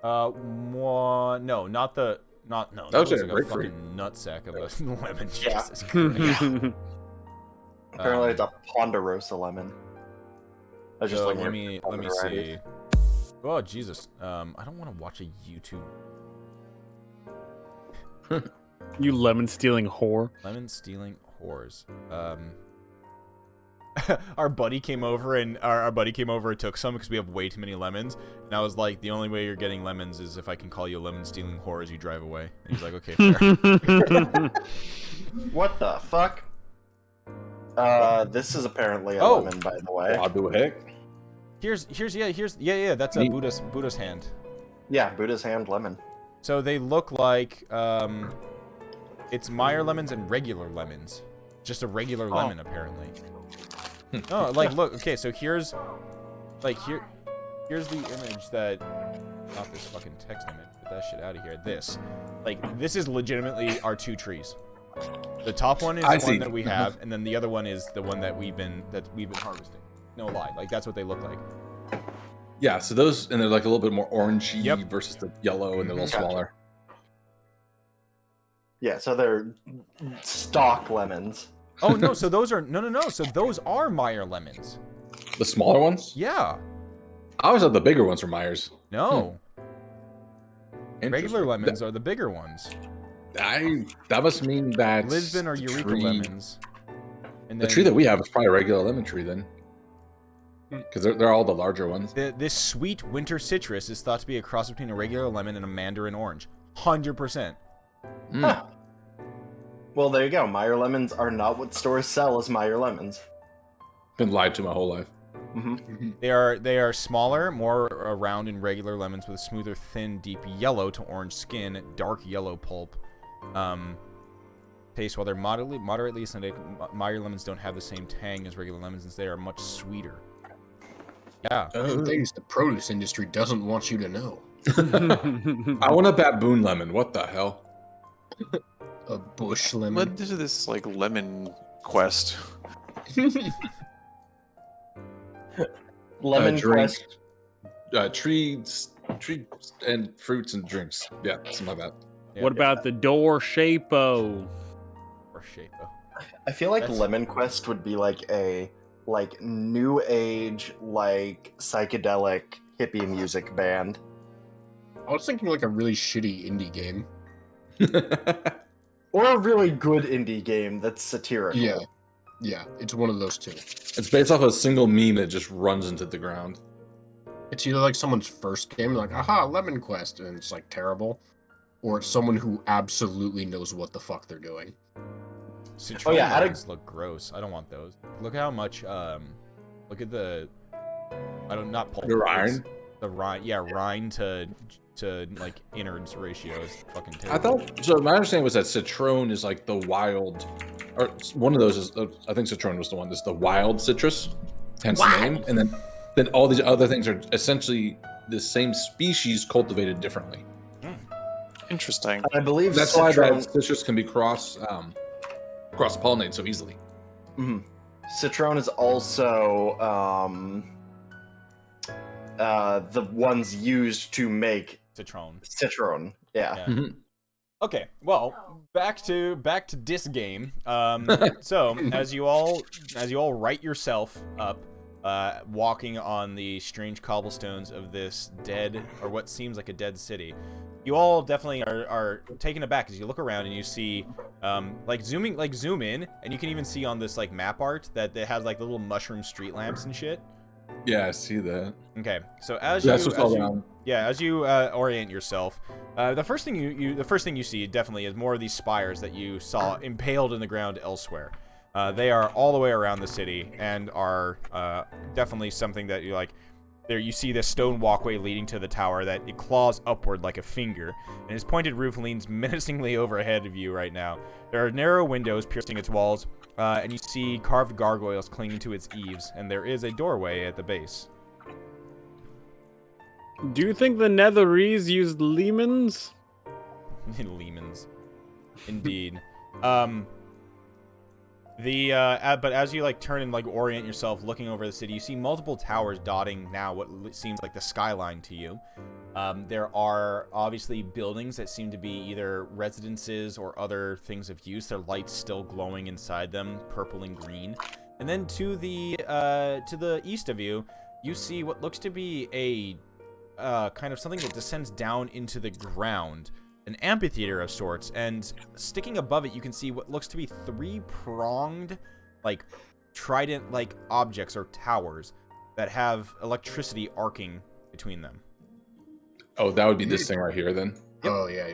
No, not the, not no. That was looks like a like a grapefruit. fucking nutsack of a lemon. Yeah. Jesus Christ. Apparently it's a Ponderosa lemon. I was just So looking let at me other varieties. see. Oh Jesus. I don't want to watch a YouTube You lemon stealing whore. lemon stealing whores. Our buddy came over and took some because we have way too many lemons. And I was like, the only way you're getting lemons is if I can call you a lemon stealing whore as you drive away. And he's like, okay, fair. What the fuck? This is apparently a Oh. lemon, by the way. What the heck? Here's that's a Neat. Buddha's hand. Yeah, Buddha's hand lemon. So they look like it's Meyer lemons and regular lemons. Just a regular lemon apparently. Oh, like look, okay, so here's the image that, not this fucking text image, get that shit out of here. This is legitimately our two trees. The top one is I the one see. that we have, and then the other one is the one that we've been harvesting. No lie, like that's what they look like. Yeah, so those, and they're like a little bit more orangey Yep. versus the yellow, and they're a little Gotcha. smaller. Yeah, so they're stock lemons. Oh no, so those are no. So those are Meyer lemons. The smaller ones? Yeah. I always thought the bigger ones were Myers. No. Interesting. Regular lemons are the bigger ones. That must mean that Lisbon or Eureka lemons. And The then tree that we have is probably a regular lemon tree then, because they're all the larger ones. this sweet winter citrus is thought to be a cross between a regular lemon and a mandarin orange. 100%. Huh. Well, there you go. Meyer lemons are not what stores sell as Meyer lemons. Been lied to my whole life. Mm-hmm. They are smaller, more round and regular lemons with a smoother, thin, deep yellow to orange skin, dark yellow pulp. Taste, while they're moderately acidic, Meyer lemons don't have the same tang as regular lemons, since they are much sweeter. Yeah. Things the produce industry doesn't want you to know. I want a baboon lemon. What the hell? A bush lemon. What is this like lemon quest? Lemon drink. Quest. Trees and fruits and drinks. Yeah, something like that. Yeah. What about the door shapo? Or shape. I feel like That's- Lemon Quest would be like a new age psychedelic hippie music band. I was thinking like a really shitty indie game. Or a really good indie game that's satirical. Yeah, it's one of those two. It's based off a single meme that just runs into the ground. It's either like someone's first game, like, aha, Lemon Quest, and it's like terrible, or it's someone who absolutely knows what the fuck they're doing. Citron yeah, add a- lemons look gross. I don't want those. Look how much, look at the, not pulp. The it's rind? The rind, yeah, rind to like innards ratio is fucking I terrible. thought so. My understanding was that citron is like the wild, or one of those is. I think citron was the one. That's the wild citrus, hence the name. And then all these other things are essentially the same species cultivated differently. Interesting. I believe That's Citron... why that citrus can be cross pollinated so easily. Mhm. Citron is also the ones used to make Citron. citron. Yeah. Yeah. Mhm. Okay, well, back to this game. So as you all right yourself up, walking on the strange cobblestones of this dead, or what seems like a dead city, you all definitely are taken aback as you look around and you see, zoom in, and you can even see on this like map art that it has like the little mushroom street lamps and shit. Yeah, I see that. Okay, so as That's what's all around. as you orient yourself, the first thing you see definitely is more of these spires that you saw impaled in the ground elsewhere. They are all the way around the city and are definitely something that you like. There you see this stone walkway leading to the tower that it claws upward like a finger, and its pointed roof leans menacingly overhead of you right now. There are narrow windows piercing its walls, and you see carved gargoyles clinging to its eaves, and there is a doorway at the base. Do you think the Netherese used lemons? Lemons, indeed. But as you like turn and like orient yourself, looking over the city, you see multiple towers dotting now what seems like the skyline to you. There are obviously buildings that seem to be either residences or other things of use. Their lights still glowing inside them, purple and green. And then to the east of you, you see what looks to be a kind of something that descends down into the ground. An amphitheater of sorts, and sticking above it you can see what looks to be three-pronged, like, trident-like objects or towers that have electricity arcing between them. Oh, that would be this thing right here then. Yep. Oh, yeah.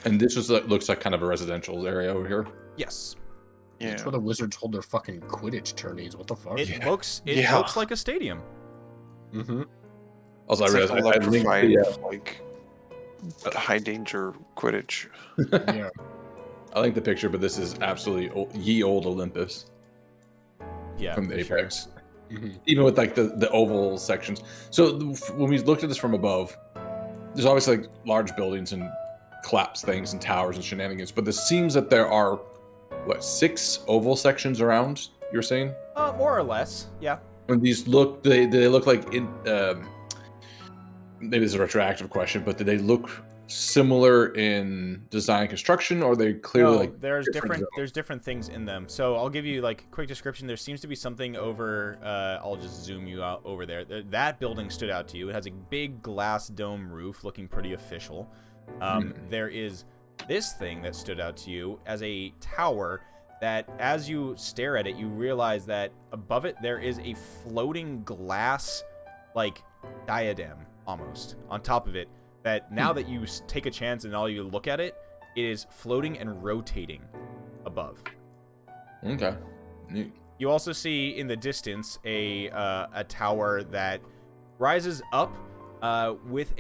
And this just looks like kind of a residential area over here. Yes. Yeah. That's where the wizards hold their fucking Quidditch tourneys. What the fuck? It looks like a stadium. Mm-hmm. Also, I It's realized like I linked electrified, like high danger Quidditch. Yeah. I like the picture, but this is absolutely ye old Olympus Yeah, from the for sure. Apex. Mm-hmm. Even with like the oval sections. So when we looked at this from above, there's obviously like large buildings and collapsed things and towers and shenanigans, but this seems that there are 6 oval sections around. You're saying? More or less, yeah. When these look, they look like in. Maybe it's a retroactive question, but do they look similar in design and construction, or are they clearly No, like there's different there's different things in them. So I'll give you like a quick description. There seems to be something over. I'll just zoom you out over there. That building stood out to you. It has a big glass dome roof, looking pretty official. There is this thing that stood out to you as a tower that, as you stare at it, you realize that above it there is a floating glass, like diadem almost on top of it. That now that you take a chance and all you look at it, it is floating and rotating above. Okay. Neat. You also see in the distance a tower that rises up with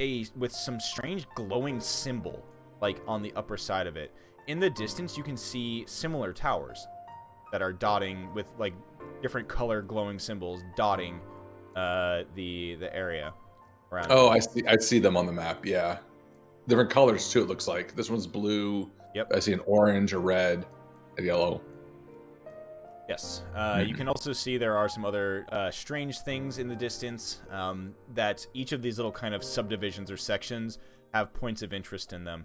some strange glowing symbol like on the upper side of it. In the distance, you can see similar towers that are dotting with like different color glowing symbols dotting the area around. Oh, I see them on the map. Yeah, different colors too. It looks like this one's blue. Yep. I see an orange, a red, a yellow. Yes. You can also see there are some other strange things in the distance that each of these little kind of subdivisions or sections have points of interest in them.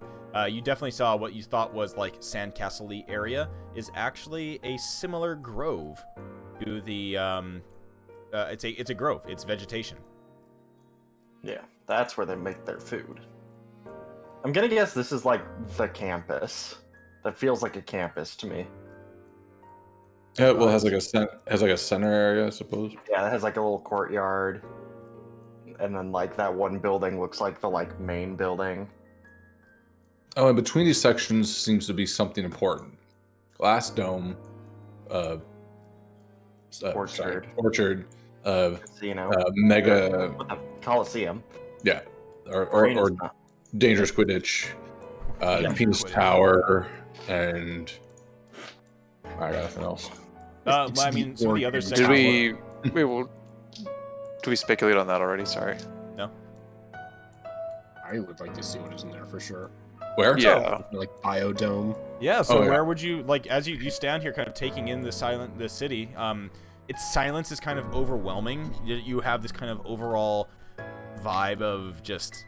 You definitely saw what you thought was like Sandcastle-y area is actually a similar grove to the it's a grove. It's vegetation. Yeah, that's where they make their food. I'm gonna guess this is like the campus. That feels like a campus to me. Yeah, well, it has like a center area, I suppose. Yeah, it has like a little courtyard. And then like that one building looks like the like main building. Oh, and between these sections seems to be something important. Glass dome, Orchard. Orchard, Casino. mega, Coliseum. yeah, or Arena's not. dangerous Quidditch, Penis Quidditch. Tower, and I got nothing else. Well, I mean, some of the other Did sections. Do we speculate on that already? Sorry. I would like to see what is in there for sure. Where? Yeah. Like biodome. Yeah, so Oh, yeah. where would you, like, as you stand here kind of taking in the city, its silence is kind of overwhelming. You have this kind of overall vibe of just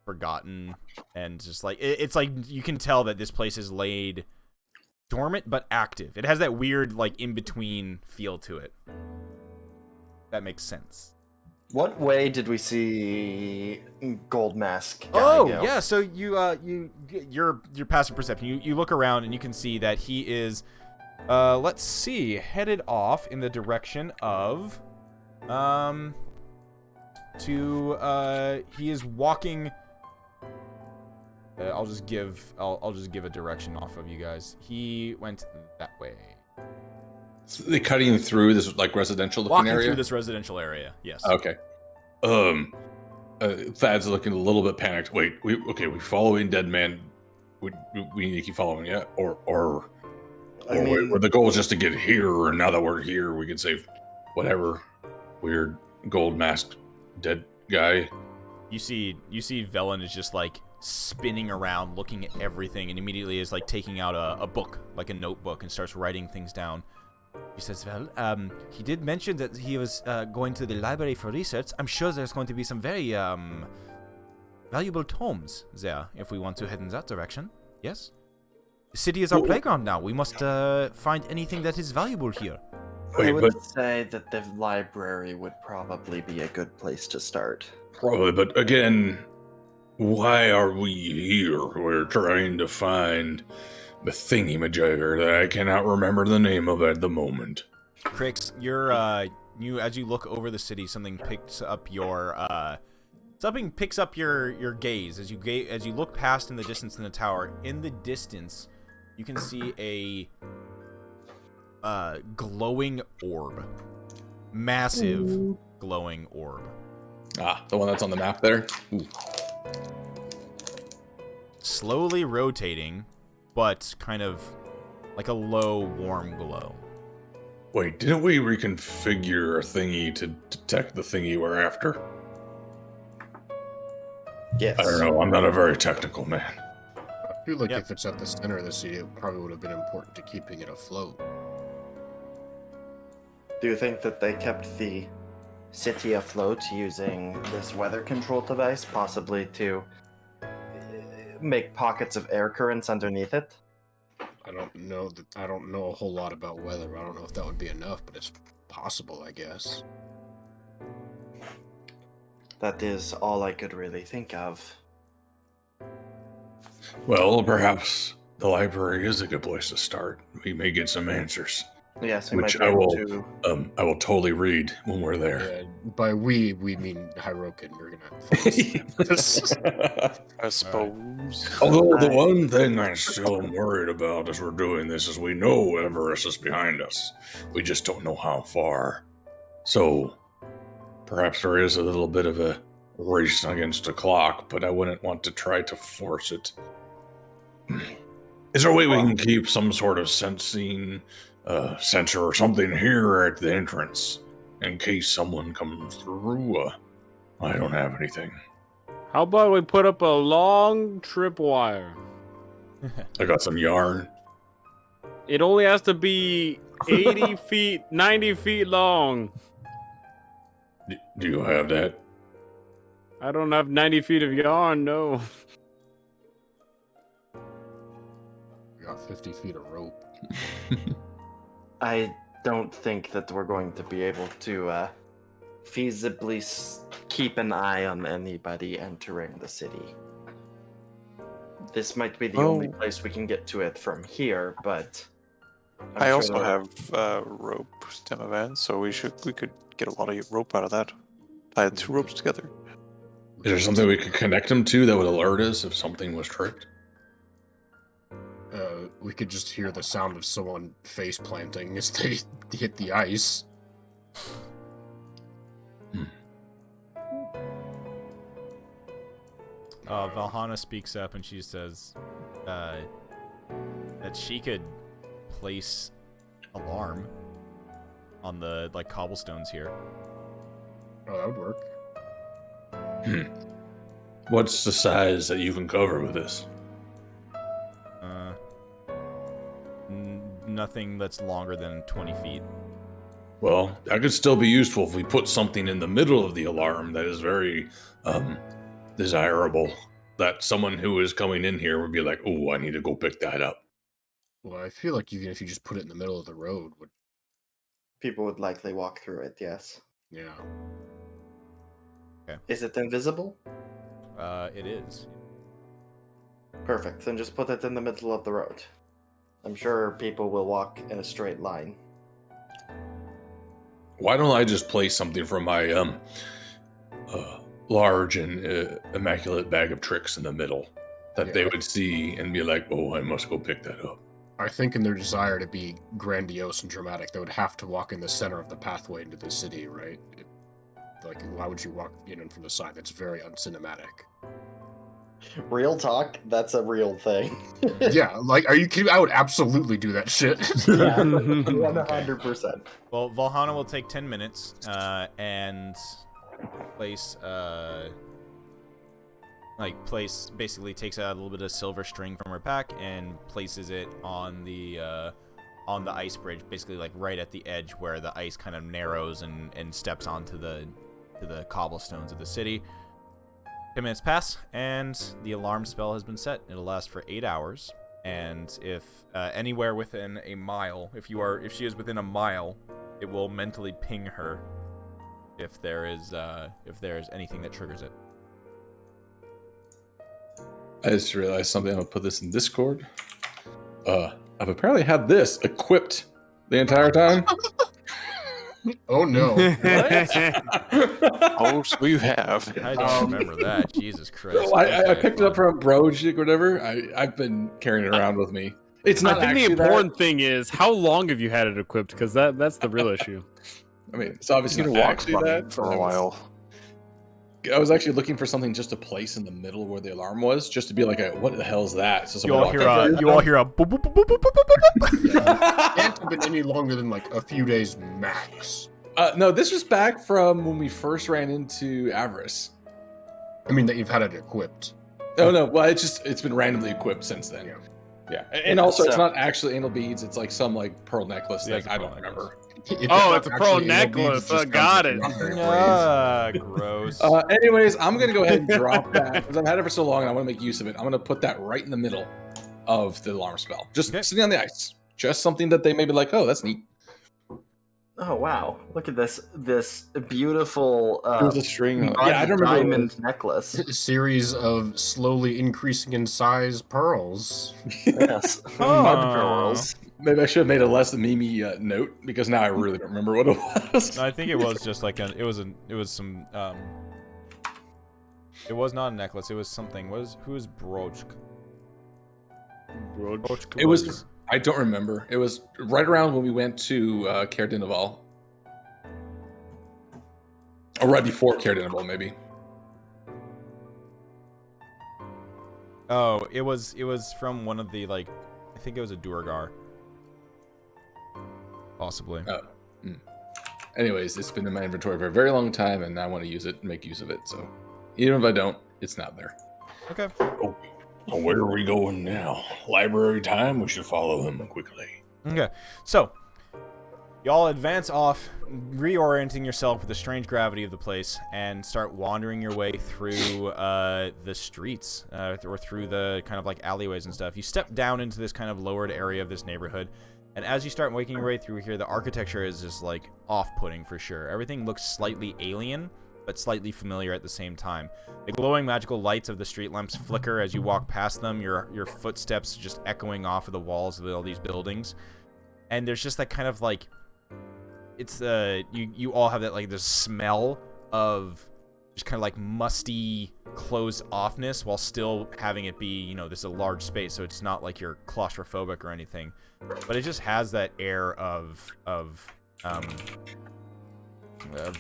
forgotten, and just like it's like you can tell that this place is laid dormant but active. It has that weird like in between feel to it. That makes sense. What way did we see Gold Mask guy Oh go? yeah, so your passive perception. You look around and you can see that he is, let's see, headed off in the direction of, he is walking. I'll just give a direction off of you guys. He went that way. So they cutting through this like residential looking Walking area. through this residential area. Yes. Okay. Thad's looking a little bit panicked. Wait, we following Dead Man. We need to keep following, yeah? Or the goal is just to get here, and now that we're here, we can save whatever weird gold masked dead guy. You see Velen is just like spinning around, looking at everything, and immediately is like taking out a book, like a notebook, and starts writing things down. He says, well, he did mention that he was going to the library for research. I'm sure there's going to be some very valuable tomes there if we want to head in that direction. Yes? The city is our playground now. We must find anything that is valuable here. I would say that the library would probably be a good place to start. Probably, but again, why are we here? We're trying to find the thingy-majigger that I cannot remember the name of at the moment. Crix, as you look over the city, something picks up your gaze as you look past in the distance in the tower. In the distance, you can see a glowing orb, massive glowing orb. Ah, the one that's on the map there. Ooh. Slowly rotating, but kind of like a low, warm glow. Wait, didn't we reconfigure a thingy to detect the thingy we're after? Yes. I don't know, I'm not a very technical man. I feel like if it's at the center of the city, it probably would have been important to keeping it afloat. Do you think that they kept the city afloat using this weather control device, possibly to make pockets of air currents underneath it? I don't know a whole lot about weather. I don't know if that would be enough, but it's possible, I guess. That is all I could really think of. Well, perhaps the library is a good place to start. We may get some answers. Yes, we Which might be able to. I will totally read when we're there. By we mean Hirokin. You're gonna fall asleep. I suppose. Although the one thing I still am worried about as we're doing this is we know Everest is behind us. We just don't know how far. So perhaps there is a little bit of a race against the clock, but I wouldn't want to try to force it. Is there a way we can keep some sort of sensor or something here at the entrance in case someone comes through? I don't have anything. How about we put up a long tripwire? I got some yarn. It only has to be 80 feet, 90 feet long. Do you have that? I don't have 90 feet of yarn, no. We got 50 feet of rope. I don't think that we're going to be able to feasibly keep an eye on anybody entering the city. This might be the only place we can get to it from here, but I also have rope stem event, so we could get a lot of rope out of that. Tie 2 ropes together. Is there something we could connect them to that would alert us if something was tricked? We could just hear the sound of someone face planting as they hit the ice. Valhalla speaks up and she says that she could place alarm on the cobblestones here. Oh, that would work. What's the size that you can cover with this? Nothing that's longer than 20 feet. Well, that could still be useful if we put something in the middle of the alarm that is very desirable. that someone who is coming in here would be like, "Oh, I need to go pick that up." Well, I feel like even if you just put it in the middle of the road, would People would likely walk through it, yes. yeah. Is it invisible? It is. Perfect. Then just put it in the middle of the road. I'm sure people will walk in a straight line. Why don't I just place something from my large and immaculate bag of tricks in the middle that they would see and be like, "Oh, I must go pick that up." I think in their desire to be grandiose and dramatic, they would have to walk in the center of the pathway into the city, right? Like, why would you walk in and from the side? That's very uncinematic. Real talk, that's a real thing. Yeah, like, are you kidding? I would absolutely do that shit. Yeah, 100%. Well, Valhalla will take 10 minutes and place basically takes out a little bit of silver string from her pack and places it on the ice bridge, basically like right at the edge where the ice kind of narrows and steps onto the cobblestones of the city. 10 minutes pass, and the alarm spell has been set. It'll last for 8 hours, and if anywhere within a mile, if she is within a mile, it will mentally ping her if there is anything that triggers it. I just realized something. I'm gonna put this in Discord. I've apparently had this equipped the entire time. Oh no. Oh, so you have. I don't remember that. Jesus Christ. I picked it up from Brojik or whatever. I've been carrying it around with me. It's not. I think the actually important thing is how long have you had it equipped? Because that's the real issue. I mean, it's obviously You not walk actually that for a while. I was actually looking for something just to place in the middle where the alarm was, just to be like, what the hell is that? So You all hear a boop, boop, boop, boop, boop, boop, boop, boop. Can't have been any longer than like a few days max. No, this was back from when we first ran into Avarice. I mean that you've had it equipped. Oh no, well it's been randomly equipped since then. Yeah, and also it's not actually anal beads. It's like some like pearl necklace Yeah, thing. it's a I pearl don't necklace. remember. It's a pearl necklace. Got it. Gross. Anyways, I'm gonna go ahead and drop that because I've had it for so long and I want to make use of it. I'm gonna put that right in the middle of the alarm spell, just sitting on the ice. Just something that they may be like, oh, that's neat. Oh wow! Look at this beautiful Here's a string. Yeah, I don't remember. diamond necklace. A series of slowly increasing in size pearls. Yes, mud pearls. Maybe I should have made a less memey note because now I really don't remember what it was. No, I think it was just like it was not a necklace. It was something. Who is Brojk? It was. I don't remember. It was right around when we went to Caer Dineval. Or right before Caer Dineval, maybe. Oh, it was from one of the I think it was a Duergar. Possibly. Oh. Anyways, it's been in my inventory for a very long time, and I want to use it and make use of it. So even if I don't, it's not there. Okay. Oh, so where are we going now? Library time? We should follow him quickly. Okay. So, y'all advance off, reorienting yourself with the strange gravity of the place, and start wandering your way through the streets, or through the kind of like alleyways and stuff. You step down into this kind of lowered area of this neighborhood, and as you start making your way through here, the architecture is just like off-putting for sure. Everything looks slightly alien, but slightly familiar at the same time. The glowing magical lights of the street lamps flicker as you walk past them, your footsteps just echoing off of the walls of all these buildings. And there's just that kind of like, it's you all have that like this smell of just kind of like musty closed offness while still having it be, this is a large space, so it's not like you're claustrophobic or anything. But it just has that air of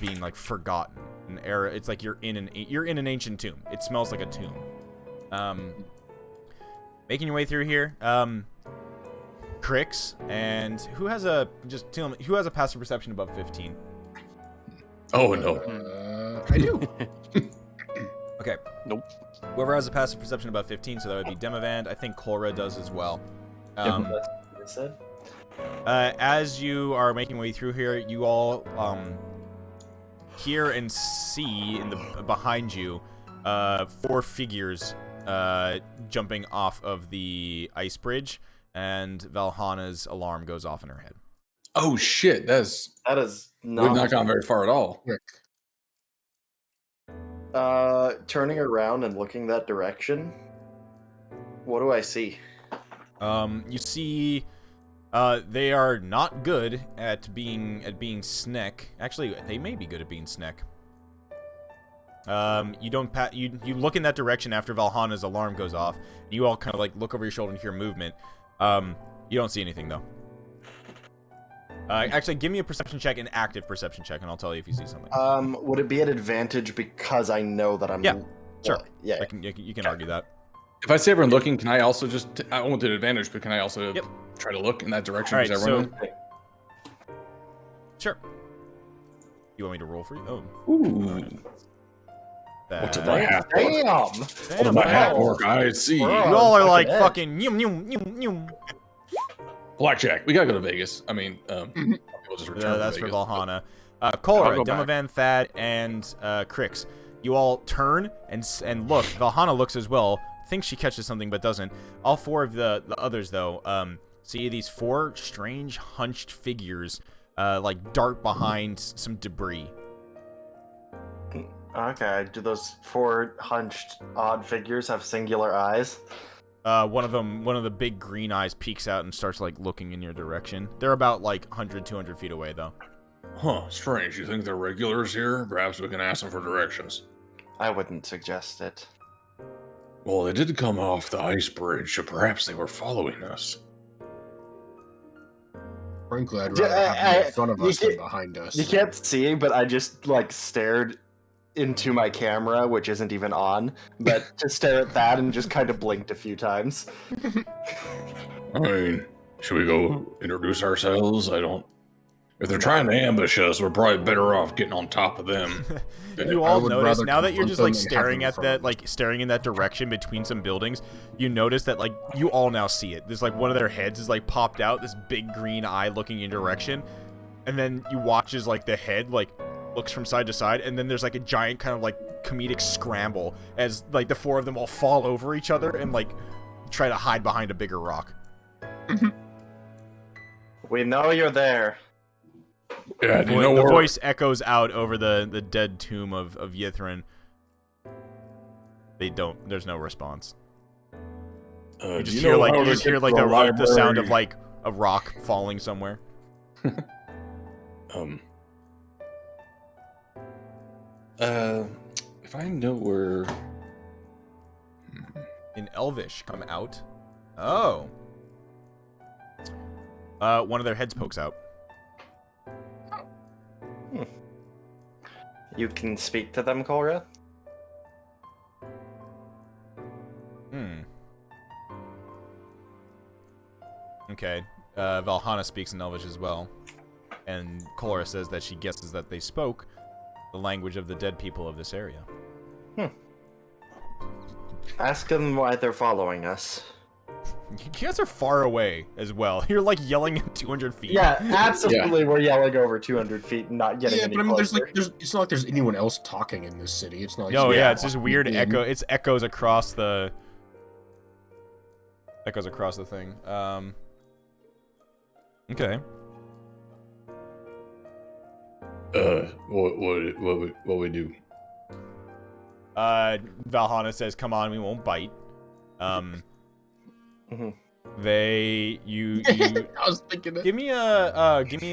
being like forgotten. An era. It's like you're in an ancient tomb. It smells like a tomb. Making your way through here, Crix, and who has a passive perception above 15? Oh no, I do. Okay. Nope. Whoever has a passive perception above 15, so that would be Demavand. I think Cora does as well. That's what I said. As you are making your way through here, you all hear and see behind you 4 figures jumping off of the ice bridge, and Valhana's alarm goes off in her head. Oh shit! That is We've not not gone very far at all. Quick. Turning around and looking that direction. What do I see? You see, they are not good at being Snek. Actually, they may be good at being Snek. You don't you look in that direction after Valhana's alarm goes off. You all kind of like look over your shoulder and hear movement. You don't see anything though. Actually, give me a perception check, an active perception check, and I'll tell you if you see something. Would it be an advantage because I know that I'm? Yeah, sure. Yeah. You can argue that. If I see everyone looking, can I also just? I won't do an advantage, but can I also try to look in that direction? All right, everyone sure. You want me to roll for you? Oh. Ooh. What's in my hat? Damn! What in my hat work? I see. You all are like fucking Blackjack. We gotta go to Vegas. I mean, we'll just return that's to for Vegas. Valhana. I'll Kolra, go back. Demovan, Thad, and Crix. You all turn and look. Valhana looks as well. Thinks she catches something, but doesn't. All four of the others, though, see these four strange hunched figures, like dart behind some debris. Okay, do those four hunched odd figures have singular eyes? One of the big green eyes peeks out and starts like looking in your direction. They're about like 100, 200 feet away, though. Huh, strange. You think they're regulars here? Perhaps we can ask them for directions. I wouldn't suggest it. Well, they did come off the ice bridge, so perhaps they were following us. Frankly, I'd rather have them in front of you us than can't- behind us. You can't see, but I just like stared into my camera, which isn't even on, but to stare at that and just kind of blinked a few times. I mean, should we go introduce ourselves? If they're trying to ambush us, we're probably better off getting on top of them. You I all would notice rather now that you're confront just them like and have staring them in at front of that, them. like staring in that direction between some buildings. You notice that like you all now see it. There's like one of their heads is like popped out, this big green eye looking in your direction, and then you watch as like the head like looks from side to side, and then there's like a giant kind of like comedic scramble as like the four of them all fall over each other and like try to hide behind a bigger rock. We know you're there. Yeah, do you know The where... voice echoes out over the dead tomb of Ythryn. There's no response. You just hear like the sound of like a rock falling somewhere. If I know where... In Elvish come out. Oh. One of their heads pokes out. You can speak to them, Kolra? Okay. Valhana speaks in Elvish as well. And Kolra says that she guesses that they spoke the language of the dead people of this area. Ask them why they're following us. You guys are far away as well. You're like yelling at 200 feet. Yeah, absolutely. We're yelling over 200 feet and not getting any but I mean, closer. it's not like there's anyone else talking in this city. It's not like Oh some yeah, it's just walking weird in. echo. It's echoes across the thing. Okay. What we do? Valhana says, "Come on, we won't bite." Mhm. You I was thinking it. give me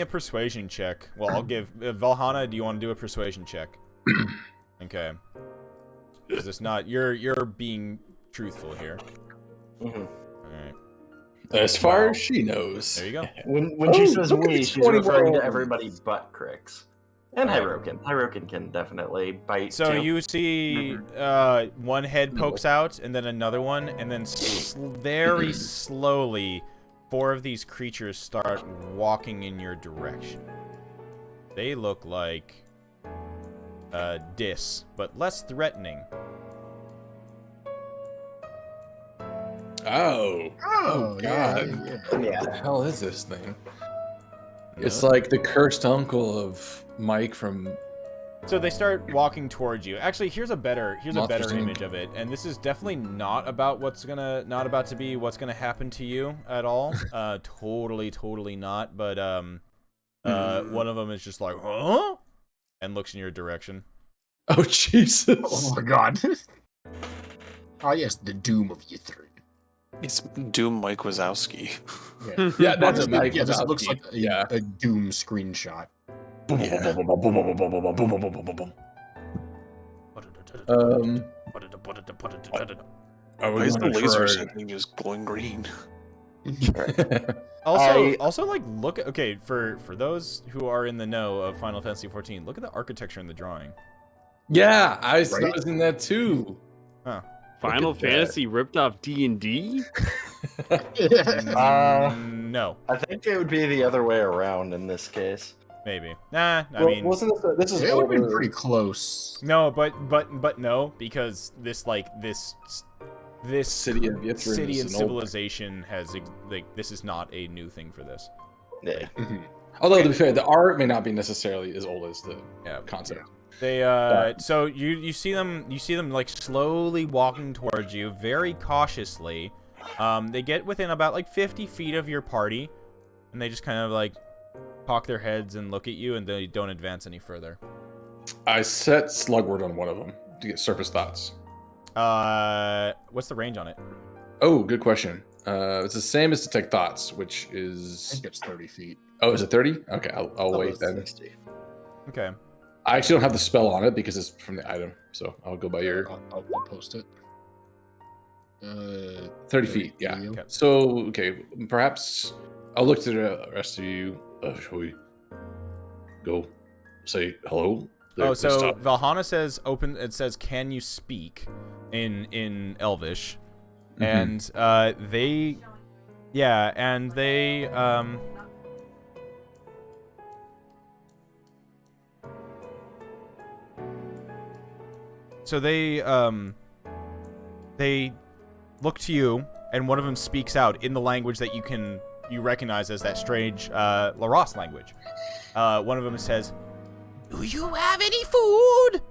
a persuasion check. Well, I'll give Valhana. Do you want to do a persuasion check? Okay. Because it's not you're being truthful here. Mhm. All right. As far as she knows. There you go. When she says look at we, these she's referring 20-year-olds. to everybody but Crix. And Hyrokin. Hyrokin can definitely bite So too. you see one head pokes out, and then another one, and then very slowly, four of these creatures start walking in your direction. They look like Dis, but less threatening. Oh God! Yeah. What the hell is this thing? It's like the cursed uncle of Mike from So they start walking towards you. Actually, here's a better Monsters, image of it, and this is definitely not about not about to be what's gonna happen to you at all. Totally not. But one of them is just like, huh, and looks in your direction. Oh Jesus! Oh my god. Ah, yes, the doom of Ythryn. It's Doom Mike Wazowski. Yeah, that's a Honestly, Mike yeah, this looks Wazowski. like a Doom screenshot. Why is the laser sighting just glowing green? Also, like, look. Okay, for those who are in the know of Final Fantasy XIV, look at the architecture in the drawing. Yeah, I was Right? noticing that too. Huh. Final at that. Fantasy ripped off D&D? No, I think it would be the other way around in this case. maybe. Nah, I Well, mean, wasn't this is It would have been older. pretty close. no, but no, because this City of Ythryn city is and an old thing. civilization has like this is not a new thing for this. Yeah. Although to be fair, the art may not be necessarily as old as the concept. They so you see them like slowly walking towards you very cautiously. They get within about like 50 feet of your party, and they just kind of like cock their heads and look at you, and they don't advance any further. I set Slugward on one of them to get surface thoughts. What's the range on it? Oh, good question. It's the same as Detect Thoughts, which I is... think it's 30 feet. Oh, is it 30? Okay, I'll Oh, wait it's then. 60. Okay. I actually don't have the spell on it because it's from the item, so I'll go by your I'll post it. 30 feet, yeah. Okay. So, okay, perhaps I'll look to the rest of you. Shall we go say hello? Oh, so Stop. Valhalla says open. It says, "Can you speak?" in Elvish, Mhm. and they, yeah, and they so they look to you, and one of them speaks out in the language that you recognize as that strange Laros language. One of them says, "Do you have any food?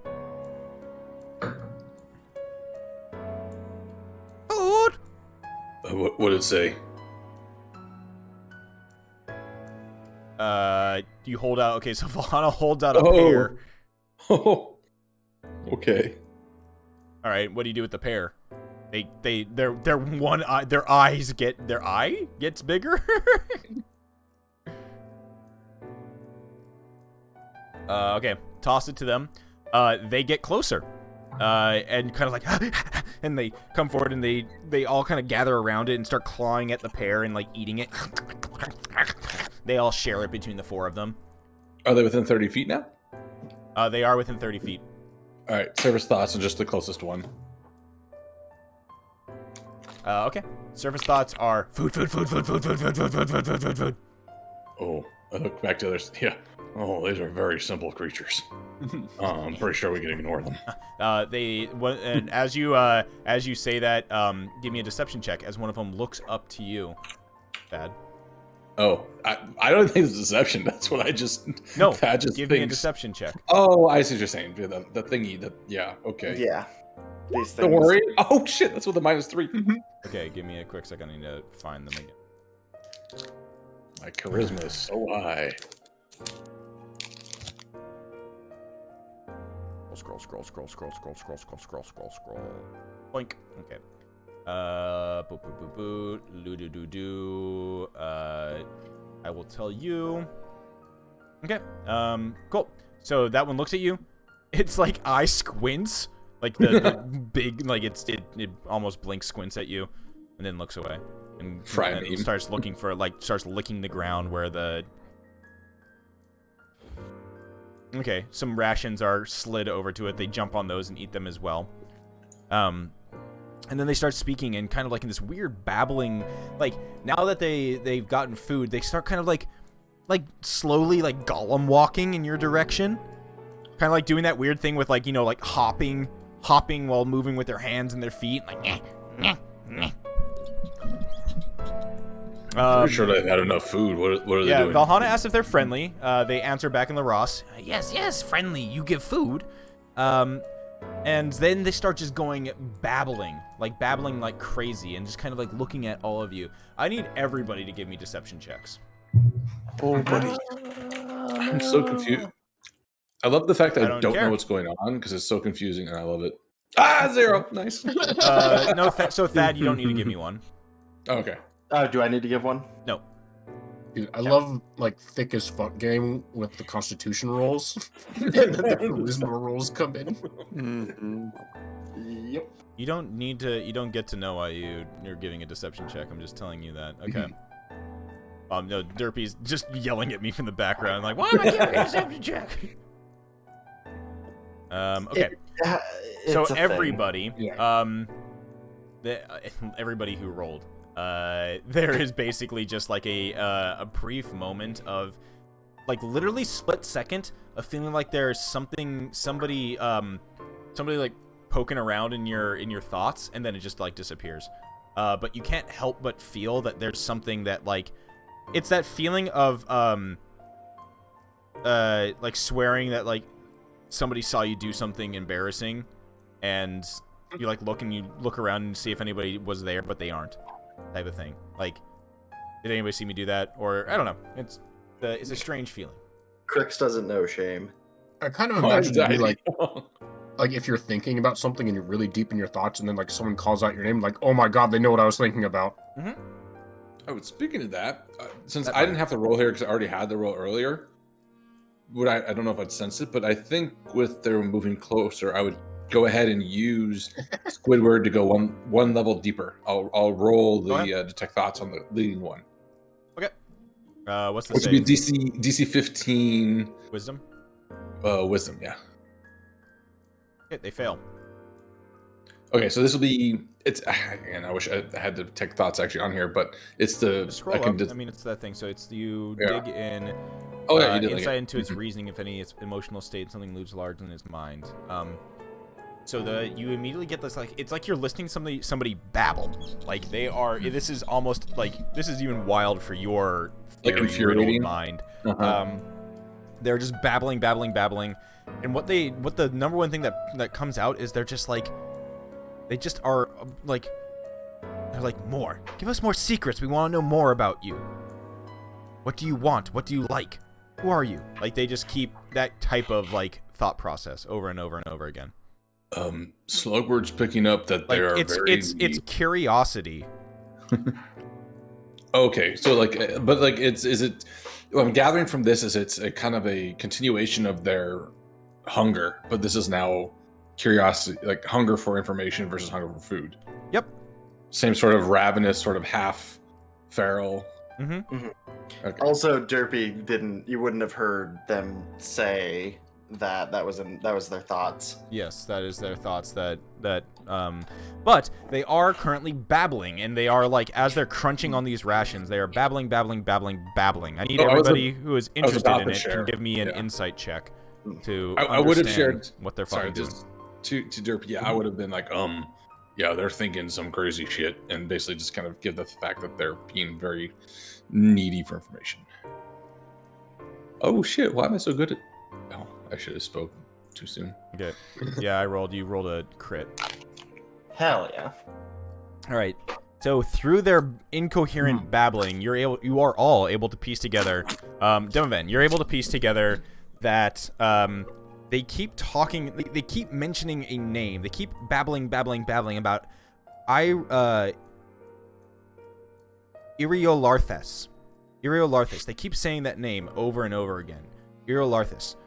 Food?" What did it say? You hold out. Okay, so Valhalla holds out a Oh. pear. Oh, okay. All right, what do you do with the pear? Their one eye, their eye gets bigger. Okay, toss it to them. They get closer, and kind of like, and they come forward, and they all kind of gather around it and start clawing at the pear and like eating it. They all share it between the four of them. Are they within 30 feet now? They are within 30 feet. All right, surface thoughts and just the closest one. Okay. Surface thoughts are food. Oh, I look back to others. Yeah. Oh, these are very simple creatures. I'm pretty sure we can ignore them. And as you say that, give me a deception check as one of them looks up to you. Bad. Oh, I don't think it's deception. That's what I just... No, Thad just give me a thinks. deception check. Oh, I see what you're saying. The thingy. Yeah, okay. Yeah. These things. Don't worry. Oh, shit. That's what the -3. Okay, give me a quick second. I need to find them again. My charisma is so high. Scroll. Boink. Okay. Boop. Loo-doo-doo-doo. I will tell you. Okay. Cool. So that one looks at you. It's like eye squints, like the big, like it almost blinks, squints at you, and then looks away, and starts looking for starts licking the ground where the. Okay, some rations are slid over to it. They jump on those and eat them as well. And then they start speaking and kind of like in this weird babbling, like now that they've gotten food, they start kind of like slowly like Gollum walking in your direction. Kind of like doing that weird thing with like, you know, like hopping while moving with their hands and their feet. Like, Pretty sure they had enough food. What are they doing? Valhalla asks if they're friendly. They answer back in the Ross. Yes, friendly. You give food. And then they start just babbling like crazy, and just kind of like looking at all of you. I need everybody to give me deception checks. Oh, buddy. I'm so confused. I love the fact that I don't care. know what's going on because it's so confusing, and I love it. 0. Nice. No, so Thad, you don't need to give me one. Okay. Do I need to give one? No. Dude, I love like thick as fuck game with the Constitution rolls, and then the charisma rolls come in. Mm-hmm. Yep. You don't need to. You don't get to know why you're giving a deception check. I'm just telling you that. Okay. No, Derpy's just yelling at me from the background, like, why am I giving a deception check? Okay. So It's a everybody, thing. everybody who rolled, there is basically just like a brief moment of, like, literally split second of feeling like there's somebody like poking around in your thoughts, and then it just like disappears. But you can't help but feel that there's something that, like, it's that feeling of like swearing that like somebody saw you do something embarrassing, and you like look around and see if anybody was there, but they aren't, type of thing. Like, did anybody see me do that? Or I don't know. It's a strange feeling. Crix doesn't know shame. I kind of imagine it to be like if you're thinking about something and you're really deep in your thoughts, and then like someone calls out your name, like, oh my god, they know what I was thinking about. Mm-hmm. Oh, speaking of that, since I didn't have to roll here because I already had the roll earlier, I don't know if I'd sense it, but I think with their moving closer, I would go ahead and use Squidward to go one level deeper. I'll roll the detect thoughts on the leading one. Okay. What's the Which save? would be DC 15. Wisdom? Wisdom, yeah. Okay, they fail. Okay, so this will be. And I wish I had the tech thoughts actually on here, but it's the. Just scroll up. I mean, it's that thing. So it's you dig in. Oh yeah, you did insight into its reasoning, if any, its emotional state, something looms large in its mind. So you immediately get this, like, it's like you're listening to somebody babble. Like, they are. This is almost like, this is even wild for your like infuriating mind. Uh-huh. They're just babbling, and what the number one thing that comes out is they're just like. They just are, like, they're like, more. Give us more secrets. We want to know more about you. What do you want? What do you like? Who are you? Like, they just keep that type of, like, thought process over and over and over again. Slugward's picking up that like, there are it's curiosity. Okay, so, like, but, like, is it, what I'm gathering from this is it's a kind of a continuation of their hunger, but this is now curiosity, like hunger for information versus hunger for food. Yep. Same sort of ravenous, sort of half feral. Mm-hmm. Mm-hmm. Okay. Also, Derpy you wouldn't have heard them say that was their thoughts. Yes, that is their thoughts. But they are currently babbling, and they are, like, as they're crunching on these rations, they are babbling. I need everybody who is interested in it can give me an insight check to I would have shared what they're fucking doing. To Derp, yeah, I would have been like, yeah, they're thinking some crazy shit, and basically just kind of give the fact that they're being very needy for information. Oh shit, why am I so good at? Oh, I should have spoken too soon. Okay, yeah, you rolled a crit. Hell yeah. All right. So through their incoherent babbling, you are all able to piece together. Demovan, you're able to piece together that they keep talking. They keep mentioning a name. They keep babbling about Iriolarthes. They keep saying that name over and over again. Iriolarthes.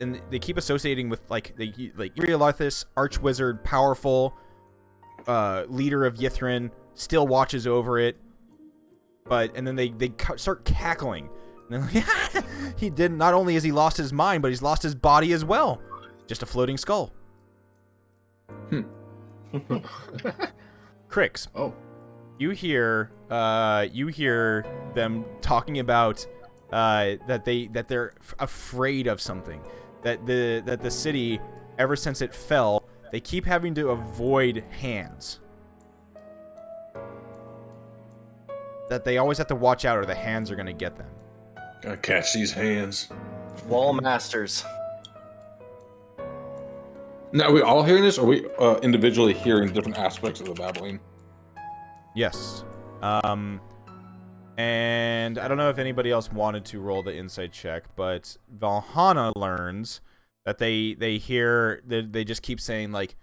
And they keep associating with like Iriolarthes, Archwizard, powerful, leader of Ythryn, still watches over it. And then they start cackling. And they're like, he did. Not only has he lost his mind, but he's lost his body as well. Just a floating skull. Crix. Oh. You hear them talking about that they're afraid of something. That the city, ever since it fell, they keep having to avoid hands. that they always have to watch out or the hands are going to get them. Gotta catch these hands. Wall masters. Now, are we all hearing this, or are we individually hearing different aspects of the babbling? Yes. And I don't know if anybody else wanted to roll the insight check, but Valhalla learns that they hear, they just keep saying, like,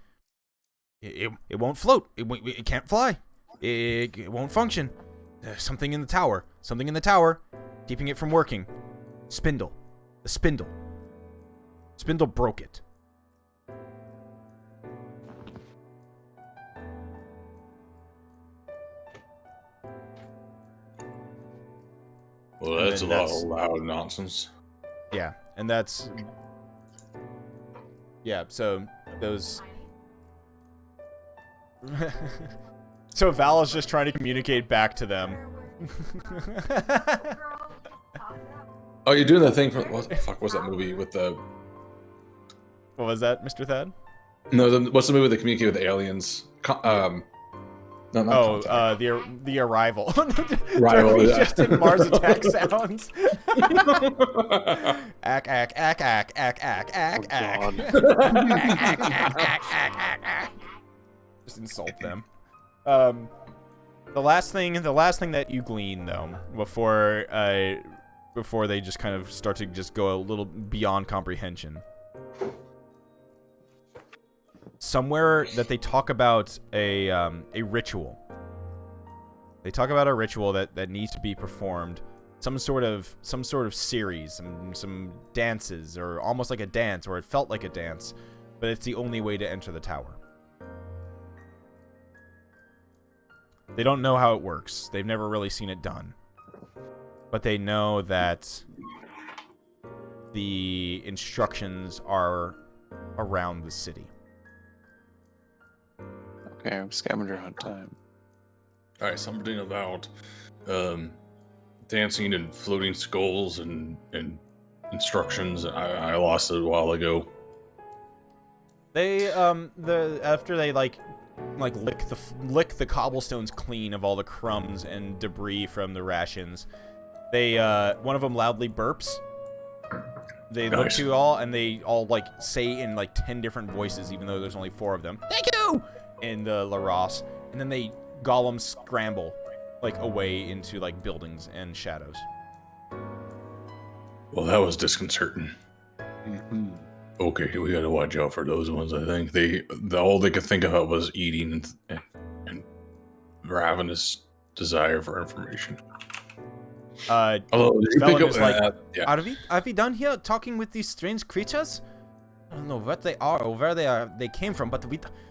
it won't float. It can't fly. It won't function. There's something in the tower. Something in the tower keeping it from working. Spindle. The spindle. Spindle broke it. Well, And that's a then lot of loud nonsense. Yeah, and that's... Yeah, so those... So Val is just trying to communicate back to them. Oh, you're doing the thing from... What the fuck was that movie with the... What was that, Mr. Thad? No, what's the movie that communicated with the aliens? No, not Contact. The Arrival. Arrival, Derby yeah. just did Mars Attack sounds. Ack, ack, ack, ack, ack, ack, ack, ack. Just insult them. The last thing that you glean, though, before they just kind of start to just go a little beyond comprehension. Somewhere that they talk about a ritual. They talk about a ritual that needs to be performed, some sort of series, some dances, or almost like a dance, or it felt like a dance, but it's the only way to enter the tower. They don't know how it works. They've never really seen it done. But they know that the instructions are around the city. Okay, scavenger hunt time. All right, something about dancing and floating skulls and instructions. I lost it a while ago. They after they lick the cobblestones clean of all the crumbs and debris from the rations, they one of them loudly burps. They look Nice. to you all and they all like say in like 10 different voices, even though there's only 4 of them. Thank you. In the Laros, and then they Gollum scramble like away into like buildings and shadows. Well, that was disconcerting. Mm-hmm. Okay, we gotta watch out for those ones. I think all they could think about was eating and ravenous desire for information. Although did you Velen pick up is like, yeah. Are we done here talking with these strange creatures? I don't know what they are or where they came from, but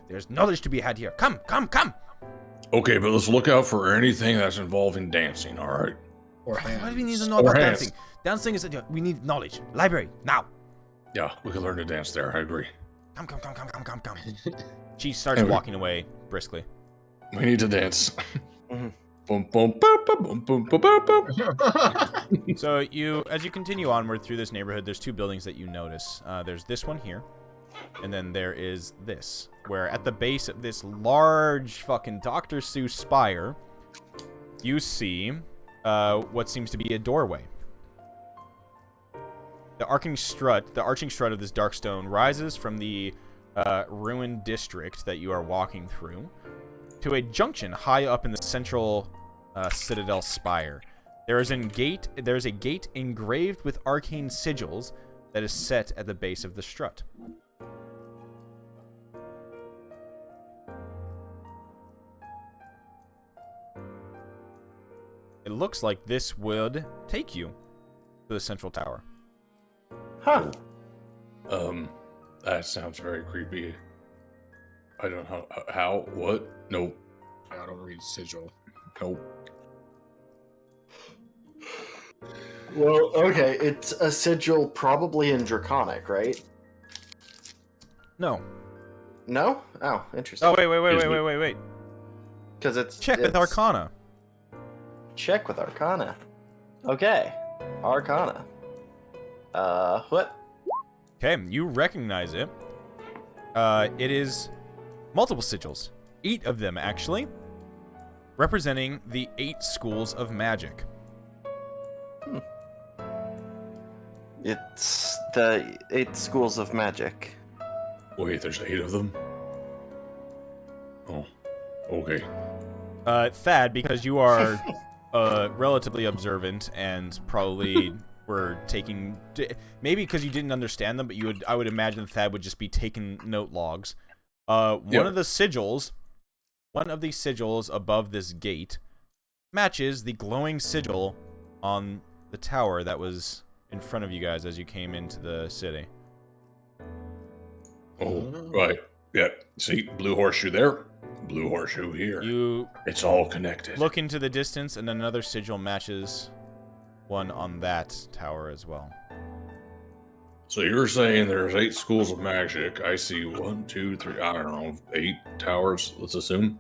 there's knowledge to be had here. Come. Okay, but let's look out for anything that's involving dancing. All right. Or Why do we need hands. to know Or about hands. dancing? Dancing is we need knowledge. Library now. Yeah, we can learn to dance there. I agree. Come. She starts walking away briskly. We need to dance. Mhm. Boom, boom, boom, boom, boom, boom, boom, boom. So as you continue onward through this neighborhood, there's 2 buildings that you notice. There's this one here, and then there is this, where at the base of this large fucking Dr. Seuss spire, you see what seems to be a doorway. The arching strut of this dark stone rises from the ruined district that you are walking through to a junction high up in the central citadel spire. There's a gate engraved with arcane sigils that is set at the base of the strut. It looks like this would take you to the central tower. Huh. That sounds very creepy. I don't know how. What? Nope. I don't read sigil. Nope. Well, okay, it's a sigil probably in Draconic, right? No. No? Oh, interesting. Oh, wait. Because it's Check with Arcana. Check with Arcana. Okay. Arcana. What? Okay, you recognize it. It is multiple sigils. 8 of them, actually. representing the 8 schools of magic. It's the 8 schools of magic. Wait, there's 8 of them? Oh, okay. Thad, because you are relatively observant and probably were taking... Maybe because you didn't understand them, but I would imagine Thad would just be taking note logs. One of the sigils above this gate matches the glowing sigil on the tower that was in front of you guys as you came into the city. Oh, right. Yeah. See, blue horseshoe there, blue horseshoe here. It's all connected. Look into the distance, and another sigil matches one on that tower as well. So you're saying there's 8 schools of magic. I see 1, 2, 3, I don't know, 8 towers, let's assume.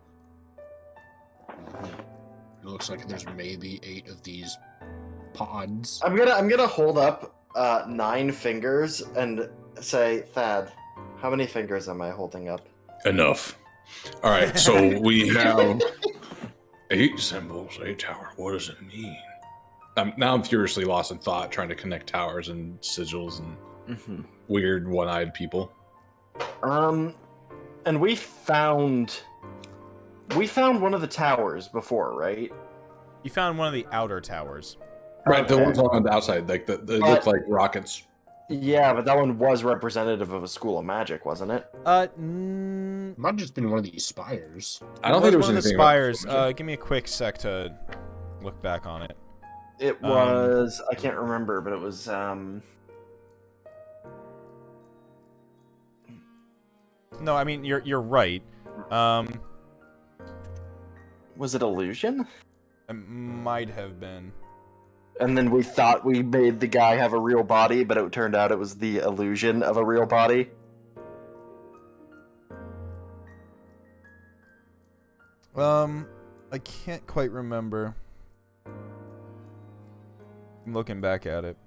It looks like there's maybe 8 of these pods. I'm gonna hold up 9 fingers and say, Thad, how many fingers am I holding up? Enough. All right, so we have 8 symbols, 8 towers. What does it mean? Now I'm furiously lost in thought, trying to connect towers and sigils and weird one-eyed people. And we found one of the towers before, right? You found one of the outer towers. Right, Okay. the ones on the outside, like they look like rockets. Yeah, but that one was representative of a school of magic, wasn't it? Might have just been one of these spires. I don't think there was one of the anything about spires. Give me a quick sec to look back on it. It was, I can't remember, but it was, No, I mean you're right. was it illusion? It might have been. And then we thought we made the guy have a real body, but it turned out it was the illusion of a real body. I can't quite remember. I'm looking back at it.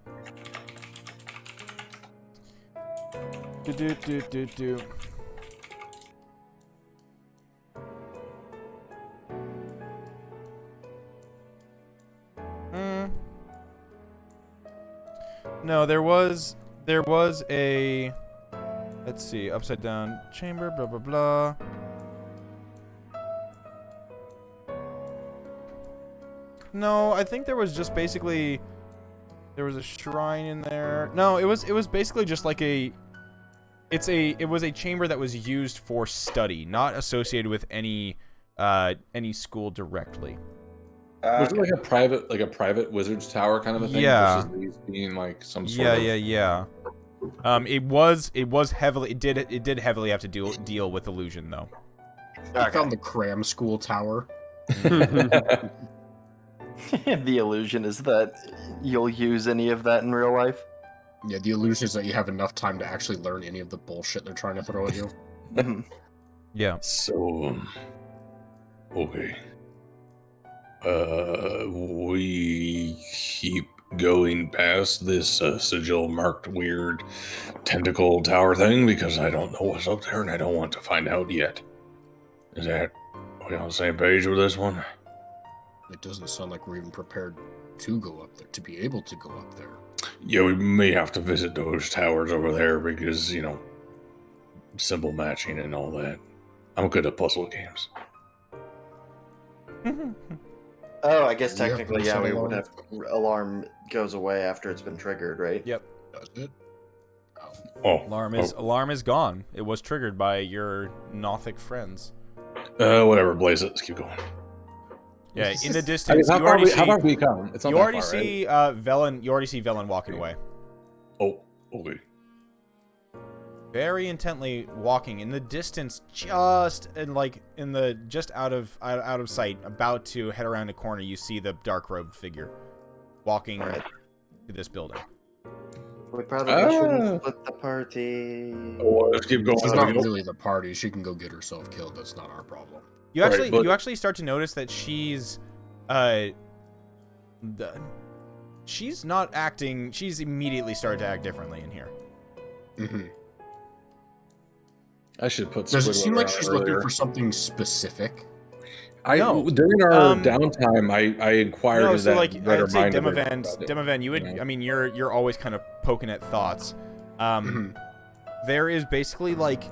Do. No, there was a, let's see, upside down chamber, blah blah blah. No, I think there was just basically, there was a shrine in there. No, it was basically just like it was a chamber that was used for study, not associated with any school directly. Was it like a private wizard's tower kind of a thing? Yeah. Versus these being like some sort of... Yeah. It was heavily, it did heavily have to deal with illusion though. I found the cram school tower. The illusion is that you'll use any of that in real life. Yeah, the illusion is that you have enough time to actually learn any of the bullshit they're trying to throw at you. Yeah. So, okay. We keep going past this sigil marked weird tentacle tower thing because I don't know what's up there and I don't want to find out yet. Are we on the same page with this one? It doesn't sound like we're even prepared to go up there, to be able to go up there. Yeah, we may have to visit those towers over there because, you know, symbol matching and all that. I'm good at puzzle games. Oh, I guess Do you have technically, to yeah, set we alarm? would have alarm goes away after it's been triggered, right? Yep. Does it? Oh, Alarm is gone. It was triggered by your Nothic friends. whatever, blaze it. Let's keep going. Yeah, in the I distance, mean, you already how far we come? It's not you that already far, see right? Velen. You already see Velen walking away, Oh, okay. very intently walking in the distance, just out of sight, about to head around a corner. You see the dark robed figure walking Alright. to this building. We probably shouldn't split the party. Oh, let's keep going. She's not really the party. She can go get herself killed. That's not our problem. You Right, actually but- you actually start to notice that she's she's not acting. She's immediately started to act differently in here. Mm-hmm. I should put. Does it Squidward seem like on she's earlier. looking for something specific? During our downtime, I inquired No, into so that. like read her I'd say mind a bit Demovan, about it. Demovan, you would. Yeah. I mean, you're always kind of poking at thoughts. Mhm. There is basically like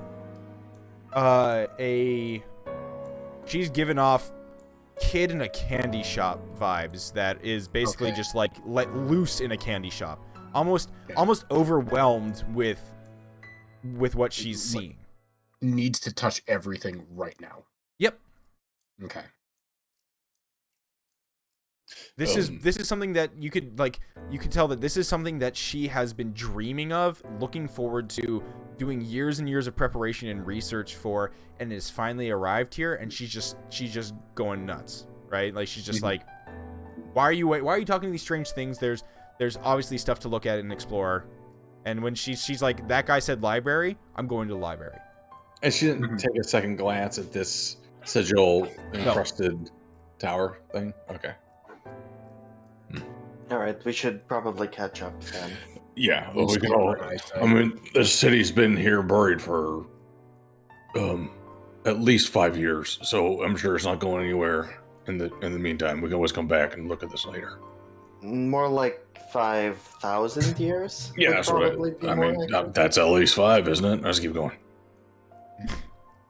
she's given off kid in a candy shop vibes that is basically Okay. just like let loose in a candy shop, almost overwhelmed with what she's seeing. Needs to touch everything right now. Yep. Okay. This is something that you could tell that this is something that she has been dreaming of, looking forward to, doing years and years of preparation and research for, and has finally arrived here, and she's just going nuts, right? Like she's just like, why are you talking these strange things? There's obviously stuff to look at and explore, and when she's like, that guy said library, I'm going to the library. And she didn't take a second glance at this sigil encrusted tower thing. Okay. All right, we should probably catch up then. Yeah, well, Lose we can all. eyesight. I mean, the city's been here buried for at least 5 years, so I'm sure it's not going anywhere. In the meantime, we can always come back and look at this later. More like 5,000 years. Yeah, would that's what probably be I more mean. accurate. That's at least 5, isn't it? Let's keep going.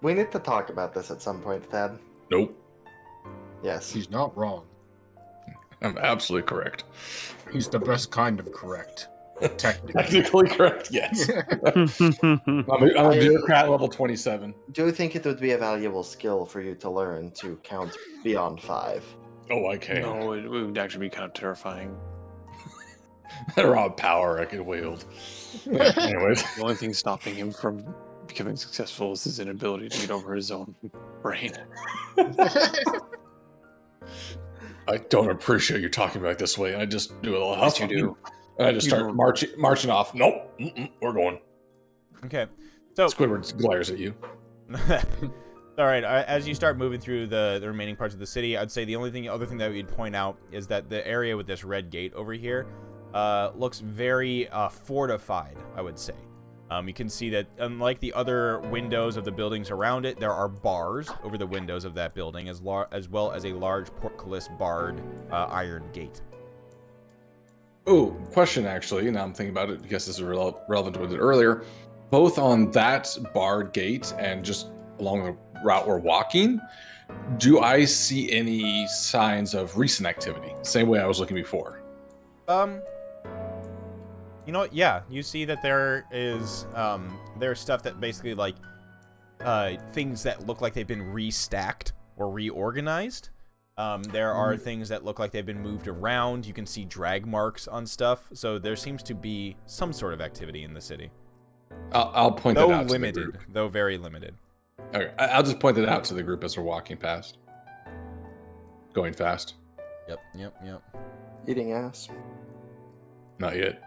We need to talk about this at some point, Thad. Nope, Yes. He's not wrong. I'm absolutely correct. He's the best kind of correct. Technically. Technically correct, yes. I'm a bureaucrat level 27. Do you think it would be a valuable skill for you to learn to count beyond 5? Oh, I can. No, it would actually be kind of terrifying. That raw power I could wield. Yeah, anyways. The only thing stopping him from becoming successful is his inability to get over his own brain. I don't appreciate you talking about it this way. I just do a little Yes, hustle. you do. And I just start marching off. Nope, we're going. Okay, so Squidward glares at you. all right, as you start moving through the remaining parts of the city, I'd say the other thing that we'd point out is that the area with this red gate over here looks very fortified, I would say. You can see that unlike the other windows of the buildings around it, there are bars over the windows of that building, as well as a large portcullis barred iron gate. Oh, question actually. Now I'm thinking about it because this is relevant to what I did earlier. Both on that barred gate and just along the route we're walking, do I see any signs of recent activity? Same way I was looking before. You know what? Yeah, you see that there is there's stuff that basically like things that look like they've been restacked or reorganized. There are things that look like they've been moved around. You can see drag marks on stuff. So there seems to be some sort of activity in the city. I'll point that Though out limited, to the group. though very limited. Okay, I'll just point that out to the group as we're walking past. Going fast. Yep. Eating ass. Not yet.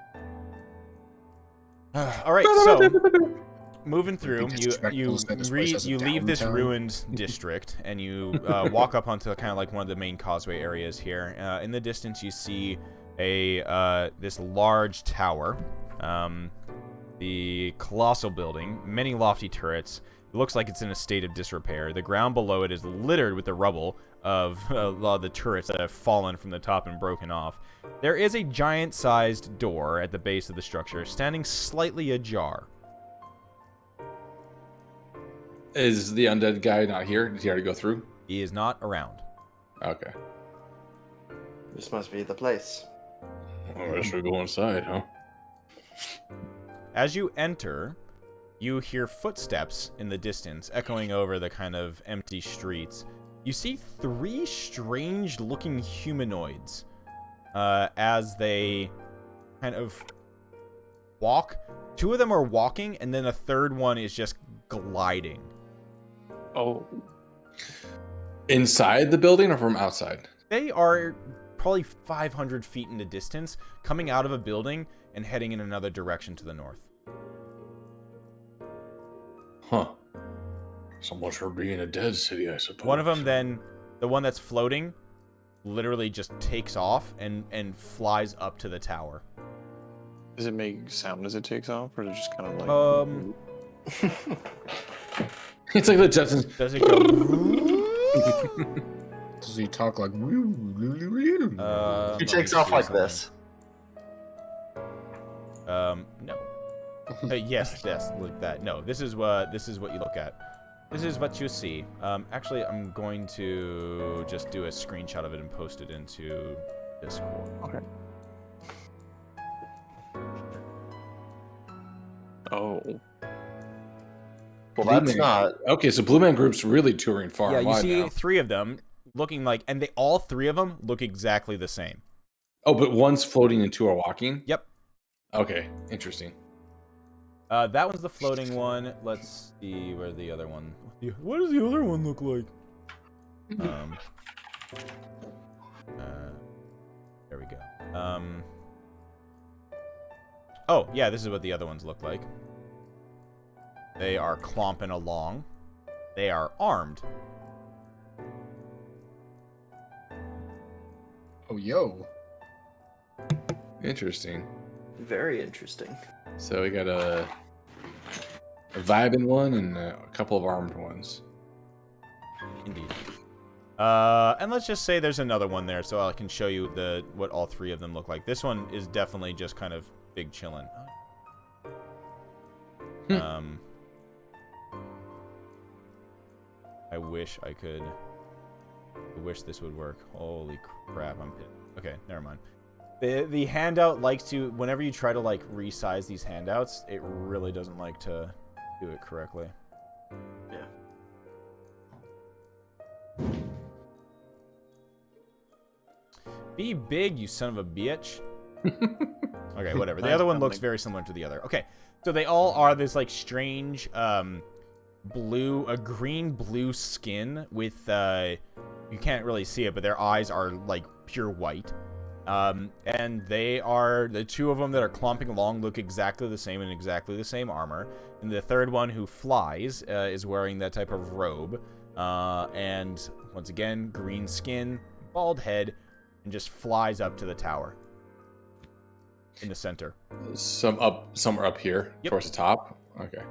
All right, so moving through, Be disrespectful to say this place has a you leave this downtown. ruined district and you walk up onto kind of like one of the main causeway areas here. In the distance, you see this large tower, the colossal building, many lofty turrets. It looks like it's in a state of disrepair. The ground below it is littered with the rubble of a lot of the turrets that have fallen from the top and broken off. There is a giant-sized door at the base of the structure, standing slightly ajar. Is the undead guy not here? Did he already go through? He is not around. Okay. This must be the place. Well, I guess we go inside, huh? As you enter, you hear footsteps in the distance, echoing over the kind of empty streets. You see 3 strange-looking humanoids as they kind of walk. 2 of them are walking, and then a third one is just gliding. Oh. Inside the building or from outside? They are probably 500 feet in the distance, coming out of a building and heading in another direction to the north. Huh. So much for being a dead city, I suppose. One of them then, the one that's floating, literally just takes off and flies up to the tower. Does it make sound as it takes off, or is it just kind of like... It's like the Jetsons. Does it go? Does he talk like? He Let me takes off see like something. this. No. Yes, like that. No, this is what you look at. This is what you see. Actually, I'm going to just do a screenshot of it and post it into Discord. Okay. Oh. Well, Blue that's Man- not. Okay, so Blue Man Group's really touring far Yeah, and you wide see now. 3 of them looking like, and all 3 of them look exactly the same. Oh, but one's floating and 2 are walking? Yep. Okay, interesting. That one's the floating one. Let's see where the other one. What does the other one look like? There we go. Oh, yeah, this is what the other ones look like. They are clomping along. They are armed. Oh, yo. Interesting. Very interesting. So we got a vibing one and a couple of armed ones. Indeed. And let's just say there's another one there, so I can show you what all 3 of them look like. This one is definitely just kind of big chillin'. I wish I could. I wish this would work. Holy crap! I'm pissed. Okay, never mind. The handout likes to, whenever you try to like resize these handouts, it really doesn't like to do it correctly. Yeah. Be big, you son of a bitch. Okay, whatever. The other one looks very similar to the other. Okay, so they all are this like strange green-blue skin with you can't really see it, but their eyes are like pure white. And they are, the 2 of them that are clomping along look exactly the same in exactly the same armor. And the third one who flies is wearing that type of robe. And once again, green skin, bald head, and just flies up to the tower in the center. Some are up here Yep. towards the top. Okay.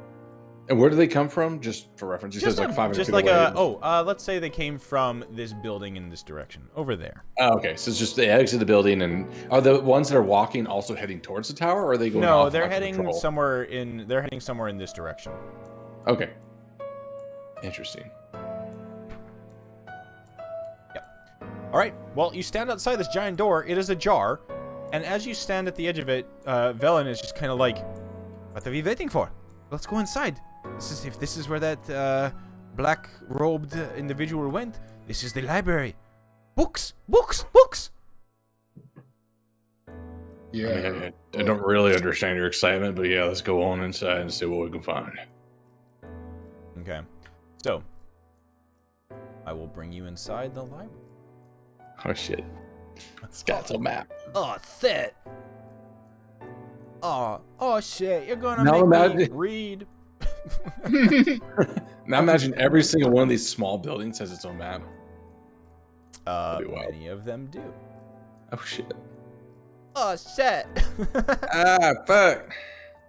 And where do they come from? Just for reference, it says like 500 just feet like away. let's say they came from this building in this direction over there. Oh, okay, so it's just the exit of the building, and are the ones that are walking also heading towards the tower, or are they going? No, off they're on heading patrol? somewhere in. They're heading somewhere in this direction. Okay. Interesting. All right. Well, you stand outside this giant door. It is ajar, and as you stand at the edge of it, Velen is just kind of like, "What are we waiting for? Let's go inside. If this is where that black-robed individual went, this is the library. Books, books, books." Yeah. I don't really understand your excitement, but yeah, let's go on inside and see what we can find. Okay. So, I will bring you inside the library. Oh shit! Scott's a map. Oh, shit. Oh shit. You're gonna Now make me imagine- read. Now imagine every single one of these small buildings has its own map. That'd be wild. Many of them do. Oh shit! Oh shit. Ah fuck!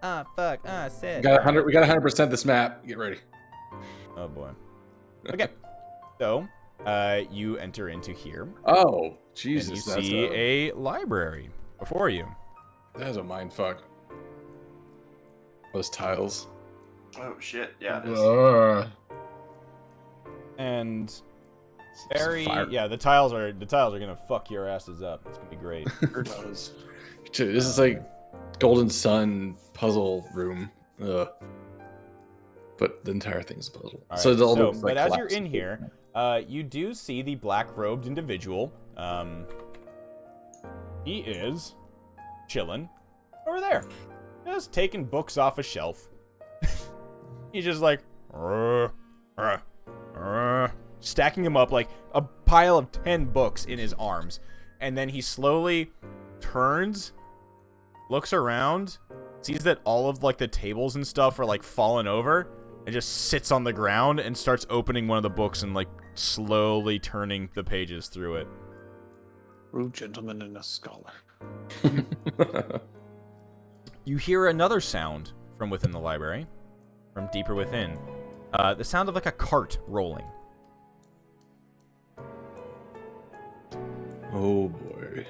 Ah fuck. Ah shit. We got 100. We got 100% this map. Get ready. Oh boy. Okay. So, you enter into here, Oh Jesus! and you see a library before you. That's a mind fuck. Those tiles. Oh shit! Yeah. It is. And It's very fire. yeah, the tiles are gonna fuck your asses up. It's gonna be great. Dude, this is like Golden Sun puzzle room. Ugh. But the entire thing's a puzzle. All So, right, it all so looks like but as you're collapsed. in here, you do see the black-robed individual. He is chilling over there, just taking books off a shelf. He's just like stacking them up like a pile of 10 books in his arms, and then he slowly turns, looks around, sees that all of like the tables and stuff are like fallen over, and just sits on the ground and starts opening one of the books and like slowly turning the pages through it. Rude gentleman and a scholar. You hear another sound from within the library, from deeper within. The sound of like a cart rolling. Oh boy.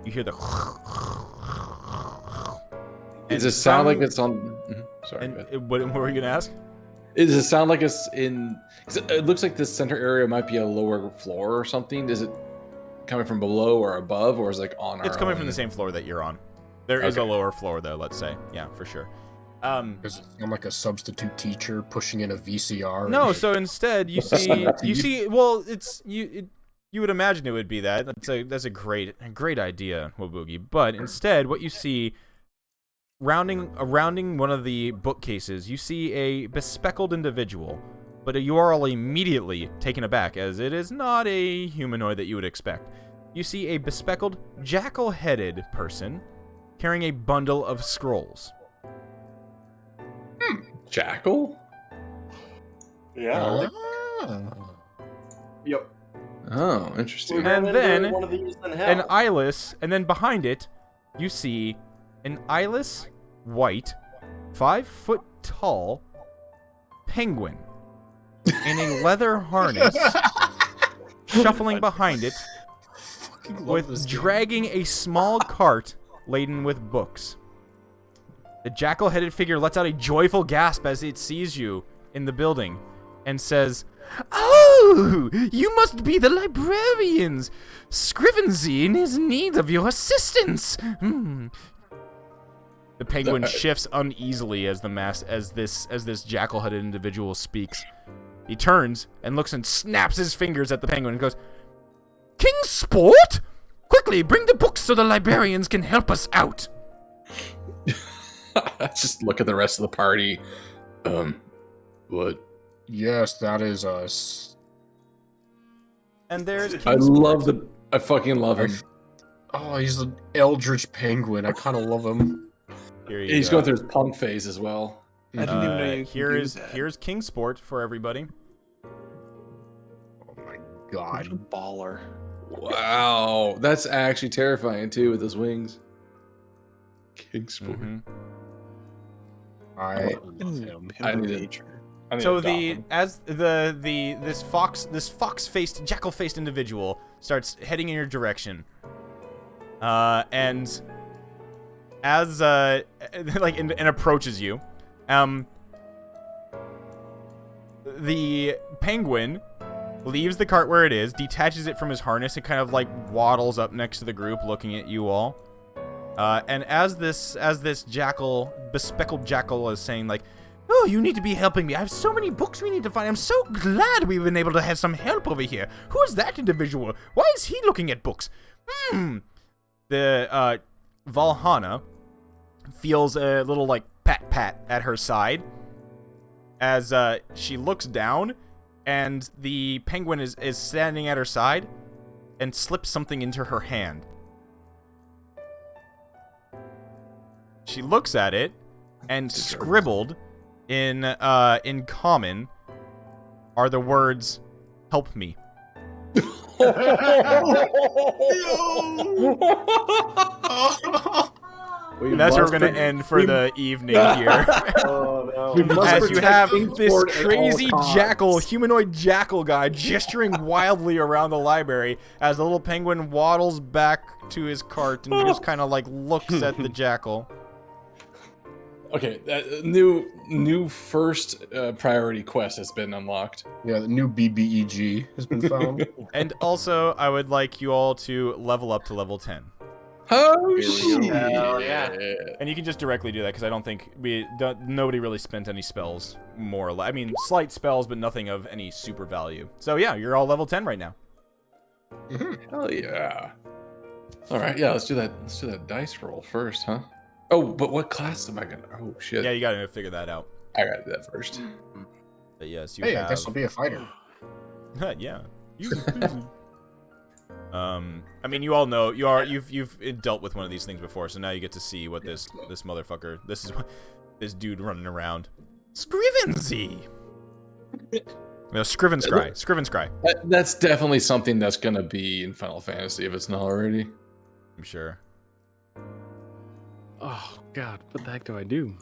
You hear the. Does it sound like it's on? Sorry. And go ahead. what were you gonna ask? Does it sound like it's in? 'Cause it looks like this center area might be a lower floor or something. Is it coming from below or above, or is it like on our It's coming from own? the same floor that you're on. There is a Okay. lower floor though. Let's say, yeah, for sure. Does it sound like a substitute teacher pushing in a VCR? No, and- so instead you see. Well, you would imagine it would be that. That's a great idea, Waboogie. But instead, what you see, rounding one of the bookcases, you see a bespectacled individual. But you are all immediately taken aback, as it is not a humanoid that you would expect. You see a bespectacled, jackal-headed person carrying a bundle of scrolls. Jackal? Yeah. Ah. Yep. Oh, interesting. We're And gonna do then one of these in hell. An eyeless, and then behind it, you see an eyeless, white, 5-foot tall penguin in a leather harness, shuffling behind it, Fucking love with this game. dragging a small cart laden with books. The jackal-headed figure lets out a joyful gasp as it sees you in the building, and says, "Oh, you must be the librarians. Scrivensy is in need of your assistance." The penguin shifts uneasily as this jackal-headed individual speaks. He turns and looks and snaps his fingers at the penguin and goes, "King's Sport? Quickly, bring the books so the librarians can help us out." Just look at the rest of the party. What? Yes, that is us. And there's King's I Sport. I fucking love him. Oh, he's an eldritch penguin. I kind of love him. Here you He's go. going through his punk phase as well. I didn't even know you could do that. Here's King Sport for everybody. Oh my god. Baller. Wow, that's actually terrifying too with his wings. King Sport. Mhm. I love him. I need it. I need So to adopt him. this fox-faced, jackal-faced individual starts heading in your direction, and as and approaches you, the penguin leaves the cart where it is, detaches it from his harness, and kind of like waddles up next to the group, looking at you all. And as this bespectacled jackal is saying, like, "Oh, you need to be helping me. I have so many books we need to find. I'm so glad we've been able to have some help over here. Who is that individual? Why is he looking at books?" The Valhana feels a little like pat at her side as she looks down, and the penguin is standing at her side and slips something into her hand. She looks at it, and scribbled in common are the words, "Help me." And that's where we're going to end for the evening here. Oh no. As you have this Sport at all crazy costs. jackal, humanoid jackal guy gesturing wildly around the library as the little penguin waddles back to his cart and just kind of like looks at the jackal. Okay, that new first priority quest has been unlocked. Yeah, the new BBEG has been found. And also, I would like you all to level up to level 10. Oh shit. Hell yeah. And you can just directly do that because I don't think nobody really spent any spells more or less. I mean, slight spells, but nothing of any super value. So yeah, you're all level 10 right now. Hell yeah. All right, yeah, let's do that. Let's do that dice roll first, huh? Oh, but what class am I gonna? Oh shit. Yeah, you gotta figure that out. I gotta do that first. But yes, you Hey, have. I guess I'll be a fighter. Yeah. I mean, you all know you've dealt with one of these things before, so now you get to see what this motherfucker, this dude running around. Scrivensy. No, Scrivenscry. That's definitely something that's gonna be in Final Fantasy if it's not already. I'm sure. Oh God, what the heck do I do?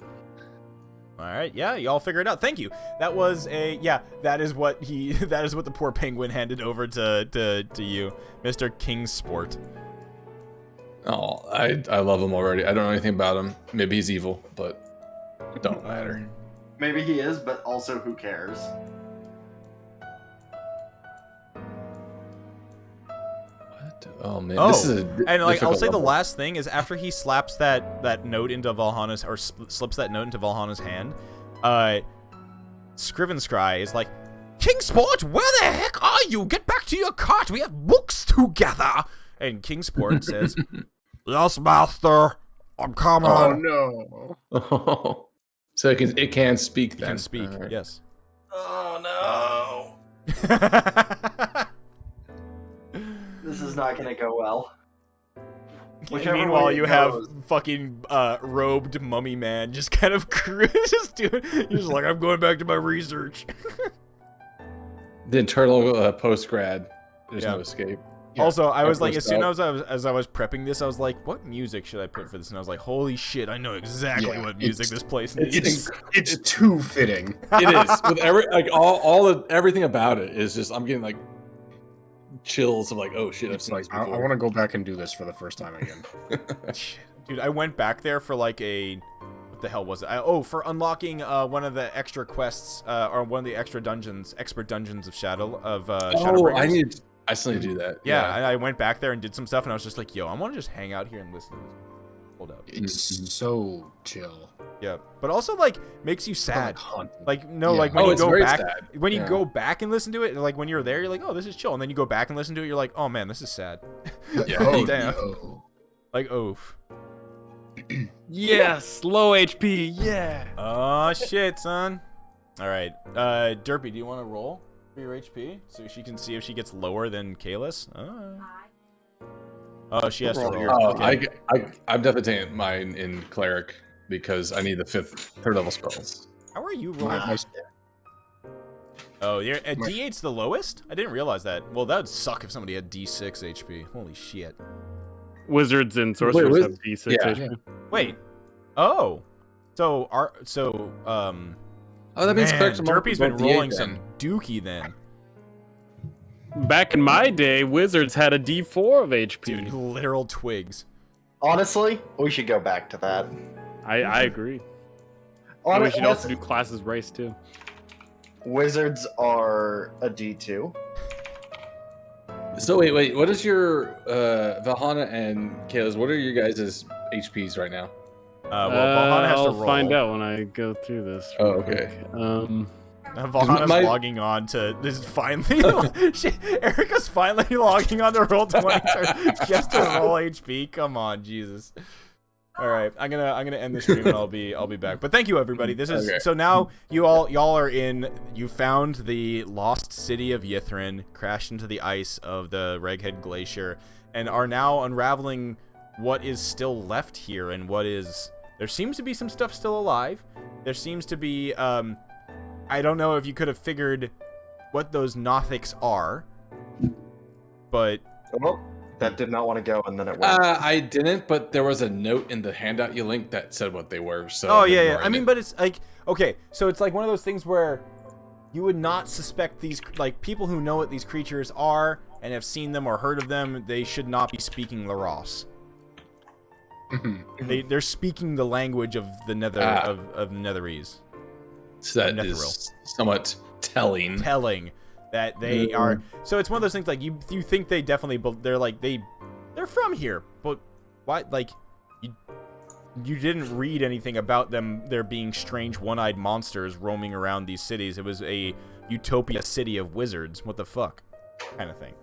All right, yeah, y'all figure it out. Thank you. That was that is what the poor penguin handed over to you, Mr. Kingsport. Oh, I love him already. I don't know anything about him. Maybe he's evil, but it don't matter. Maybe he is, but also who cares? What? Oh man, Oh, this is and like I'll say the level. last thing is after he slaps that note into Valhanna's or slips that note into Valhanna's hand, Scrivenscry is like, Kingsport, where the heck are you? Get back to your cart. We have books together. And Kingsport says, Yes, master. I'm coming. Oh no! So it can speak. Then. Can speak. Alright. Yes. Oh no! This is not gonna go well. Whichever Meanwhile, way it you have goes. fucking robed mummy man just kind of just doing. He's like, I'm going back to my research. The internal post grad. There's Yeah. no escape. Also, I was like, post as soon out. as I was prepping this, I was like, what music should I put for this? And I was like, holy shit, I know exactly Yeah, what music it's- this place needs. It's too fitting. It is with everything about it is just I'm getting like chills of like, oh shit, I've It's seen like this I before. want to go back and do this for the first time again. Dude, I went back there for like what the hell was it? For unlocking one of the extra quests, or one of the extra dungeons, expert dungeons of Shadowbringers. I still need to do that. Yeah, I went back there and did some stuff, and I was just like, yo, I want to just hang out here and listen to this. Hold up. It's so chill. Yeah, but also like makes you sad. Haunted. Like no, Yeah. like when Oh, you it's go very back, sad. when you Yeah. go back and listen to it, like when you're there, you're like, oh, this is chill, and then you go back and listen to it, you're like, oh man, this is sad. Yeah. Oh, Damn. no. Like oof. Yes, low HP. Yeah. Oh shit, son. All right, Derpy, do you want to roll for your HP so she can see if she gets lower than Kalis? Oh, she has to roll. Oh, Okay. I'm definitely taking mine in cleric because I need the third level spells. How are you rolling? My- Oh, you're at D8's the lowest? I didn't realize that. Well, that would suck if somebody had D6 HP. Holy shit. Wizards and sorcerers Wait, have D6 yeah. HP. Wait. Oh. So Oh, that means man, clerics are more Derpy's been above D8 rolling then. some dookie then. Back in my day, wizards had a D4 of HP. Dude, literal twigs. Honestly, we should go back to that. I agree. And we should also Honestly, do classes race too. wizards are a D2. So wait, what is your Valhalla and Kayla's? What are your guys' HPs right now? Well, Valhalla has to I'll roll. find out when I go through this. Oh, real okay. quick. Valhanna's my- logging on to this is finally. Erica's finally logging on to roll 20 just to roll HP. Come on, Jesus. All right, I'm gonna end the stream and I'll be back. But thank you everybody. This is Okay. so now y'all are in. You found the lost city of Ythryn, crashed into the ice of the Reghead Glacier, and are now unraveling what is still left here and what is. There seems to be some stuff still alive. There seems to be I don't know if you could have figured what those Nothics are, but Well, that did not want to go, and then it went. I didn't, but there was a note in the handout you linked that said what they were. So oh I'm yeah. ignoring I mean, it. but it's like okay, so it's like one of those things where you would not suspect these like people who know what these creatures are and have seen them or heard of them. They should not be speaking Laros. They're speaking the language of the Nether of Netherese. So that Netheril. is somewhat telling. Telling that they are. So it's one of those things like you think they definitely they're from here, but why like you didn't read anything about them there being strange one-eyed monsters roaming around these cities. It was a utopia city of wizards. What the fuck? Kind of thing.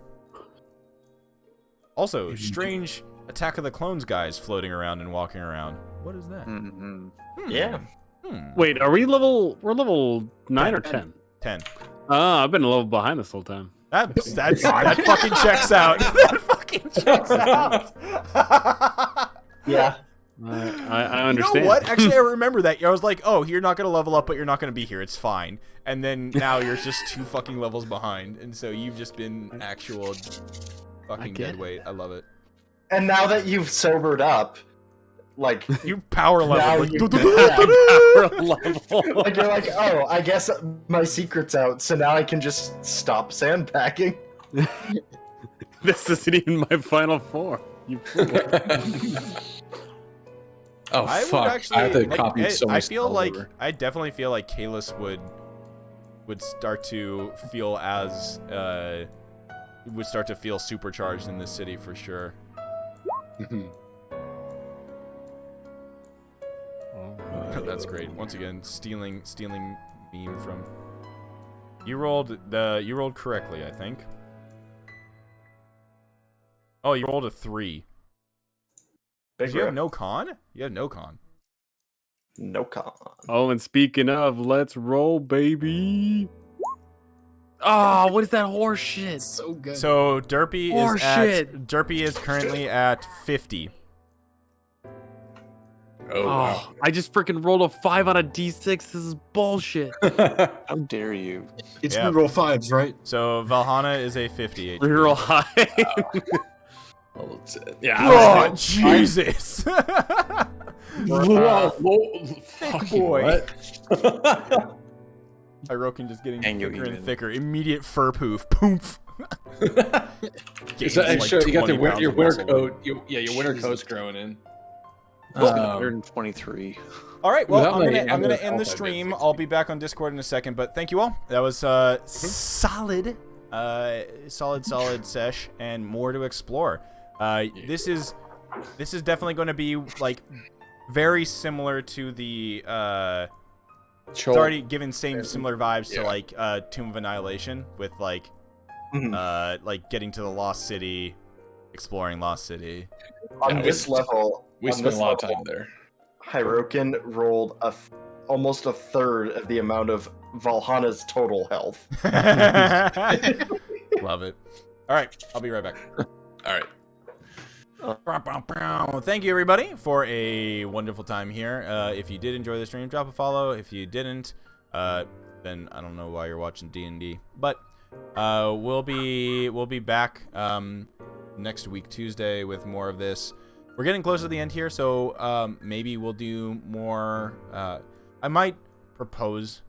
Also, strange Attack of the Clones guys floating around and walking around. What is that? Yeah. Wait, we're level 9 or 10? 10. I've been a level behind this whole time. That fucking checks out. That fucking checks out. Yeah. I You understand. know what? Actually, I remember that. I was like, oh, you're not going to level up, but you're not going to be here. It's fine. And then now you're just 2 fucking levels behind. And so you've just been actual fucking get dead it. weight. I love it. And now that you've sobered up, like You power now level. you Power level. like you're like, oh, I guess my secret's out, so now I can just stop sandpacking. This isn't even my final form. You fool. Oh I fuck! would actually. I have to like, copy so I much. feel like I definitely feel like Kalis would start to feel as would start to feel supercharged in this city for sure. That's great. Once again, stealing meme from. You rolled correctly, I think. Oh, you rolled a 3. Big You have rip. no con? You have no con. No con. Oh, and speaking of, let's roll, baby. Oh, what is that horse shit? So good. So Derpy Horseshit. is currently at 50. Oh wow! I just freaking rolled a 5 on a d6. This is bullshit. How dare you? It's Yeah. reroll 5s, right? So Valhana is a 50 HP. Reroll high. Oh, Jesus! Whoa, Fucking boy. What? Hirokin just getting And you thicker and even. thicker. Immediate fur poof. Poof. Is that, Gains, like, sure, you got 20 pounds your of winter muscle. coat. Your winter coat's growing in. 123. All right, well, Without I'm my gonna ammo end the health, I stream. did I'll be back on Discord in a second, but thank you all. That was solid, solid sesh, and more to explore. This is definitely going to be like very similar to the. It's already given similar vibes to like Tomb of Annihilation with like like getting to the Lost City, exploring Lost City. On this level, We on spent this a lot of level, time there. Hirokin rolled almost a third of the amount of Valhana's total health. Love it. All right, I'll be right back. All right. Thank you, everybody, for a wonderful time here. If you did enjoy the stream, drop a follow. If you didn't, then I don't know why you're watching D&D. But we'll be back next week, Tuesday, with more of this. We're getting close to the end here, so maybe we'll do more. I might propose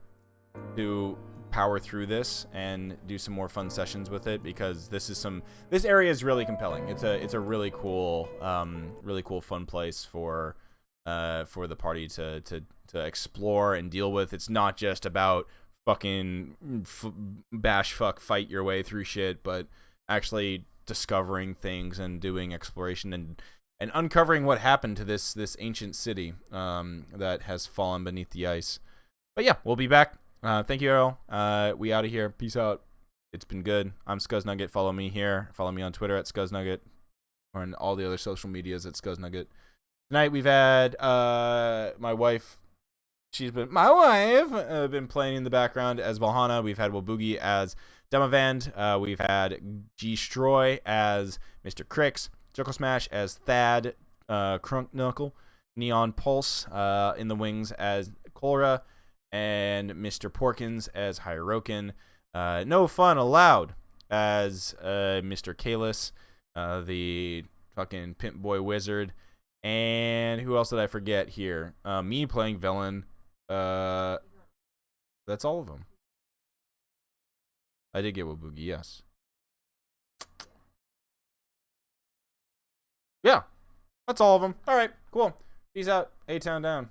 to power through this and do some more fun sessions with it, because this area is really compelling. It's a really cool fun place for the party to explore and deal with. It's not just about fucking bash fuck fight your way through shit, but actually discovering things and doing exploration and uncovering what happened to this ancient city that has fallen beneath the ice. But yeah, we'll be back. Thank you, Errol. We out of here. Peace out. It's been good. I'm ScuzzNugget. Follow me here. Follow me on Twitter at ScuzzNugget, or on all the other social medias at ScuzzNugget. Tonight we've had my wife. She's been been playing in the background as Valhana. We've had Waboogie as Demavand. We've had G-Stroy as Mr. Crix. Juckle Smash as Thad. Crunk Knuckle. Neon Pulse in the wings as Cora. And Mr. Porkins as Hirokin. No Fun Allowed as Mr. Kalis, the fucking pimp boy wizard. And who else did I forget here? Me playing villain. That's all of them. I did get Waboogie, yes. Yeah, that's all of them. All right, cool. Peace out. A-Town down.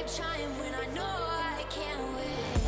trying when I know I can't win.